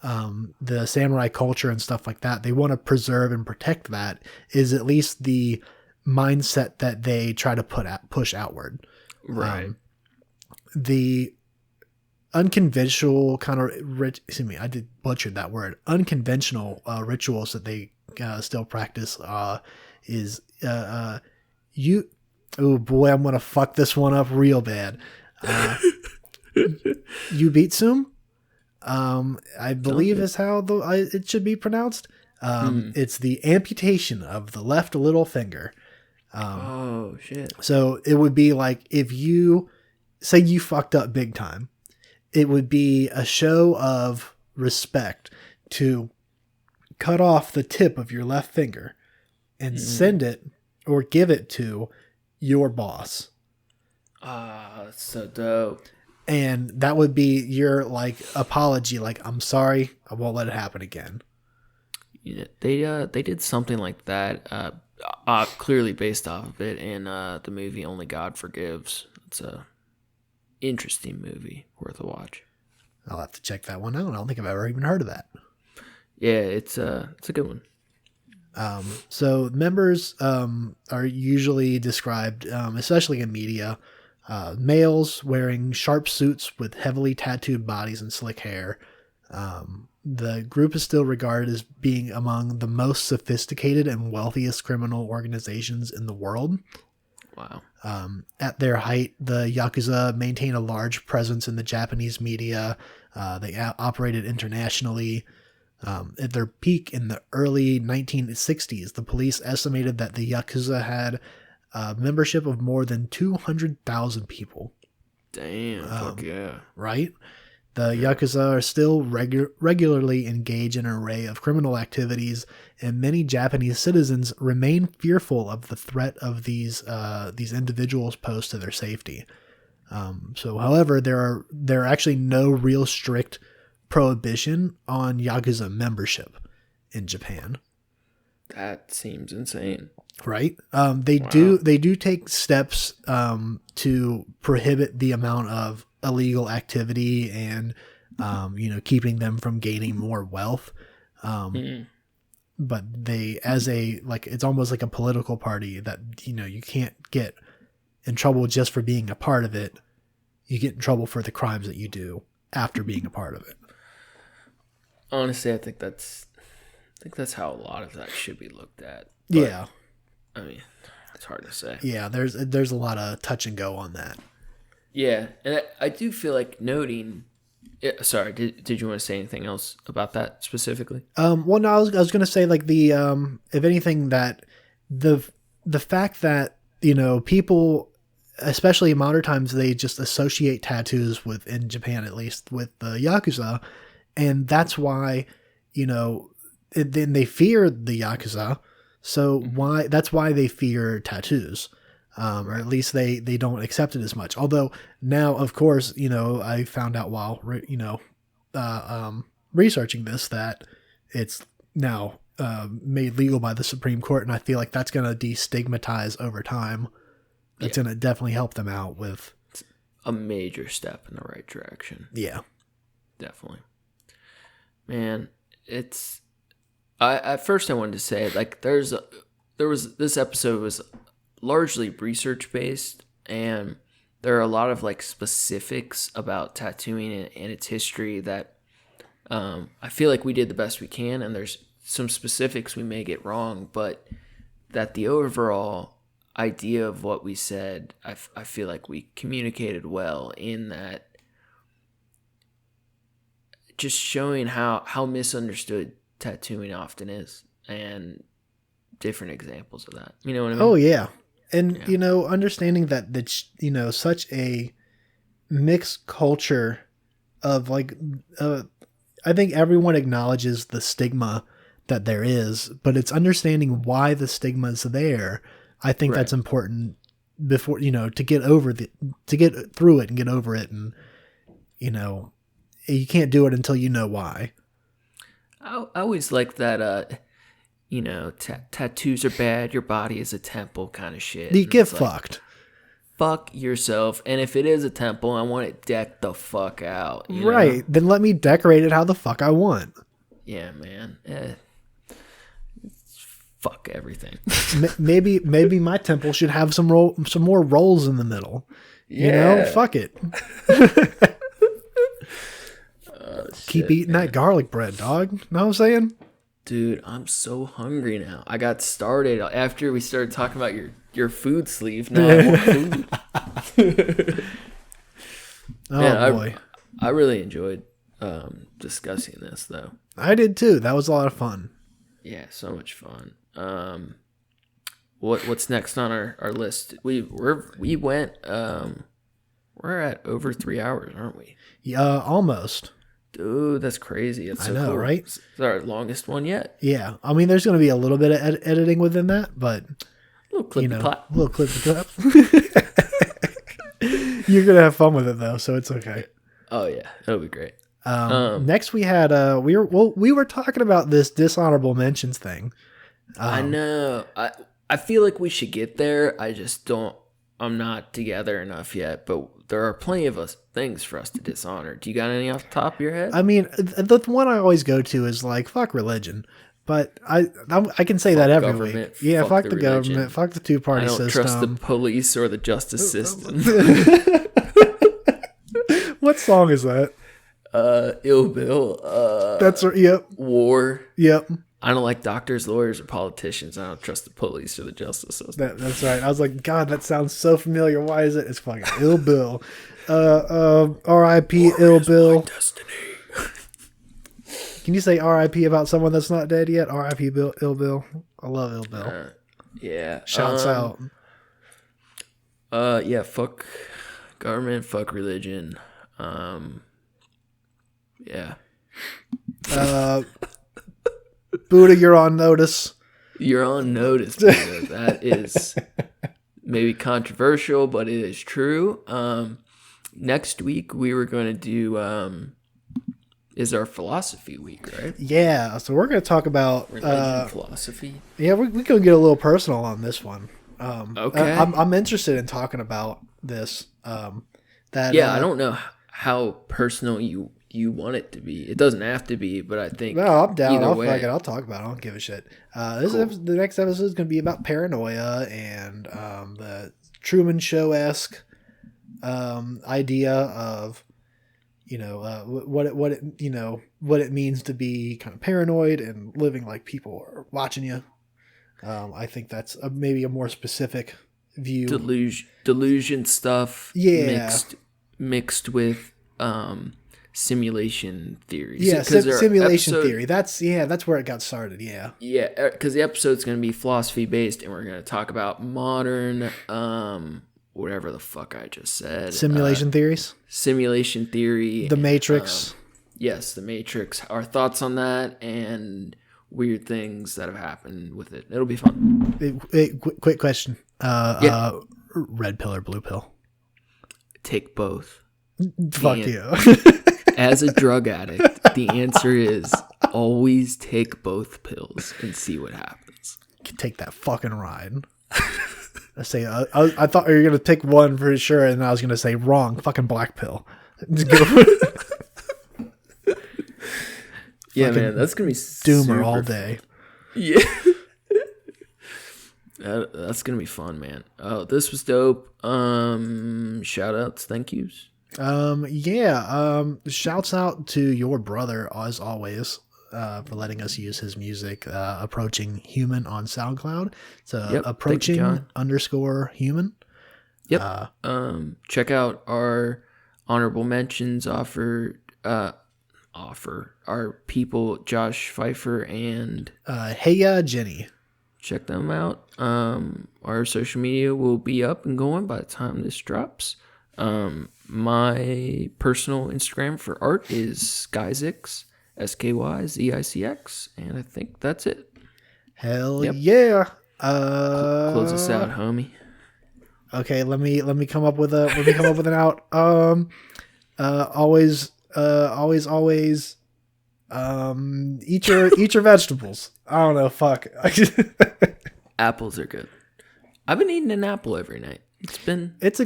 the samurai culture and stuff like that. They want to preserve and protect that, is at least the mindset that they try to push outward. Right. The unconventional kind of I did butcher that word. Unconventional rituals that they still practice is you. Oh boy, I'm gonna fuck this one up real bad. Yubitsum, I believe is how it should be pronounced. It's the amputation of the left little finger. Oh shit! So it would be like if you say you fucked up big time, it would be a show of respect to cut off the tip of your left finger and send it or give it to your boss. That's so dope. And that would be your like apology, like, I'm sorry, I won't let it happen again. They did something like that, clearly based off of it in the movie Only God Forgives. It's a interesting movie, worth a watch. I'll have to check that one out. I don't think I've ever even heard of that. Yeah, it's a good one. So members are usually described, especially in media, males wearing sharp suits with heavily tattooed bodies and slick hair. The group is still regarded as being among the most sophisticated and wealthiest criminal organizations in the world. Wow. At their height, the Yakuza maintain a large presence in the Japanese media. They operated internationally. At their peak in the early 1960s, the police estimated that the Yakuza had a membership of more than 200,000 people. Damn, fuck yeah. Right? The Yakuza are still regularly engaged in an array of criminal activities, and many Japanese citizens remain fearful of the threat of these individuals pose to their safety. However, there are actually no real strict prohibition on Yakuza membership in Japan. That seems insane. Right? They do take steps to prohibit the amount of illegal activity and keeping them from gaining more wealth. But they, as it's almost like a political party that you can't get in trouble just for being a part of it. You get in trouble for the crimes that you do after being a part of it. Honestly, I think that's how a lot of that should be looked at. But, yeah. I mean, it's hard to say. Yeah, there's a lot of touch and go on that. Yeah, and I do feel like noting. Sorry, did you want to say anything else about that specifically? Well, no, I was going to say like the if anything that the fact that people, especially in modern times, they just associate tattoos with, in Japan at least, with the Yakuza, and that's why then they fear the Yakuza. So that's why they fear tattoos. Or at least they don't accept it as much. Although now, of course, I found out while researching this that it's now made legal by the Supreme Court, and I feel like that's going to destigmatize over time. That's going to definitely help them out with a major step in the right direction. Yeah, definitely. Man, it's I at first I wanted to say like there was this episode was largely research based, and there are a lot of like specifics about tattooing and its history that I feel like we did the best we can, and there's some specifics we may get wrong, but that the overall idea of what we said, I feel like we communicated well in that, just showing how misunderstood tattooing often is, and different examples of that. You know what I mean? Oh yeah. And, understanding that, such a mixed culture of like, I think everyone acknowledges the stigma that there is, but it's understanding why the stigma is there. I think that's important before, to get to get through it and get over it. And, you can't do it until you know why. I always like that, tattoos are bad, your body is a temple kind of shit. You get fucked. Fuck yourself. And if it is a temple, I want it decked the fuck out. Right. Then let me decorate it how the fuck I want. Yeah, man. Fuck everything. maybe my temple should have some more rolls in the middle. Yeah. Fuck it. Keep eating that garlic bread, dog. Know what I'm saying? Dude, I'm so hungry now. I got started after we started talking about your food sleeve. Now I want food. Man, boy. I really enjoyed discussing this, though. I did too. That was a lot of fun. Yeah, so much fun. What's next on our list? We're at over 3 hours, aren't we? Yeah, almost. Dude, that's crazy. It's so I know, cool. right? It's our longest one yet. Yeah. I mean, there's going to be a little bit of editing within that, but Little clip clap. Little clip clap. You're going to have fun with it though, so it's okay. Oh yeah, it'll be great. Next we had we were talking about this dishonorable mentions thing. I know. I feel like we should get there. I just don't. I'm not together enough yet, but there are plenty of things for us to dishonor. Do you got any off the top of your head? I mean, the one I always go to is like fuck religion, but I can say that every week. Yeah, fuck the government, fuck the two-party system. I don't trust the police or the justice system. What song is that? Ill Bill. That's yep. War. Yep. I don't like doctors, lawyers, or politicians. I don't trust the police or the justice system. That's right. I was like, God, that sounds so familiar. Why is it? It's fucking Ill Bill. R.I.P. Ill Bill. Destiny. Can you say R.I.P. about someone that's not dead yet? R.I.P. Ill Bill. I love Ill Bill. Yeah. Shouts out. Yeah. Fuck government. Fuck religion. Yeah. Buddha, you're on notice. You're on notice, Buddha. That is maybe controversial, but it is true. Next week we were going to do is our philosophy week, right? Yeah, so we're going to talk about religion, philosophy. Yeah, we're going to get a little personal on this one. Okay. I'm interested in talking about this. I don't know how personal you want it to be. It doesn't have to be, but I think no, I'm down. I'll talk about it. I don't give a shit. The next episode is going to be about paranoia and the Truman Show-esque idea of what it means to be kind of paranoid and living like people are watching you. I think that's maybe a more specific view. Delusion stuff. Yeah. Mixed with simulation theories. Yeah, simulation theory. That's where it got started. Yeah. Yeah, because the episode's going to be philosophy based, and we're going to talk about modern, whatever the fuck I just said. Simulation theories. Simulation theory. The Matrix. Yes, the Matrix. Our thoughts on that and weird things that have happened with it. It'll be fun. Quick question. Red pill or blue pill? Take both. Fuck you. As a drug addict, the answer is always take both pills and see what happens. Take that fucking ride. I say I thought you were gonna take one for sure, and I was gonna say wrong. Fucking black pill. Yeah, man, that's gonna be doomer all day. Yeah. That's gonna be fun, man. Oh, this was dope. Shout outs, thank yous. Shouts out to your brother as always, for letting us use his music. Approaching Human on SoundCloud. So approaching _ human. Yep. Check out our honorable mentions offer our people Josh Pfeiffer and Hey Jenny. Check them out. Our social media will be up and going by the time this drops. My personal Instagram for art is Skyzix, SKYZICX, and I think that's it. Hell yeah. Close us out, homie. Okay, let me come up with an out. Always eat your vegetables. I don't know, fuck. Apples are good. I've been eating an apple every night. That's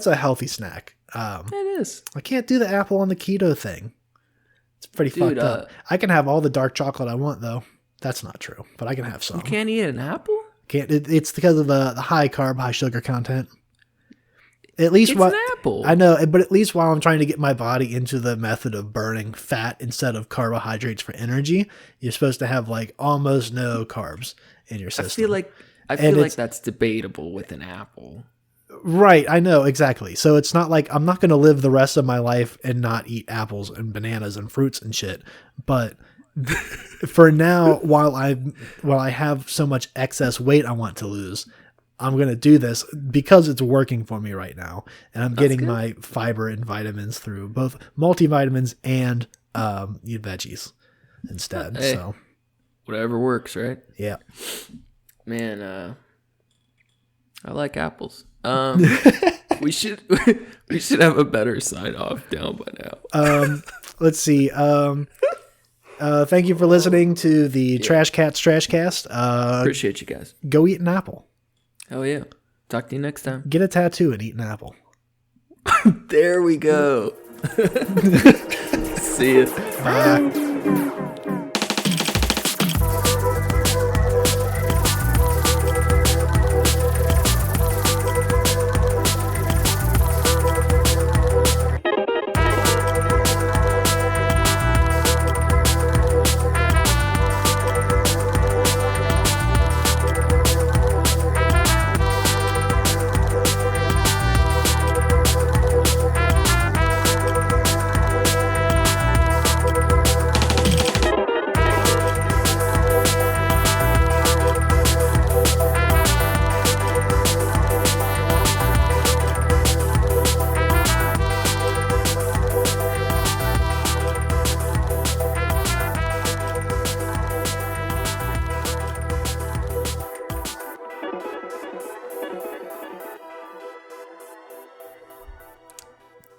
a healthy snack. It is. I can't do the apple on the keto thing. It's pretty fucked up. I can have all the dark chocolate I want though. That's not true, but I can have some. You can't eat an apple? It's because of the high carb, high sugar content. At least it's an apple. I know, but at least while I'm trying to get my body into the method of burning fat instead of carbohydrates for energy, you're supposed to have like almost no carbs in your system. I feel like that's debatable with an apple. Right, I know, exactly. So it's not like I'm not going to live the rest of my life and not eat apples and bananas and fruits and shit. But for now, while I have so much excess weight I want to lose, I'm going to do this because it's working for me right now. And I'm getting my fiber and vitamins through both multivitamins and eat veggies instead. Hey, so whatever works, right? Yeah. Man, I like apples. We should have a better sign off down by now. Let's see. Thank you for listening to the Trash Cats Trashcast. Appreciate you guys. Go eat an apple. Hell yeah. Talk to you next time. Get a tattoo and eat an apple. There we go. See ya. Bye.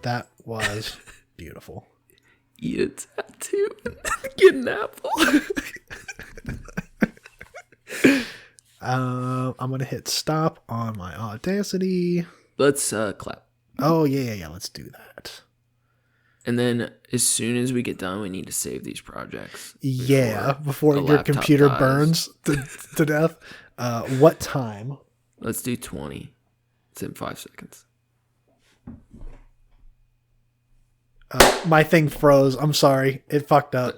That was beautiful. Eat a tattoo and get an apple. I'm going to hit stop on my Audacity. Let's clap. Oh, yeah. Let's do that. And then as soon as we get done, we need to save these projects. Before your computer burns to death. What time? Let's do 20. It's in 5 seconds. My thing froze. I'm sorry. It fucked up.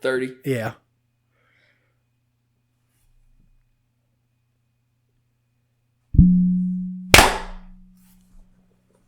30. Yeah.